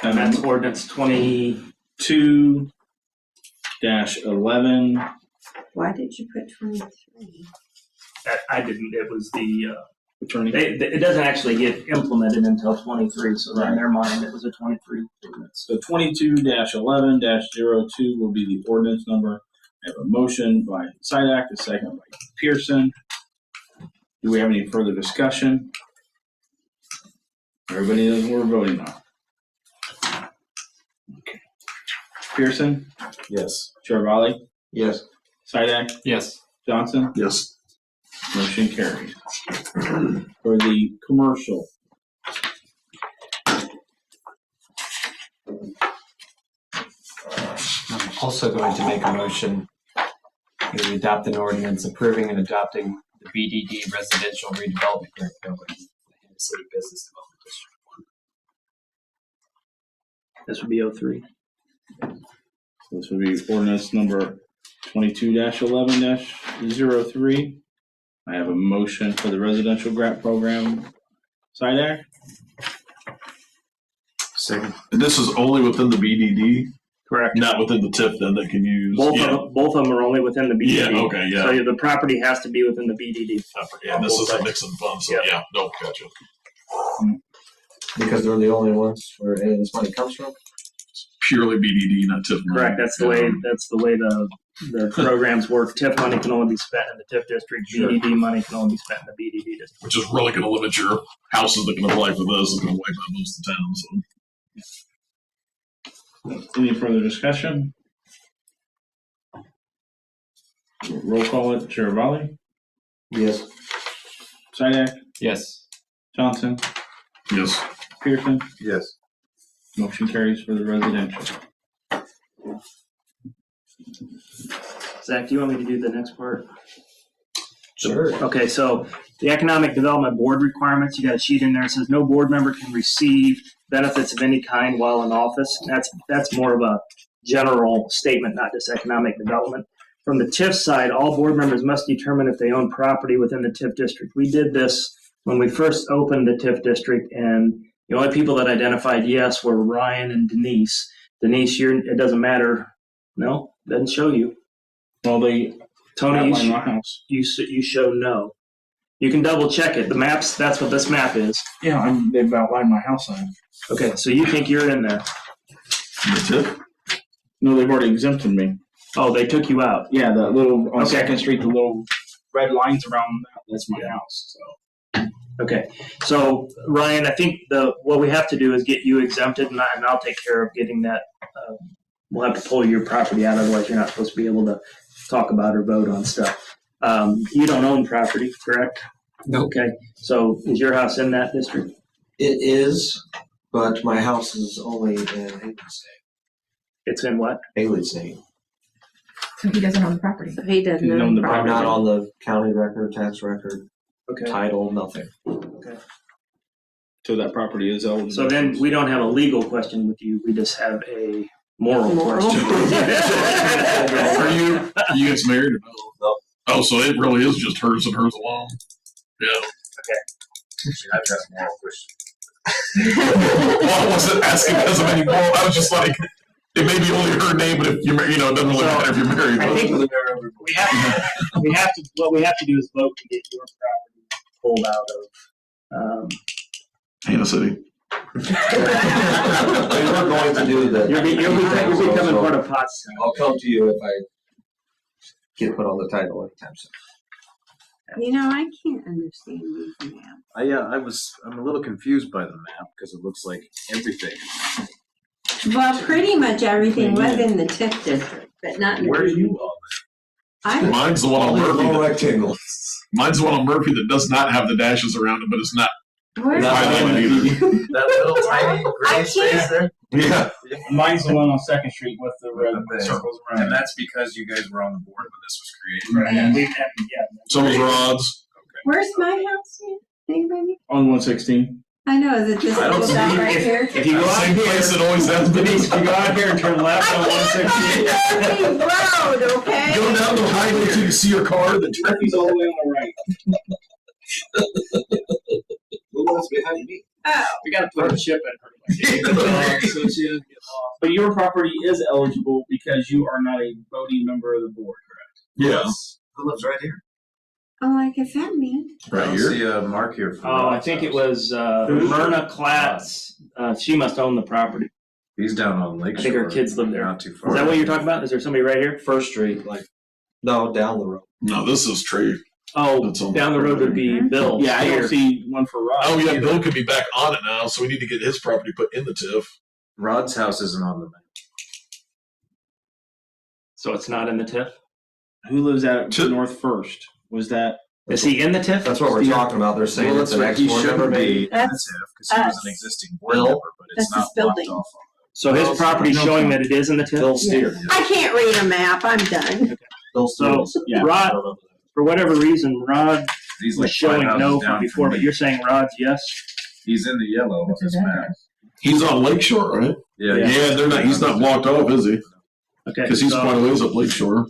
And that's ordinance 22-11. Why did you put 23? I didn't. It was the Attorney. It doesn't actually get implemented until 23, so in their mind, it was a 23 ordinance. So 22-11-02 will be the ordinance number. I have a motion by Sidak, a second by Pearson. Do we have any further discussion? Everybody knows what we're voting on. Okay. Pearson? Yes. Charbali? Yes. Sidak? Yes. Johnson? Yes. Motion carries. For the commercial. I'm also going to make a motion to adopt an ordinance approving and adopting the BDD residential redevelopment grant program in the City Business Development District 1. This would be 03. This would be ordinance number 22-11-03. I have a motion for the residential grant program. Sidak? Second. And this is only within the BDD, Correct. not within the TIF then that can use. Both of them are only within the BDD. Yeah, okay, yeah. So the property has to be within the BDD. Yeah, this is a mix of funds, so yeah, no, gotcha. Because they're the only ones where any of this money comes from? Purely BDD, not TIF. money. Correct. That's the way the programs work. TIF money can only be spent in the TIF district. Sure. BDD money can only be spent in the BDD district. Which is really going to limit your houses that can apply for this. It's going to wipe out most of the town. So. Any further discussion? Roll call it. Charbali? Yes. Sidak? Yes. Johnson? Yes. Pearson? Yes. Motion carries for the residential. Zach, do you want me to do the next part? Sure. Okay, so the Economic Development Board requirements, you got a sheet in there. It says no board member can receive benefits of any kind while in office. That's more of a general statement, not just economic development. From the TIF side, all board members must determine if they own property within the TIF district. We did this when we first opened the TIF district, and the only people that identified yes were Ryan and Denise. Denise, it doesn't matter. No, doesn't show you. Well, they Tony, outline my house. you show no. You can double check it. The maps, that's what this map is. Yeah, they've outlined my house on it. Okay, so you think you're in there. The TIF? No, they've already exempted me. Oh, they took you out. Yeah, the little, on Okay. 2nd Street, the little red lines around that, that's my house, so. Okay, so Ryan, I think what we have to do is get you exempted, and I'll take care of getting that. We'll have to pull your property out, otherwise you're not supposed to be able to talk about or vote on stuff. You don't own property, correct? No. Okay, so is your house in that district? It is, but my house is only in Haley's name. It's in what? Haley's name. So he doesn't own the property. So he doesn't You own own the the I'm property. not on the county record, tax record, Okay. title, nothing. So that property is eligible. So then we don't have a legal question with you, we just have a moral question. Are you guys married or no? No. Oh, so it really is just hers and hers alone. Yeah. I've got a moral question. Well, I wasn't asking because of any moral. I was just like, it may be only her name, but if you're, it doesn't really matter if you're married. I think what we have to do is vote to get your property pulled out of. Hannah City. We were going to do the. You'll be becoming part of POTS. I'll come to you if I get put on the title anytime soon. You know, I can't understand these maps. I'm a little confused by the map because it looks like everything. Well, pretty much everything was in the TIF district, but not in the. Where do you own Mine's the one on Murphy. Little rectangles. Mine's the one on Murphy that does not have the dashes around it, but it's not Where's highlighted either. that little tiny I gray space can't- there? Yeah. Mine's the one on 2nd Street with the red Okay. circles around And it. that's because you guys were on the board when this was created. Some of those rods. Where's my house? Anybody? On 116. I know. Is it this I don't little see dot it. right here? If you go out Same place here, it always has been. Denise, if you go out here and turn left on 116, Murphy Road, okay? Go down the highway till you see your car. The Murphy's all the way on the right. Who was behind me? We got to put a chip in her. So she doesn't get lost. But your property is eligible because you are not a voting member of the board, correct? Yes. Who lives right here? I'm like, is that me? I don't see a mark here for Oh, I Rod's think it house. was Myrna Klatz. She must own the property. He's down on Lake I think her Shore, kids live there. Not too far. Is that what you're talking about? Is there somebody right here? First Street, like, no, down the road. No, this is Tree. Oh, That's on down the road would be Bill. Yeah, I here. don't see one for Rod. Oh yeah, Bill could be back on it now, so we need to get his property put in the TIF. Rod's house isn't on the map. So it's not in the TIF? Who lives at North First? Was that? Is he in the TIF? That's what we're talking about. They're saying Well, it's that's an right. He ex-board member, shouldn't be maybe. in the That's TIF because he was us. an existing board Bill? member, but it's That's not this blocked building. off. So his Bill's- property's showing that it is in the TIF? Bill Steer. I can't read a map. I'm done. Bill Steer. So, Rod, for whatever reason, Rod He's was like showing 5 no houses from down before, from but me. you're saying Rod's yes? He's in the yellow on this map. He's on Lakeshore, right? Yeah, Yeah, they're not. He's not blocked off, is he? Okay. Because he's so quite a ways up Lakeshore.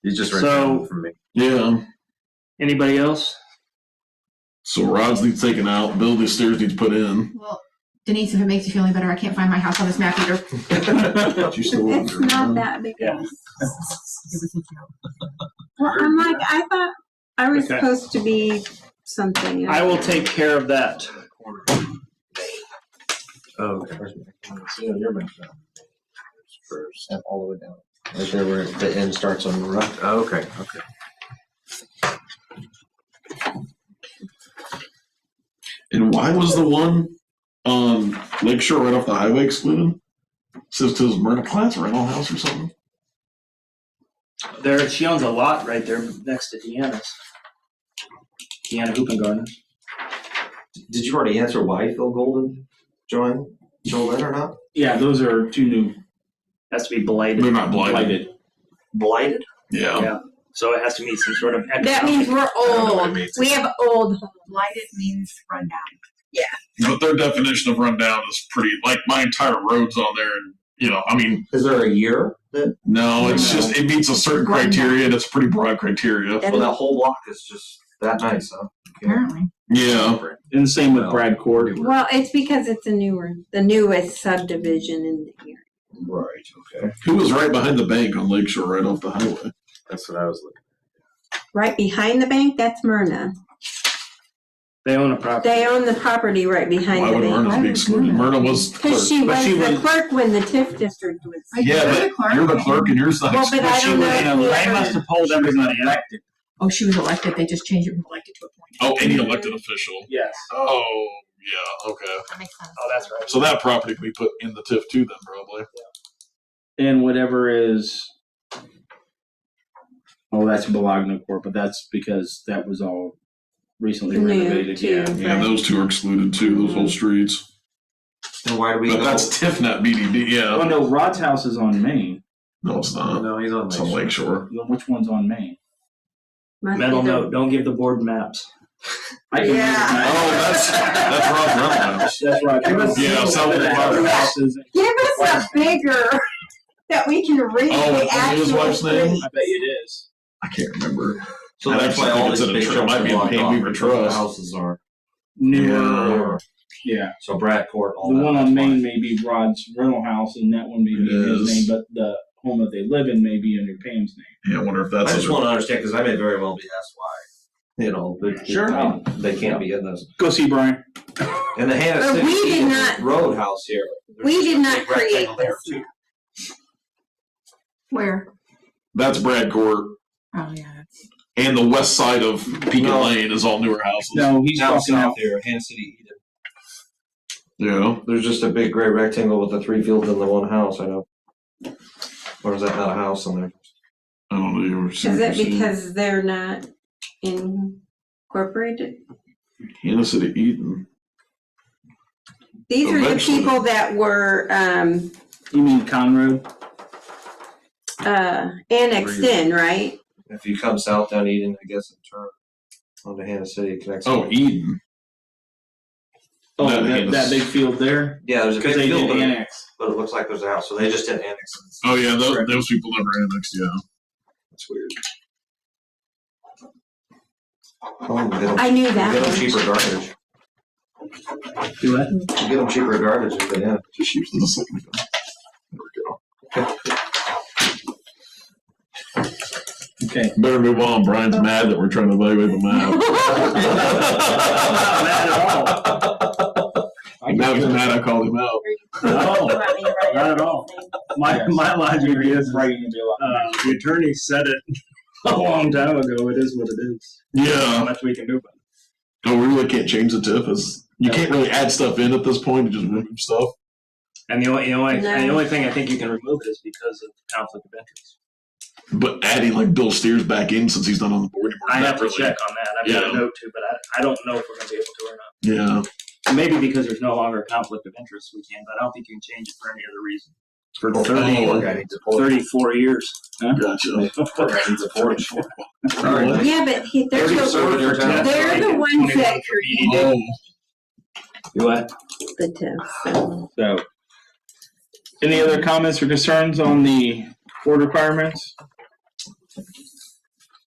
he's just right So- down from me. Yeah. Anybody else? So Rod's needs taken out. Bill the stairs needs put in. Well, Denise, if it makes you feel any better, I can't find my house on this map either. But you still It's not that big. Yeah. Well, I'm like, I thought I was Okay. supposed to be something. I will take care of that. Oh, okay. First, and all the way down. Right there where the end starts on the right. Oh, okay, okay. And why was the one on Lakeshore right off the highway excluded? Says to his Myrna Klatz rental house or something. There, she owns a lot right there next to Deanna's. Deanna Hooping Garden. Did you already answer why Phil Golden joined in or not? Yeah, those are two new. Has to be blighted. They're not blighted. Blighted? Yeah. Yeah. So it has to meet some sort of That means we're old. We have old. Blighted means run down. But their definition of rundown is pretty, like my entire road's on there. And, you know, I mean, Is there a year that? no, it's just, it meets a certain criteria and it's a pretty broad criteria. Well, that whole block is just that nice, huh? Apparently. Yeah. And the same with Brad Court. Well, it's because it's the newest subdivision in the area. Right, okay. Who was right behind the bank on Lakeshore right off the highway? That's what I was looking Right behind the bank, that's Myrna. They own a property. They own the property right behind Why the would Myrna bank. be excluded? Myrna was clerk. Because she But was she the was- clerk when the TIF district was. Yeah, but you're the clerk and yours not Well, but I excluded. don't know if we They must ever, have pulled everybody out. Oh, she was elected. They just changed it from elected to appointed. Oh, any elected official. Yes. Oh, yeah, okay. That makes sense. Oh, that's right. So that property can be put in the TIF too then, probably. And whatever is. Oh, that's Bologna Court, but that's because that was all recently New, renovated. too. Yeah. Yeah, those two are excluded too, those whole streets. And why do we But go? that's TIF, not BDD, Oh yeah. no, Rod's house is on Main. No, it's for. not. No, he's on It's on Lakeshore. Well, which one's on Main? must be Mental the- note, don't give the board maps. I can Yeah. Oh, that's Rod's rental house. That's right. Give us Yeah, Some of the other houses. Give us a bigger that we can read Oh, the what's his actual wife's name? street. I bet you it is. I can't remember. So I that's actually why think all it's these in a big tr- chunks might are be in blocked Payne off Weaver because the Trust. houses are. Newer. Yeah. So Brad Court, all The that. one that's on why. Main may be Rod's rental house, and that one may be It in his is. name, but the home that they live in may be under Pam's name. Yeah, I wonder if that's. I just other- want to understand because I may very well be asked why. You know, Sure. I mean, they can't be in this. Go see Brian. And the Hannah But City we did Eden not- Roadhouse here. We there's did a not big create rectangle there, this. too. Where? That's Brad Court. Oh, yeah. That's... And the west side of Pekin No. Lane is all newer houses. No, he's Down talking south out. here, Hannah City Eden. Yeah. There's just a big gray rectangle with the 3 fields and the 1 house, I know. Or is that not a house in there? I don't know. You were Is it because they're not incorporated? Hannah City Eden. These are the Eventually. people that were You mean Conroe? annexed in, right? If you come south down Eden, I guess, and turn onto Hannah City, it connects. Oh, Eden. Oh, That that, is- that big field there? Yeah, there's a Because big they field, did but, annex. but it looks like there's a house, so they just didn't annex it. Oh, yeah, those people never annexed, yeah. That's weird. Oh, get them, I knew that get them one. cheaper garbage. Do what? You get them cheaper garbage if they annex. Just use it a second ago. There we go. Okay. Better move on. Brian's mad that we're trying to evaluate the map. Not mad at all. Now he's mad I called him out. No, not at all. My logic is, the attorney said it a long time ago. It is what it is. Not Yeah. much we can do about it. No, we really can't change the TIF. You can't really add stuff in at this point. You just remove stuff. And the only thing I think you can remove it is because of conflict of interest. But adding like Bill Steers back in since he's not on the board anymore. I have to really, check on that. I've got a note too, but I don't know if we're going to be able to or not. Yeah. Maybe because there's no longer a conflict of interest, we can, but I don't think you can change it for any other reason. For 34 years. Huh? Gotcha. Yeah, but they're the ones that created What? the TIF. So, any other comments or concerns on the board requirements?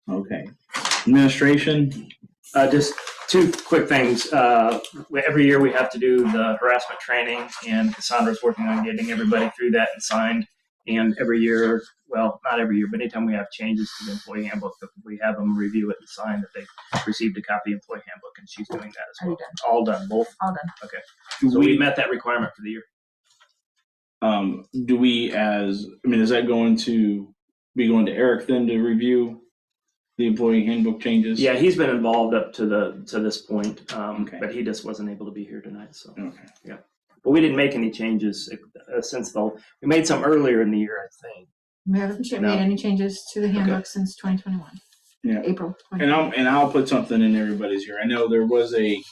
Okay. Administration? Just two quick things. Every year we have to do the harassment training, and Cassandra's working on getting everybody through that and signed. And every year, well, not every year, but anytime we have changes to the employee handbook, we have them review it and sign that they received a copy of the employee handbook, and she's doing that as well. All done, both? All done. Okay. So we met that requirement for the year. Do we is that going to be going to Eric then to review the employee handbook changes? Yeah, he's been involved up to this point, Okay. but he just wasn't able to be here tonight. So Okay. yeah, but we didn't make any changes since we made some earlier in the year, I think. We haven't made any changes to the handbook since 2021. Yeah. April. And I'll put something in everybody's ear. I know there was a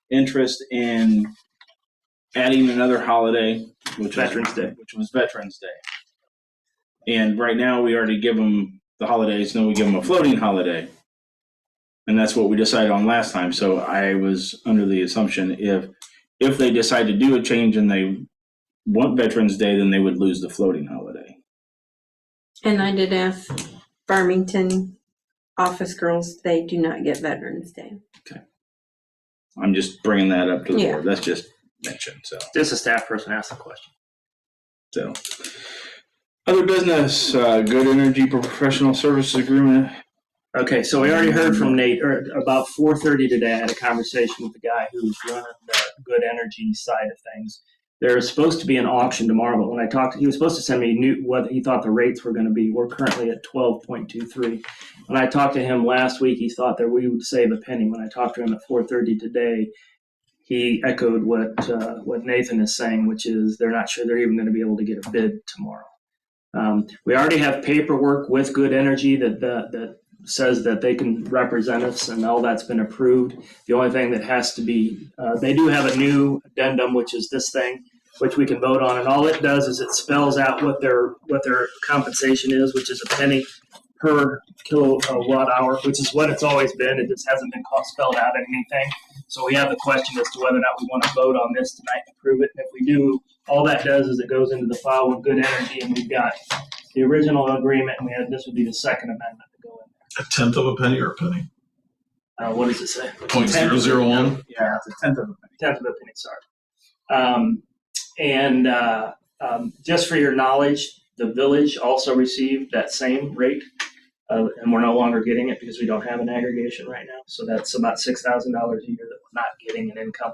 interest in adding another holiday, which was Veterans Day. And right now we already give them the holidays, then we give them a floating holiday. And that's what we decided on last time. So I was under the assumption if they decide to do a change and they want Veterans Day, then they would lose the floating holiday. And I did ask Farmington office girls, they do not get Veterans Day. Okay. I'm just bringing that up to the Yeah. board. That's just mentioned. So. Just a staff person asked the question. So, other business, Good Energy Professional Services Agreement. Okay, so we already heard from Nate about 4:30 today. I had a conversation with the guy who's running the Good Energy side of things. There's supposed to be an auction tomorrow, but when I talked, he was supposed to send me what he thought the rates were going to be. We're currently at 12.23. When I talked to him last week, he thought that we would save a penny. When I talked to him at 4:30 today, he echoed what Nathan is saying, which is they're not sure they're even going to be able to get a bid tomorrow. We already have paperwork with Good Energy that says that they can represent us, and all that's been approved. The only thing that has to be, they do have a new addendum, which is this thing, which we can vote on, and all it does is it spells out what their compensation is, which is a penny per kilowatt hour, which is what it's always been. It just hasn't been spelled out in anything. So we have the question as to whether or not we want to vote on this tonight and approve it. And if we do, all that does is it goes into the file with Good Energy, and we've got the original agreement, and this would be the second amendment to go in A tenth of a penny or a penny? there. What does it say? 0.001. Yeah, it's a tenth of a penny. Tenth of a penny, sorry. Just for your knowledge, the village also received that same rate, and we're no longer getting it because we don't have an aggregation right now. So that's about $6,000 a year that we're not getting an income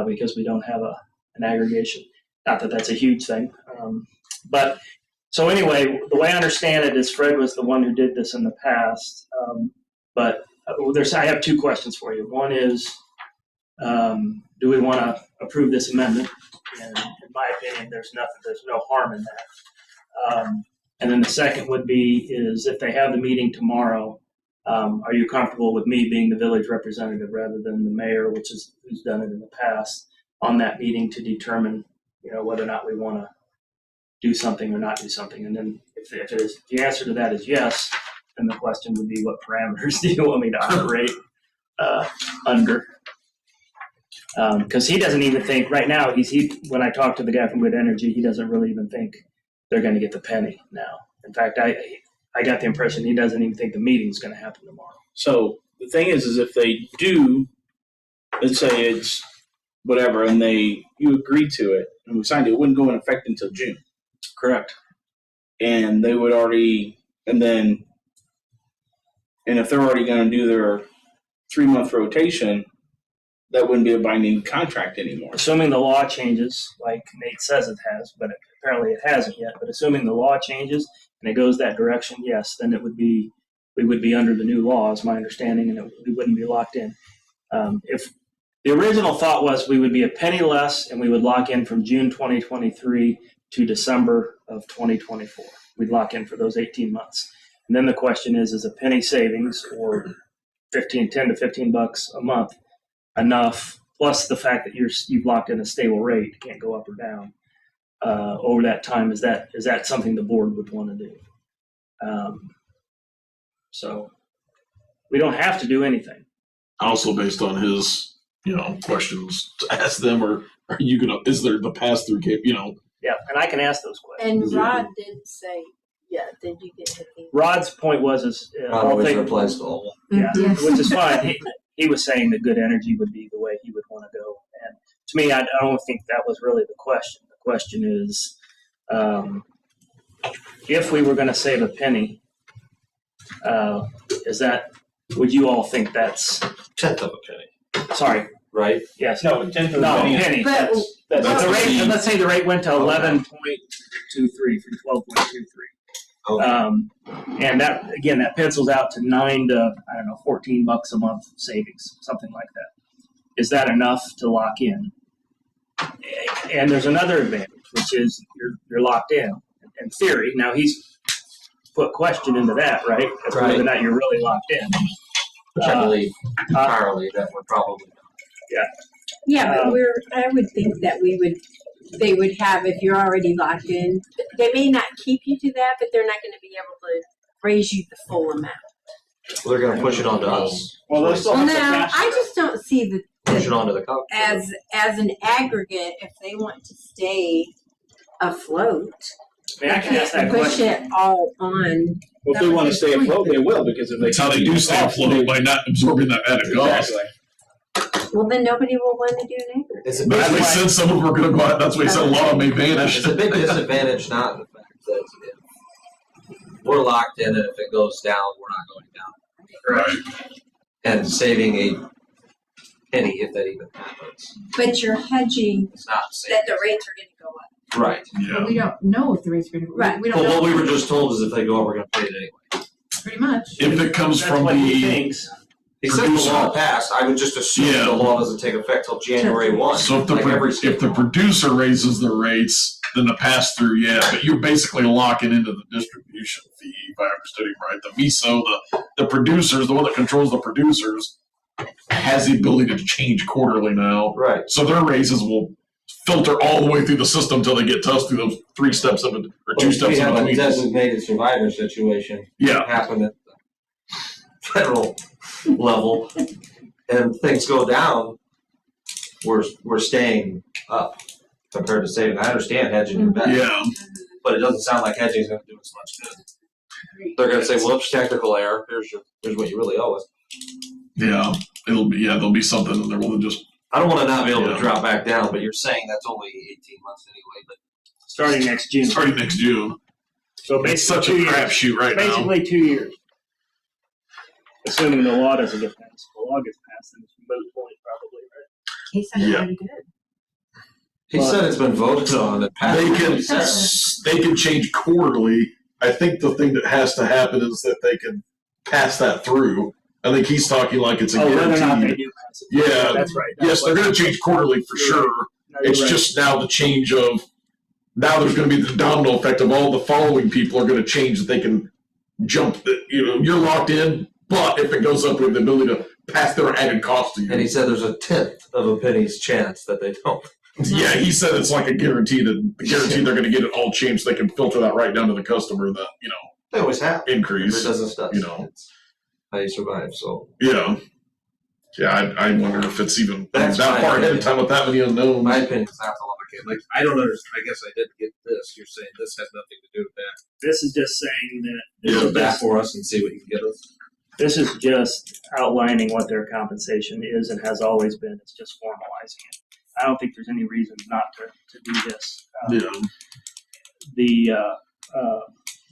because we don't have an aggregation. Not that that's a huge thing, but so anyway, the way I understand it is Fred was the one who did this in the past, but I have two questions for you. One is, do we want to approve this amendment? And in my opinion, there's no harm in that. And then the second would be is if they have the meeting tomorrow, are you comfortable with me being the village representative rather than the mayor, who's done it in the past, on that meeting to determine, whether or not we want to do something or not do something? And then if the answer to that is yes, then the question would be what parameters do you want me to operate under? Because he doesn't even think right now. When I talk to the guy from Good Energy, he doesn't really even think they're going to get the penny now. In fact, I got the impression he doesn't even think the meeting's going to happen tomorrow. So the thing is if they do, let's say it's whatever, and you agree to it and we signed it, it wouldn't go in effect until June. Correct. And they would already, and then And if they're already going to do their 3-month rotation, that wouldn't be a binding contract anymore. Assuming the law changes, like Nate says it has, but apparently it hasn't yet. But assuming the law changes and it goes that direction, yes, then we would be under the new law, is my understanding, and we wouldn't be locked in. If the original thought was we would be a penny less and we would lock in from June 2023 to December of 2024. We'd lock in for those 18 months. And then the question is a penny savings or 10 to 15 bucks a month enough, plus the fact that you've locked in a stable rate, can't go up or down over that time? Is that something the board would want to do? So we don't have to do anything. Also based on his, questions to ask them, or are you gonna? Is there the pass through? Yeah, and I can ask those questions. And Rod did say, yeah, did you get anything? Rod's point was always replies to all. Yeah, Yes. which is fine. He was saying that good energy would be the way he would want to go. And to me, I don't think that was really the question. The question is, if we were going to save a penny, would you all think that's Tenth of a penny, sorry? right? Yes. No, 10th of a No, penny. penny. But- That's That's the the rate. fee. Let's say the rate went to 11.23 from 12.23. Okay. And that pencils out to 9 to 14 bucks a month savings, something like that. Is that enough to lock in? And there's another advantage, which is you're locked in theory. Now he's put question into that, right? As to whether or not you're really locked in. Which I believe entirely that we're probably not. Yeah, but I would think that they would have, if you're already locked in, they may not keep you to that, but they're not going to be able to raise you the full amount. They're going to push it onto us. Well, they'll still Well, have to now, pass I it. just don't see Push it onto the company. as an aggregate, if they want to stay afloat, I mean, I can ask that push question. it all on. Well, if they want to stay afloat, they will, because if they That's how they do stay afloat, by not absorbing that added cost. Exactly. Well, then nobody will want to do an aggregate. It's a But big, they said some of them are going to go out. That's why he said a lot of them may vanish. it's a big disadvantage, not the fact that if we're locked in, and if it goes down, we're not going down. Right. And saving a penny, if that even happens, But you're hedging it's not the same. that the rates are going to go up. Right. Yeah. But we don't know if the rates are going to go. Right. We don't But know. what we were just told is if they go up, we're going to pay it anyway. Pretty much. If it comes That's from what he the thinks. He said the law passed. I would just assume Yeah. the law doesn't take effect till January 1. so if the like every if state the law. producer raises the rates, then the pass through, yeah, but you're basically locking into the distribution fee. If I understood him right, the MISO, the producers, the one that controls the producers, has the ability to change quarterly now. Right. So their raises will filter all the way through the system until they get to us through those 3 steps of it, or 2 steps We in have a between. designated survivor situation Yeah. happen at the federal level, and things go down, we're staying up compared to saving. I understand hedging your bet, Yeah. but it doesn't sound like hedging is going to do us much good. They're going to say, "Whoops, technical error. Here's what you really owe us." Yeah. There'll be something in there. We'll just. I don't want to not be able Yeah. to drop back down, but you're saying that's only 18 months anyway. But Starting next June. Starting next June. So It's basically such a 2 years. crapshoot right now. Basically 2 years. Assuming the law doesn't get passed. If the law gets passed, then it's a moot point probably, right? He said Yeah. pretty good. he said it's been voted on and passed. They can change quarterly. I think the thing that has to happen is that they can pass that through. I think he's talking like it's a Whether or not they guaranteed. do pass it. Yeah. That's right. Yes, they're going to change quarterly for sure. No, you're It's right. just now the change of now there's going to be the domino effect of all the following people are going to change that they can jump. You're locked in, but if it goes up, we have the ability to pass their added cost to you. And he said there's a 1/10 of a penny's chance that they don't. Yeah, he said it's like a guarantee that they're going to get it all changed. They can filter that right down to the customer. That They always have. increase. If it doesn't stop. It's how you survive. So yeah. I wonder if it's even That's that my far ahead of opinion. time with that many unknowns. my opinion is not to lock in. Like I don't understand. I guess I didn't get this. You're saying this has nothing to do with that. This is just saying that Go back for us and see what you can get us. this is just outlining what their compensation is and has always been. It's just formalizing it. I don't think there's any reason not to do this.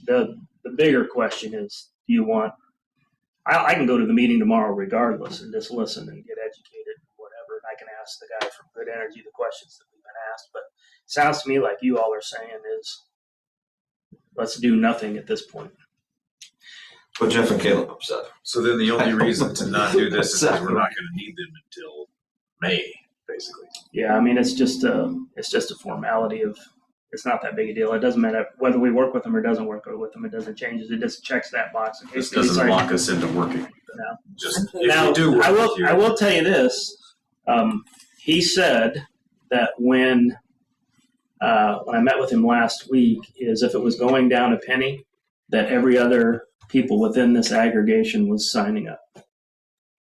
The bigger question is, do you want? I can go to the meeting tomorrow regardless and just listen and get educated and whatever. And I can ask the guy from Good Energy the questions that we've been asked. But it sounds to me like you all are saying is let's do nothing at this point. What Jeff and Caleb said. So then the only reason to not do this is because we're not going to need them until May, basically. Yeah, I mean it's just a formality of it's not that big a deal. It doesn't matter whether we work with them or doesn't work with them. It doesn't change it. It just checks that box. In case This doesn't lock us into working. No. Just Now, if we do work with you, I will tell you this. He said that when I met with him last week, is if it was going down a penny, that every other people within this aggregation was signing up.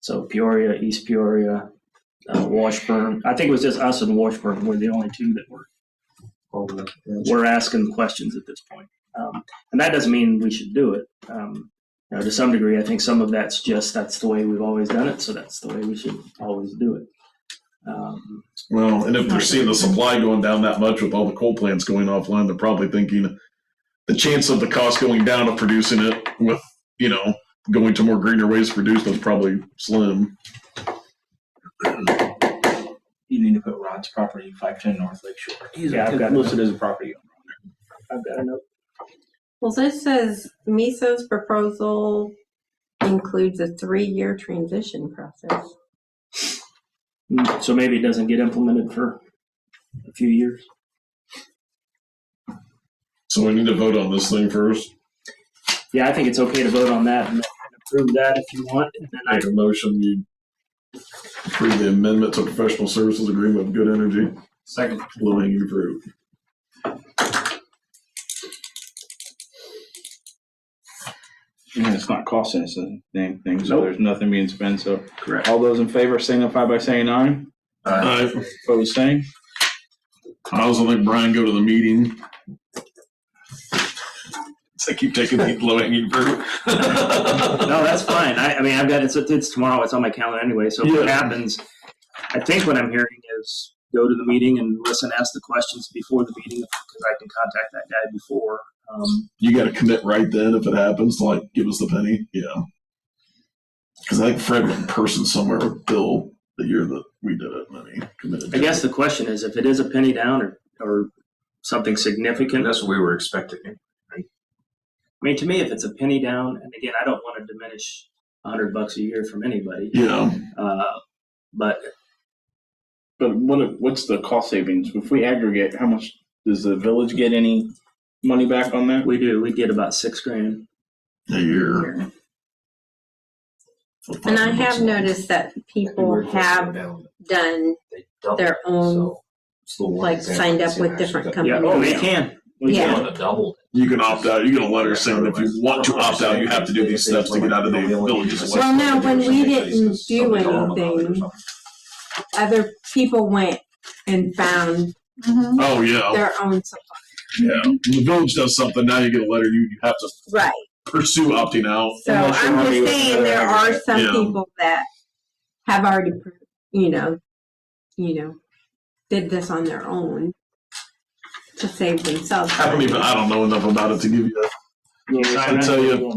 So Peoria, East Peoria, Washburn. I think it was just us and Washburn were the only two that were asking questions at this point. And that doesn't mean we should do it. To some degree, I think some of that's the way we've always done it, so that's the way we should always do it. Well, and if they're seeing the supply going down that much with all the coal plants going offline, they're probably thinking the chance of the cost going down of producing it with, going to more greener ways to produce that's probably slim. You need to put Rod's property, 510 North Lake Shore. I've got listed as a property owner. I've got a note. Well, this says MISO's proposal includes a 3-year transition process. So maybe it doesn't get implemented for a few years. So we need to vote on this thing first. Yeah, I think it's okay to vote on that and approve that if you want. And then Make a motion, we approve the amendment to professional services agreement with Good Energy. Second. Low hanging fruit. Yeah, it's not costing us a dang thing, so Nope. there's nothing being spent. So, Correct. all those in favor signify by saying aye. Opposed, same. I also think Brian go to the meeting. So I keep taking the low hanging fruit. No, that's fine. I mean, I've got it's tomorrow. It's on my calendar anyway. So if it happens, I think what I'm hearing is go to the meeting and listen, ask the questions before the meeting because I can contact that guy before. You got to commit right then if it happens to like give us the penny. Yeah. Because I think Fred went in person somewhere with Bill the year that we did it, and then he committed. I guess the question is if it is a penny down or something significant. that's what we were expecting. I mean, to me, if it's a penny down, and again, I don't want to diminish $100 a year from anybody. Yeah. But what's the cost savings? If we aggregate, how much does the village get any money back on that? we do. We get about $6,000 A year. And I have noticed that people have done their own, like signed up with different Yeah, companies. oh, they can. We Yeah. can. You can opt out. You get a letter saying if you want to opt out, you have to do these steps to get out of the village. Well, now, when we didn't do anything, other people went and found Oh yeah. their own supply. Yeah. When the village does something, now you get a letter. You have to Right. pursue opting out. So I'm just saying there are some Yeah. people that have already, did this on their own to save themselves. I don't know enough about it to give you that. I tell you,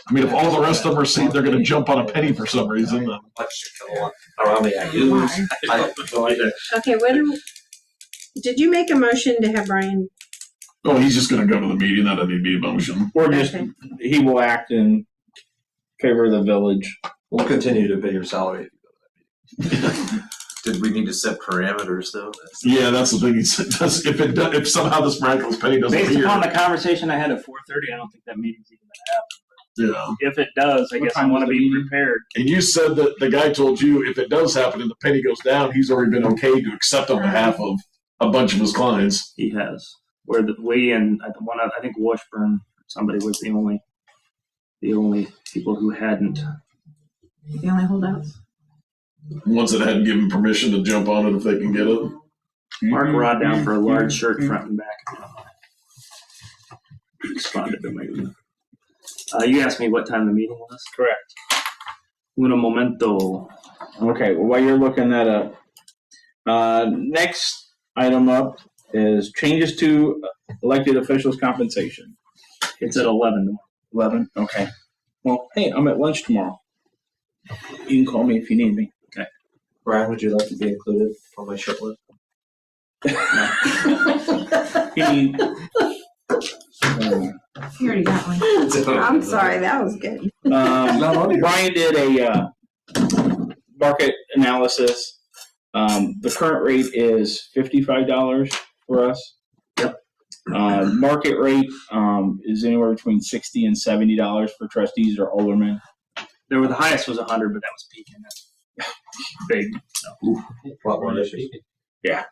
I mean, if all the rest of them are saying they're going to jump on a penny for some reason, then Okay, did you make a motion to have Brian? oh, he's just going to go to the meeting. That doesn't need to be a motion. Or just Okay. he will act in favor of the village. We'll continue to pay your salary. Did we need to set parameters though? Yeah, that's the thing. If somehow this miraculous penny doesn't Based appear, upon the conversation I had at 4:30, I don't think that meeting's even going to happen. yeah. If it does, I guess I want to be prepared. And you said that the guy told you if it does happen and the penny goes down, he's already been okay to accept on behalf of a bunch of his clients. He has. Where I think Washburn, somebody was the only people who hadn't. The only holdouts. Ones that hadn't given permission to jump on it if they can get it. Mark Rod down for a large shirt front and back. Responded to me. You asked me what time the meeting was? Correct. Un momento. Okay, well, while you're looking that up, next item up is changes to elected officials' compensation. It's at 11. 11, okay. Well, hey, I'm at lunch tomorrow. You can call me if you need me. Okay. Brian, would you like to be included on my short list? He, You already got one. I'm sorry, that was good. Brian did a market analysis. The current rate is $55 for us. Yep. Market rate is anywhere between $60 and $70 for trustees or aldermen. There were the highest was 100, but that was peaking. That's big. So. What one is it? Yeah.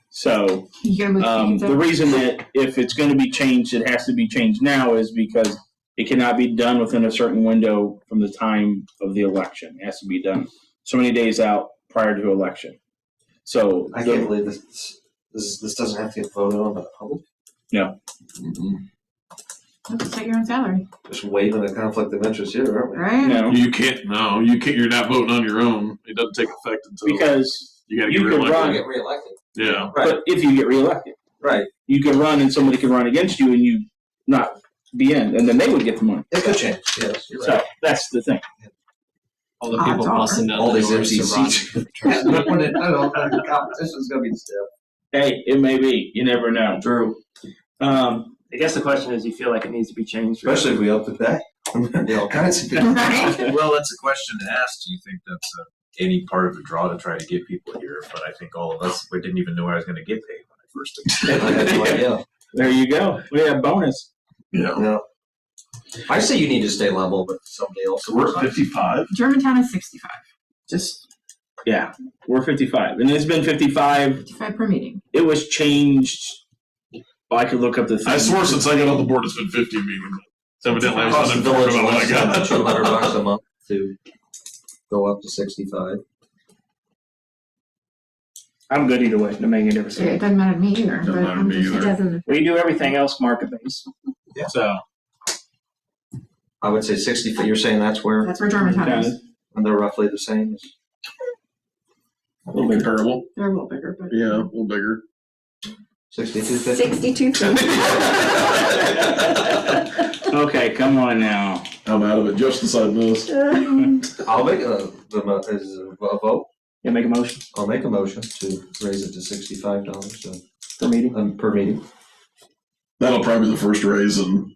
So You gotta move the reason that if it's going to be changed, it has to be changed now is because it cannot be done within a certain window from the time of the election. It has to be done so many days out prior to election. So I can't believe this doesn't have to get voted on by the public. No. Let's set your own salary, Just waiving a conflict of interest here, aren't we? right? No. You can't. No, you can't. You're not voting on your own. It doesn't take effect until Because you got to get you could reelected. run. Get reelected. Yeah. Right. But if you get reelected, Right. you could run and somebody could run against you and you not be in, and then they would get the money. It could change. Yes, you're So right. that's the thing. All the Odds people are. busting out All the these doors empty to run. seats. I know the competition's gonna be stiff. Hey, it may be. You never know. True. I guess the question is, you feel like it needs to be changed? Especially if we up the pay. All kinds of people. Right? Well, that's a question to ask. Do you think that's any part of the draw to try to get people here? But I think all of us, we didn't even know I was going to get paid when I first did. I had no idea. There you go. We have bonus. Yeah. No. I say you need to stay level, but somebody else. So we're at 55. Germantown is 65. Just yeah, we're 55, and it's been 55. 55 per meeting. It was changed. I could look up the thing. I swore since I got on the board, it's been 50 meetings. Evidently, I was Cost the uninformed village about what I less than got. $200 a month to go up to 65. I'm good either way. It make a difference. It doesn't matter to me either. Doesn't but matter to I'm me just- It doesn't. We do everything else market based. Yeah. So I would say 60. You're saying that's where, That's where Germantown is. and they're roughly the same. A little comparable. They're a little bigger, but Yeah, a little bigger. 62.50. 62. okay, come on now. I'm out of it. Just decided this. I'll make a vote. Yeah, make a motion I'll make a motion to raise it to $65 per meeting. per meeting. That'll probably be the first raise in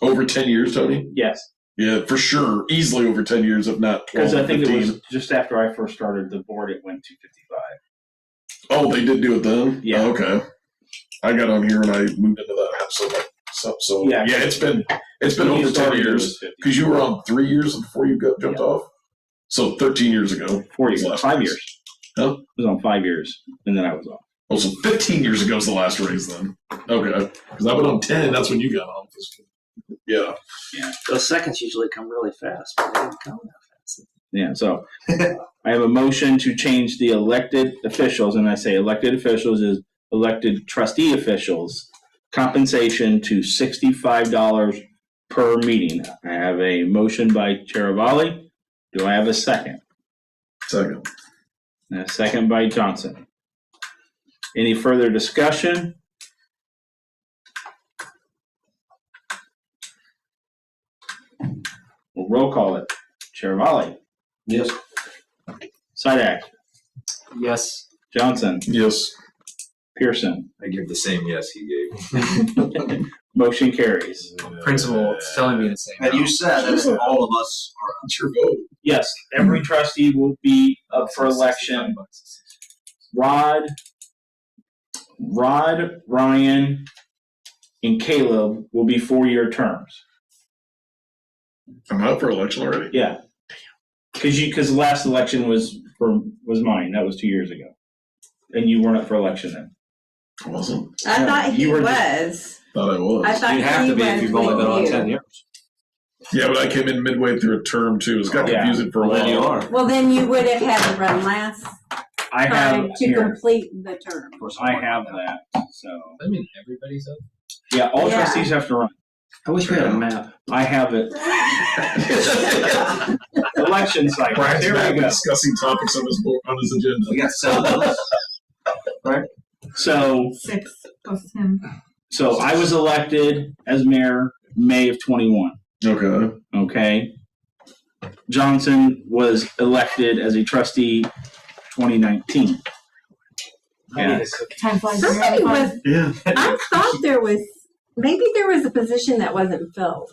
over 10 years, Tony. Yes, Yeah, for sure. Easily over 10 years, if not 12, because I think 15. it was just after I first started the board. It went to 55. Oh, they did do it then? Yeah. Oh, okay. I got on here and I moved into that. So Yeah. it's been When you over 10 started, it years. was 50. Because you were on 3 years before you got jumped off. So 13 years ago. 4 was years, the last 5 raise. years. Huh? It was on 5 years, and then I was off. Oh, so 15 years ago was the last raise then. Okay. Because I went on 10, that's when you got off. Yeah. Those seconds usually come really fast, but they didn't come that fast. Yeah, so I have a motion to change the elected officials, and I say elected officials is elected trustee officials compensation to $65 per meeting. I have a motion by Chiravalli. Do I have a second? Second. And a second by Johnson. Any further discussion? We'll roll call it. Chiravalli, Yes. Sidak, Yes. Johnson, Yes. Pearson. I give the same yes he gave. Motion carries. Principal is telling me the same. And you said that all of us are. What's your vote? Yes, every trustee will be up for election. Rod, Ryan, and Caleb will be 4-year terms. I'm out for election already. Yeah. Because the last election was mine. That was 2 years ago. And you weren't up for election then. I wasn't. I thought he you were- was. Thought I was. I thought You have he to be if was you've only with been on you. 10 years. Yeah, but I came in midway through a term too. It's got Yeah. confusing for a Well, while. then you are. Well, then you would have had to run last I time have to here. complete the term. I have that. So I mean, everybody's up. yeah, all Yeah. trustees have to run. I wish we had a map. I have it. Election cycle. Brian's There back we go. discussing topics on his agenda. We got 7 of us. So 6 plus him. I was elected as mayor May of 21. Okay. Okay. Johnson was elected as a trustee 2019. Yes. Time flies. Somebody was, Yeah. I thought maybe there was a position that wasn't filled.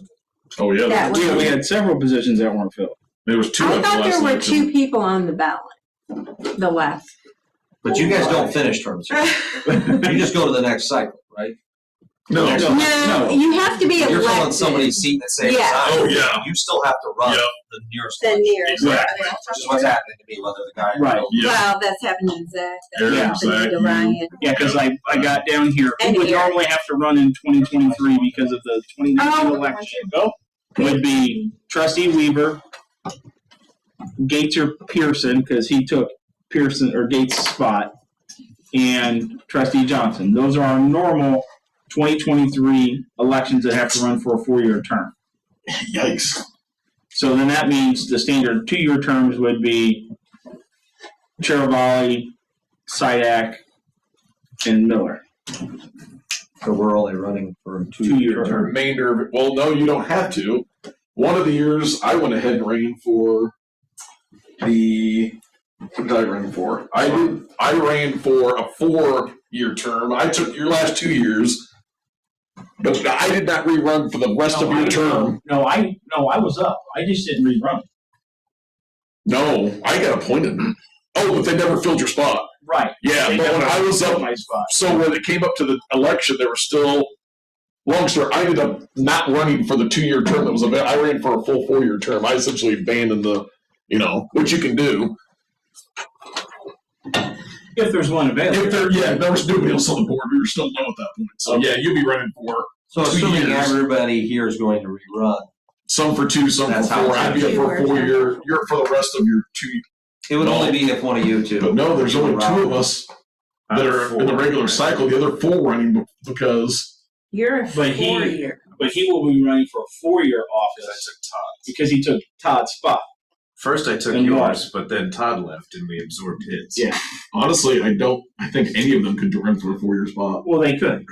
Oh yeah. That was- We had several positions that weren't filled. There was two. I at the thought last there were election. 2 people on the ballot. The last. But you guys don't finish terms. You just go to the next cycle, right? No. No, you have to be You're filling elected. somebody's seat at the same Yeah. time. Oh yeah. You still have to run Yep. the nearest The one. nearest. Exactly. Which is what's happening to me, whether the guy. Right. Yeah. Well, that's happening to Zach. That's Yeah, happening Zach, to Ryan. Yeah, because I got down here. Who And would Eric. normally have to run in 2023 because of the 2019 election? Would be Trustee Weaver, Gates or Pearson, because he took Pearson or Gates' spot, and Trustee Johnson. Those are our normal 2023 elections that have to run for a 4-year term. Yikes. So then that means the standard 2-year terms would be Chiravalli, Sidak, and Miller. So we're only running for a 2-year The term. remainder of it. Well, no, you don't have to. One of the years I went ahead and ran for the. What did I run for? I ran for a 4-year term. I took your last 2 years, but I did not rerun for the rest of your term. No, I was up. I just didn't rerun. No, I got appointed. Oh, but they never filled your spot. Right. Yeah, They but when never I was filled up, my spot. so when it came up to the election, there were still. Long story, I ended up not running for the 2-year term that was available. I ran for a full 4-year term. I essentially abandoned the, which you can do. If there's one available. If there was nobody else on the board, we were still low at that point. So yeah, you'll be running for So 2 assuming years. everybody here is going to rerun, Some for 2, some That's for how 4. it's I'd be up for a 4-year. You're for the rest of your 2. it would only be if one of you two. But no, there's only 2 of us that are in the regular cycle. The other 4 running because. You're a But he- 4-year. But he will be running for a 4-year office because he took Todd's spot. First, I took And yours, but then Todd left and we absorbed his. Yeah. Honestly, I think any of them could run for a 4-year spot. Well, they could.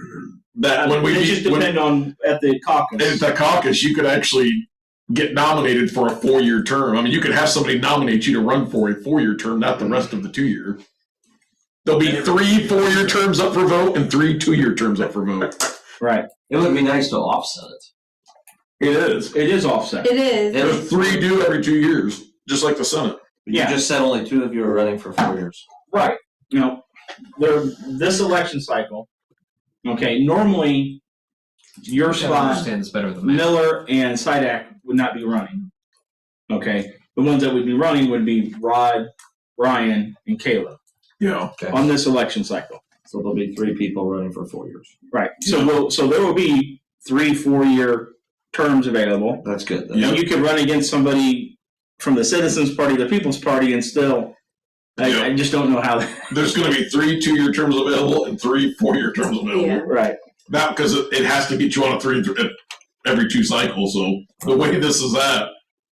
That when we It just depend on at the caucus. at the caucus, you could actually get nominated for a 4-year term. I mean, you could have somebody nominate you to run for a 4-year term, not the rest of the 2-year. There'll be 3 4-year terms up for vote and 3 2-year terms up for vote. Right. It would be nice to offset it. It is. It is offset. It is. There's 3 due every 2 years, just like the Senate. You just said only 2 of you are running for 4 years. Right. This election cycle, okay, normally your spot, understand this better than that. Miller and Sidak would not be running. Okay. The ones that would be running would be Rod, Ryan, and Caleb Yeah. on this election cycle. So there'll be 3 people running for 4 years. Right. So there will be 3 4-year terms available. That's good. And you could run against somebody from the Citizens Party, the People's Party, and still, I just don't know how. There's going to be 3 2-year terms available and 3 4-year terms available. Yeah. Right. Not because it has to get you on a 3 every 2 cycles. So the way this is at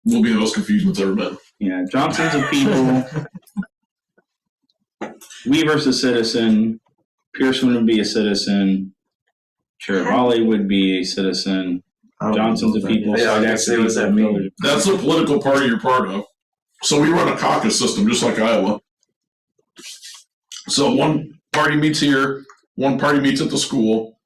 will be the most confusing it's ever been. Yeah. Johnson's a people. Weaver's a citizen. Pearson would be a citizen. Chiravalli would be a citizen. Johnson's a people. Yeah, I was gonna say, what does that mean? That's the political party you're part of. So we run a caucus system, just like Iowa. So one party meets here, one party meets at the school,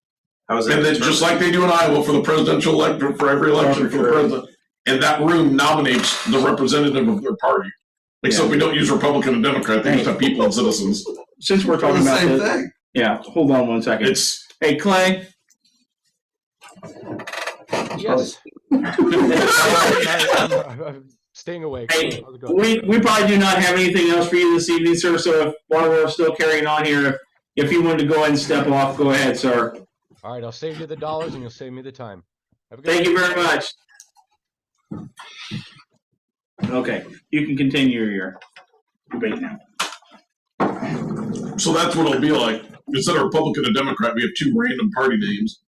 How is that? and then just like they do in Iowa for the presidential election, for every election for the president, and that room nominates the representative of their party. Except we don't use Republican and Democrat; they just have people and citizens. Since we're talking about same this, thing. yeah. Hold on one second. Hey Clay. Yes. I'm staying awake. Hey, How's it going? we probably do not have anything else for you this evening, sir. So if while we're still carrying on here, if you wanted to go ahead and step off, go ahead, sir. All right, I'll save you the dollars and you'll save me the time. Have a good Thank night. you very much. Okay, you can continue your debate now. So that's what it'll be like. Instead of Republican and Democrat, we have 2 random party names.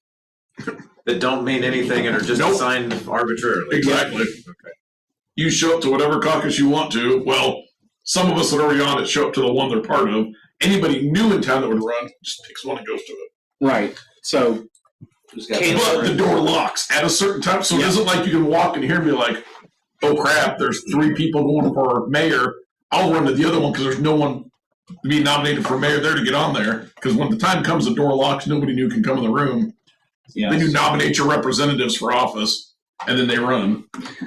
That don't mean anything and are just assigned arbitrarily. Exactly. Okay. You show up to whatever caucus you want to. Well, some of us that are already on it show up to the one they're part of. Anybody new in town that would run just picks one and goes to it. Right. So but the door locks at a certain time. So it isn't like you can walk in here and be like, oh crap, there's 3 people going for mayor. I'll run to the other one because there's no one to be nominated for mayor there to get on there. Because when the time comes, the door locks, nobody new can come in the room. Yes. Then you nominate your representatives for office, and then they run.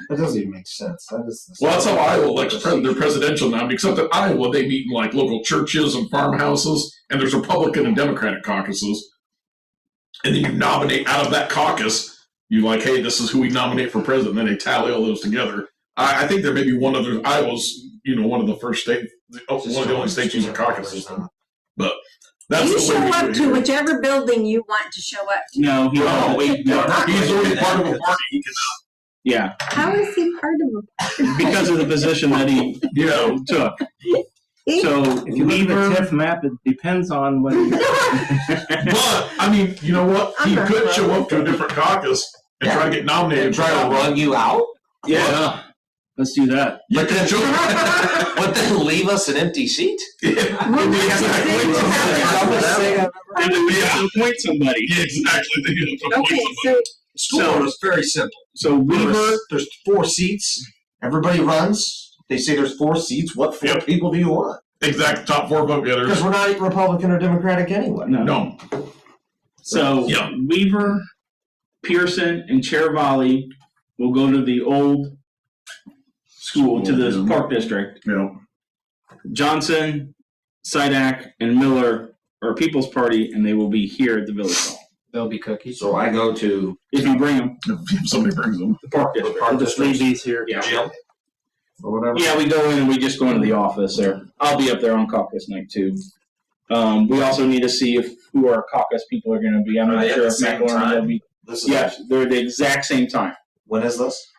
That doesn't even make sense. Well, that's how Iowa elects their presidential nominee. Except in Iowa, they meet in like local churches and farmhouses, and there's Republican and Democratic caucuses. And then you nominate out of that caucus. You like, hey, this is who we nominate for president. And then they tally all those together. I think there may be one other. Iowa's, one of the first states, one of the only states using caucus system. But that's You the show way we do up it to here. whichever building you want to show up to. No, he's already part of a party. He can, yeah, How is he part of a because of the position that he took. So If you look at the TIF map, it depends on what. but I mean, you know what? He could show up to a different caucus and try to get nominated. And try to run you out? Yeah. Let's do that. But then leave us an empty seat? And then we have to appoint somebody. Yeah, exactly. They have to appoint Okay, somebody. So it's very simple. So Weaver, There's 4 seats. Everybody runs. They say there's 4 seats. What 4 people do you want? Exact top 4 vote getters. Because we're not Republican or Democratic anyway. No. So Weaver, Pearson, and Chervali will go to the old school, to the Park District. Yeah. Johnson, Sidak, and Miller are People's Party, and they will be here at the Village Hall. There'll be cookies. So I go to If you bring them, If somebody brings them. the Park District. Park Just leave District these here. Yeah. Jim or whatever. Yeah, we go in and we just go into the office there. I'll be up there on caucus night too. We also need to see who our caucus people are going to be. I'm not sure if Matt will be. This is Yeah, they're the exact same time. When is this?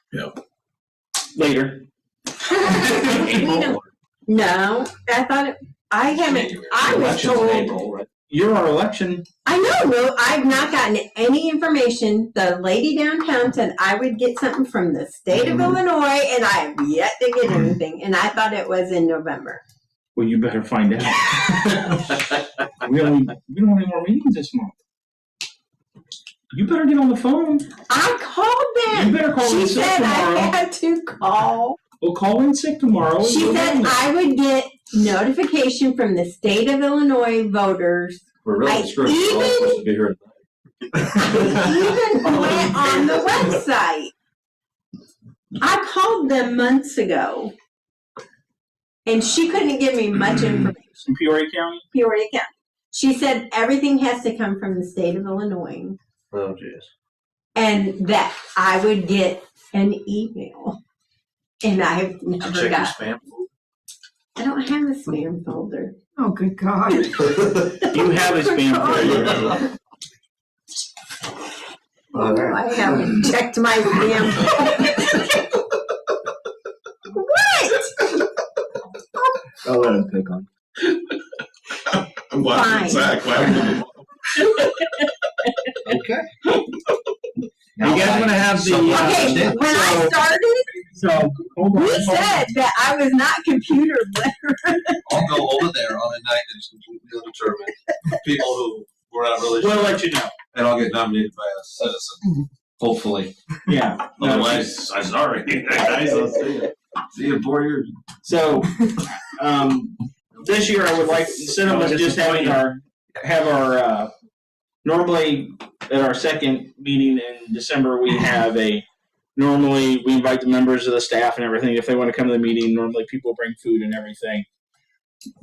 Later. No, I thought I haven't. I was Election's in told. April, right? You're our election. I know. No, I've not gotten any information. The lady downtown said I would get something from the state of Illinois, and I have yet to get anything. And I thought it was in November. Well, you better find out. we don't have any more meetings this month. You better get on the phone. I called them. You better call She in sick said tomorrow. I had to call. Well, call in sick tomorrow. She said I would get notification from the state of Illinois voters. We're really I screwed. We're all even- supposed to be here Even went on the website. I called them months ago, and she couldn't give me much information. From Peoria County? Peoria County. She said everything has to come from the state of Illinois, Oh, jeez. and that I would get an email. And I've never Check your got. spam. I don't have a spam folder. Oh, good God. You have a spam folder. I haven't checked my spam folder. What? I'll let him pick on. I'm laughing at Zach. Laughing. Okay. You guys want to have the? Okay, when I started, So hold on. we said that I was not computer literate. I'll go over there on a night that is completely undetermined. People who we're not really We'll sure. let you know. And I'll get nominated by a citizen. Hopefully. Yeah. Otherwise, I'm sorry. Guys, I'll see you. See you in 4 years. So, this year I would like, instead of us just having our normally at our second meeting in December, we have normally we invite the members of the staff and everything. If they want to come to the meeting, normally people bring food and everything.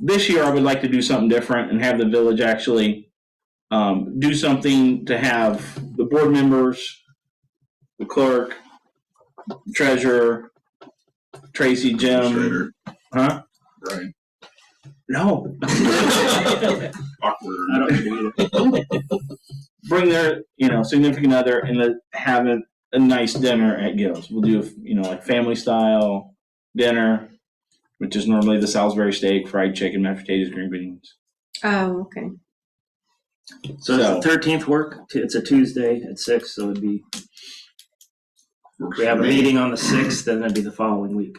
This year I would like to do something different and have the village actually do something to have the board members, the clerk, treasurer, Tracy, Jim, huh? Right. No. Awkward. I don't do it. Bring their, significant other and have a nice dinner at Gil's. We'll do, like family style dinner, which is normally the Salisbury steak, fried chicken, mashed potatoes, green beans. Oh, okay. So does the 13th work? It's a Tuesday at 6, so it'd be. We have a meeting on the 6th, then it'd be the following week.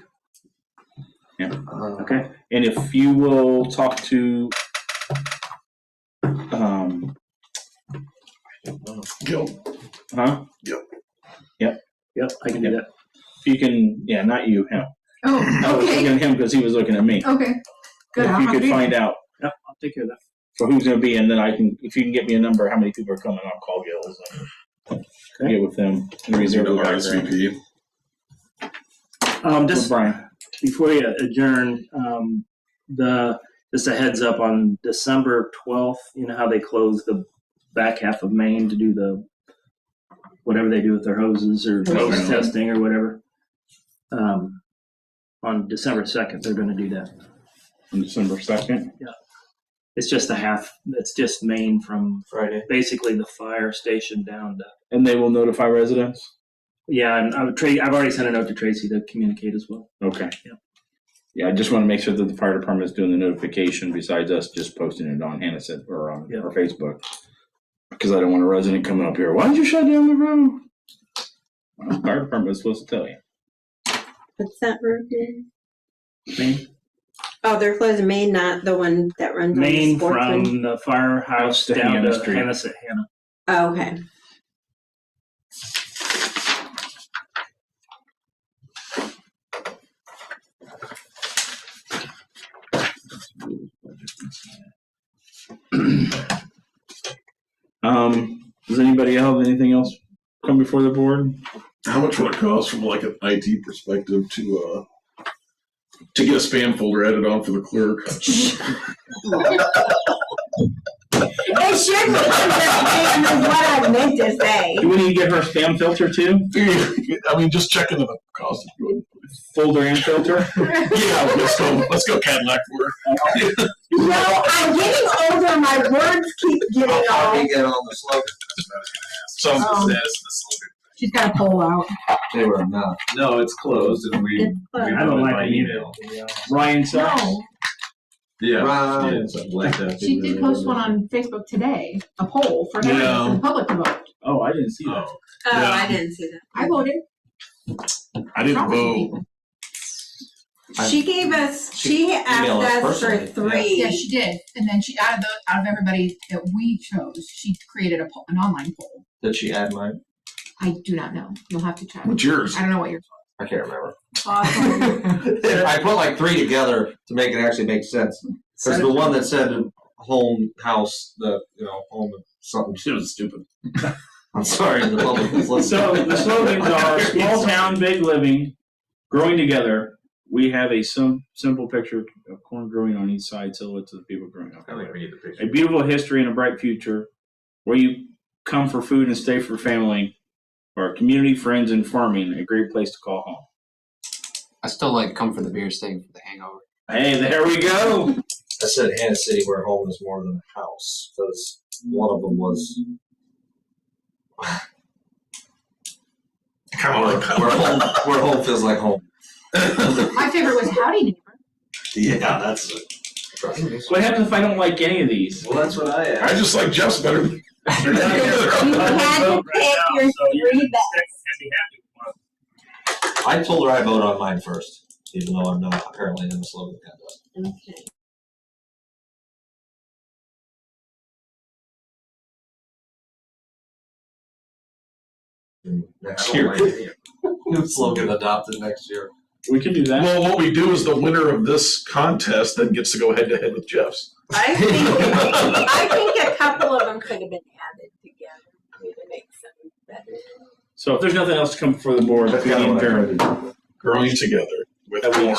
Yeah. Okay. And if you will talk to, So, Gil. Huh? Yep. yep, I can do that. If you can, yeah, not you, him. I Oh, was looking okay, at him because he was looking at me. okay. Good. If I'll you have could to do find that. out Yep, I'll take care of that. for who's going to be, and then if you can get me a number, how many people are coming, I'll call Gil. Get with them and reserve the guys there. RSVP. With Just Brian. before you adjourn, just a heads up on December 12th, you know how they close the back half of Maine to do the whatever they do with their hoses or hose testing or whatever. On December 2nd, they're going to do that. On December 2nd. It's just it's just Maine from Friday. basically the fire station down to. And they will notify residents? Yeah, and I've already sent a note to Tracy to communicate as well. Okay. Yeah. Yeah, I just want to make sure that the fire department is doing the notification besides us just posting it on Hannah or on our Facebook. Because I don't want a resident coming up here, why did you shut down the road? Well, the fire department was supposed to tell you. What's that road name? Maine, Oh, they're closing Main, not the one that runs on the Maine Sportsman. from the firehouse To down Hannah to Street. Hannah. Oh, okay. Does anybody have anything else come before the board? How much would it cost from like an IT perspective to get a spam folder added on for the clerk? It should be understand is what I meant to say. Do we need to get her spam filter too? I mean, just check into the cost. If you would. Folder and filter? Yeah, let's go Cadillac for it. No, I'm getting older. My words keep getting How do old. you get on the slogan? Some Oh. says the slogan. She's got a poll out. They were not. No, it's closed and we. I don't like it either. Ryan sucks. No, Yeah. Right. Yeah, something like that. she did post one on Facebook today, a poll for Yeah. everyone, for the public to vote. Oh, I didn't see that. Oh, Yeah. I didn't see that. I voted. I didn't Probably. vote. She gave us, she emailed us asked us for personally, three. Yeah, she did. And then she added those out of everybody that we chose. She created an online poll. Did she add mine? I do not know. You'll have to check. What's yours? I don't know what yours I can't remember. was. I put like 3 together to make it actually make sense. Because the one that said home house, home something, shit was stupid. I'm sorry, the public is listening. So the slogans are small town, big living, growing together. We have a simple picture of corn growing on each side, silhouettes of the people growing up. I think we need the picture. A beautiful history and a bright future, where you come for food and stay for family, or community, friends, and farming, a great place to call home. I still like come for the beer, staying for the hangover. Hey, there we go. I said Hannah City where home is more than a house. Because one of them was Kind of like where home feels like home. My favorite was Howdy Neighbor. Yeah, that's it. What happens if I don't like any of these? Well, that's what I I asked. just like Jeff's better. You had to pick your three best. I told her I vote on mine first, even though I'm not apparently in the slogan contest. Okay. Next year. New slogan adopted next year. We can do that. Well, what we do is the winner of this contest then gets to go head to head with Jeff's. I think a couple of them could have been added together to make something better. So if there's nothing else to come before the board, we need to adjourn. Growing together with Have we corn.